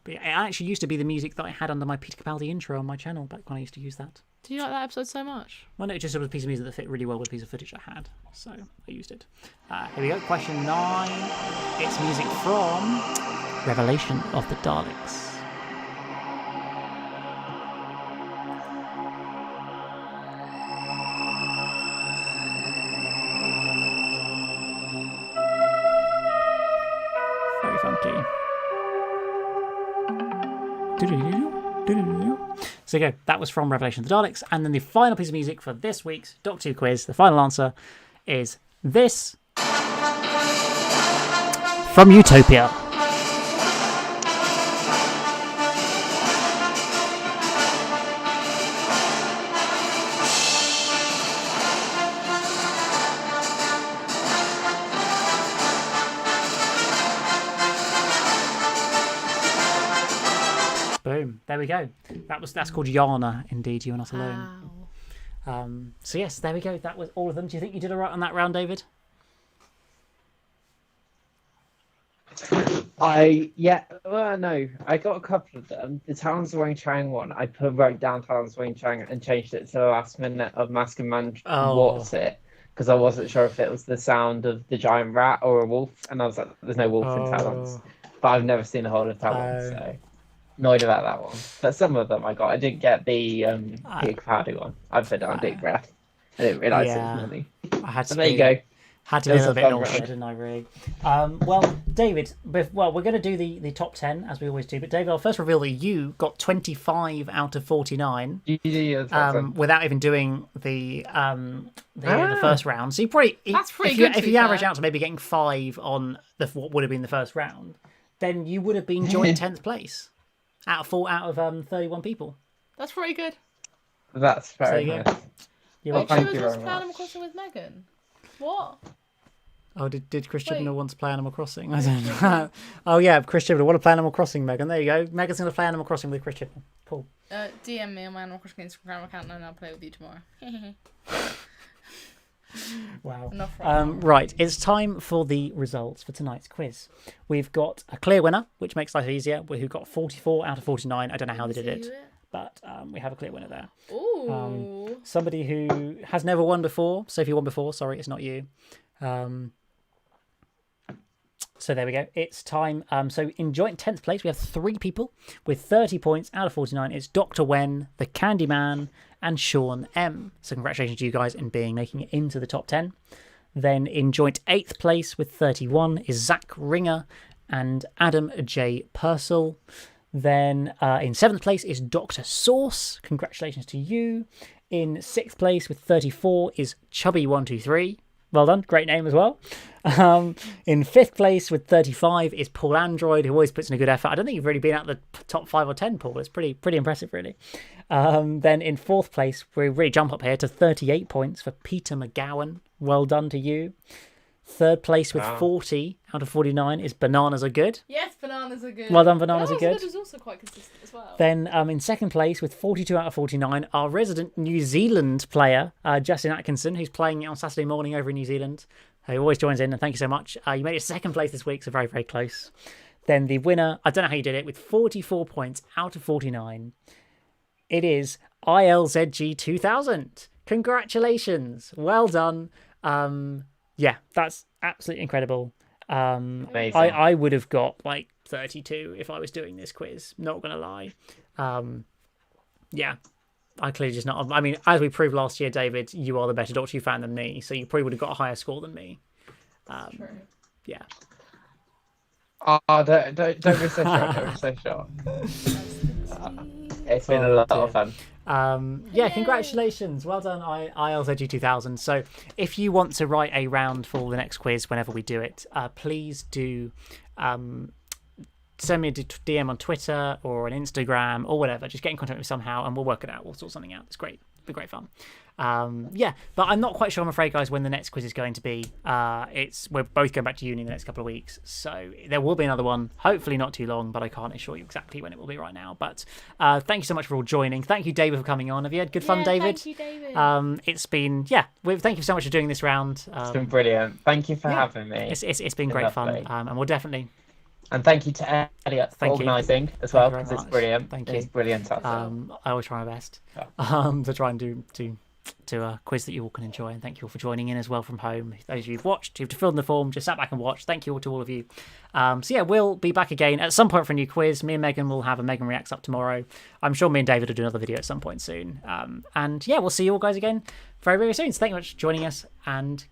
But it actually used to be the music that I had under my Peter Capaldi intro on my channel back when I used to use that. Do you like that episode so much? Well, no, it just was a piece of music that fit really well with a piece of footage I had, so I used it. Here we go, question 9. It's music from Revelation of the Daleks. So go. That was from Revelation of the Daleks, and then the final piece of music for this week's Doctor Who quiz. The final answer is this from Utopia. Boom. There we go. That's called Yana. Indeed, you are not alone. Wow. So yes, there we go. That was all of them. Do you think you did all right on that round, David? No, I got a couple of them. The Talons of Wing Chang one, I wrote down Talons of Wing Chang and changed it to the last minute of Mask and Man. What's it? Because I wasn't sure if it was the sound of the giant rat or a wolf, and I was like, "There's no wolf in Talons," but I've never seen the whole of Talons, so annoyed about that one. But some of them I got. I didn't get the Peter Capaldi one. I put down Deep Breath. I didn't realise it was money. I had to. There you go. Had to be a little bit naughty, didn't I, really? Well, David, we're going to do the top 10, as we always do. But, David, I'll first reveal that you got 25 out of 49 without even doing the first round. So you probably... That's pretty good, if you average out to maybe getting 5 on what would have been the first round, then you would have been joint 10th place out of 31 people. That's pretty good. That's very good. Wait, she was just playing Animal Crossing with Megan. What? Oh, did Chris Chibnall want to play Animal Crossing? I don't know. Oh, yeah, Chris Chibnall want to play Animal Crossing, Megan. There you go. Megan's going to play Animal Crossing with Chris Chibnall. Cool. DM me on my Animal Crossing Instagram account and I'll play with you tomorrow. Wow. Enough right, it's time for the results for tonight's quiz. We've got a clear winner, which makes life easier, who got 44 out of 49. I don't know how they did it, but we have a clear winner there. Ooh. Somebody who has never won before. So if you won before, sorry, it's not you. So there we go. It's time. So in joint 10th place, we have 3 people with 30 points out of 49. It's Dr. Wen, the Candyman, and Sean M. So congratulations to you guys in making it into the top 10. Then in joint 8th place with 31 is Zach Ringer and Adam J. Purcell. Then in 7th place is Dr. Sauce. Congratulations to you. In 6th place with 34 is Chubby123. Well done. Great name as well. In 5th place with 35 is Paul Android, who always puts in a good effort. I don't think you've really been out the top 5 or 10, Paul. It's pretty impressive, really. Then in 4th place, we really jump up here to 38 points for Peter McGowan. Well done to you. 3rd place with 40 out of 49 is Bananas Are Good. Yes, Bananas Are Good. Well done, Bananas Are Good. Is also quite consistent as well. Then in 2nd place with 42 out of 49, our resident New Zealand player, Justin Atkinson, who's playing it on Saturday morning over in New Zealand. He always joins in, and thank you so much. You made it 2nd place this week, so very, very close. Then the winner, I don't know how you did it, with 44 points out of 49. It is ILZG 2000. Congratulations. Well done. Yeah, that's absolutely incredible. Amazing. I would have got like 32 if I was doing this quiz, not going to lie. Yeah, I clearly just not. I mean, as we proved last year, David, you are the better Doctor Who fan than me, so you probably would have got a higher score than me. True. Yeah. Oh, don't be so short. Don't be so short. It's been a lot of fun. Yeah, congratulations. Well done, ILZG 2000. So if you want to write a round for the next quiz whenever we do it, please do send me a DM on Twitter or on Instagram or whatever. Just get in contact with me somehow and we'll work it out. We'll sort something out. It's great. It'll be great fun. Yeah, but I'm not quite sure, I'm afraid, guys, when the next quiz is going to be. We're both going back to uni in the next couple of weeks, so there will be another one, hopefully not too long, but I can't assure you exactly when it will be right now. But thank you so much for all joining. Thank you, David, for coming on. Have you had good fun, David? Thank you, David. It's been, thank you so much for doing this round. It's been brilliant. Thank you for having me. It's been great fun, and we'll definitely... And thank you to Elliot for organising as well, because it's brilliant. Thank you. It's brilliant. I always try my best to try and do a quiz that you all can enjoy, and thank you all for joining in as well from home. Those of you who've watched, who've filled in the form, just sat back and watched, thank you all to all of you. So yeah, we'll be back again at some point for a new quiz. Me and Megan will have a Megan Reacts up tomorrow. I'm sure me and David will do another video at some point soon. And yeah, we'll see you all guys again very, very soon. So thank you very much for joining us, and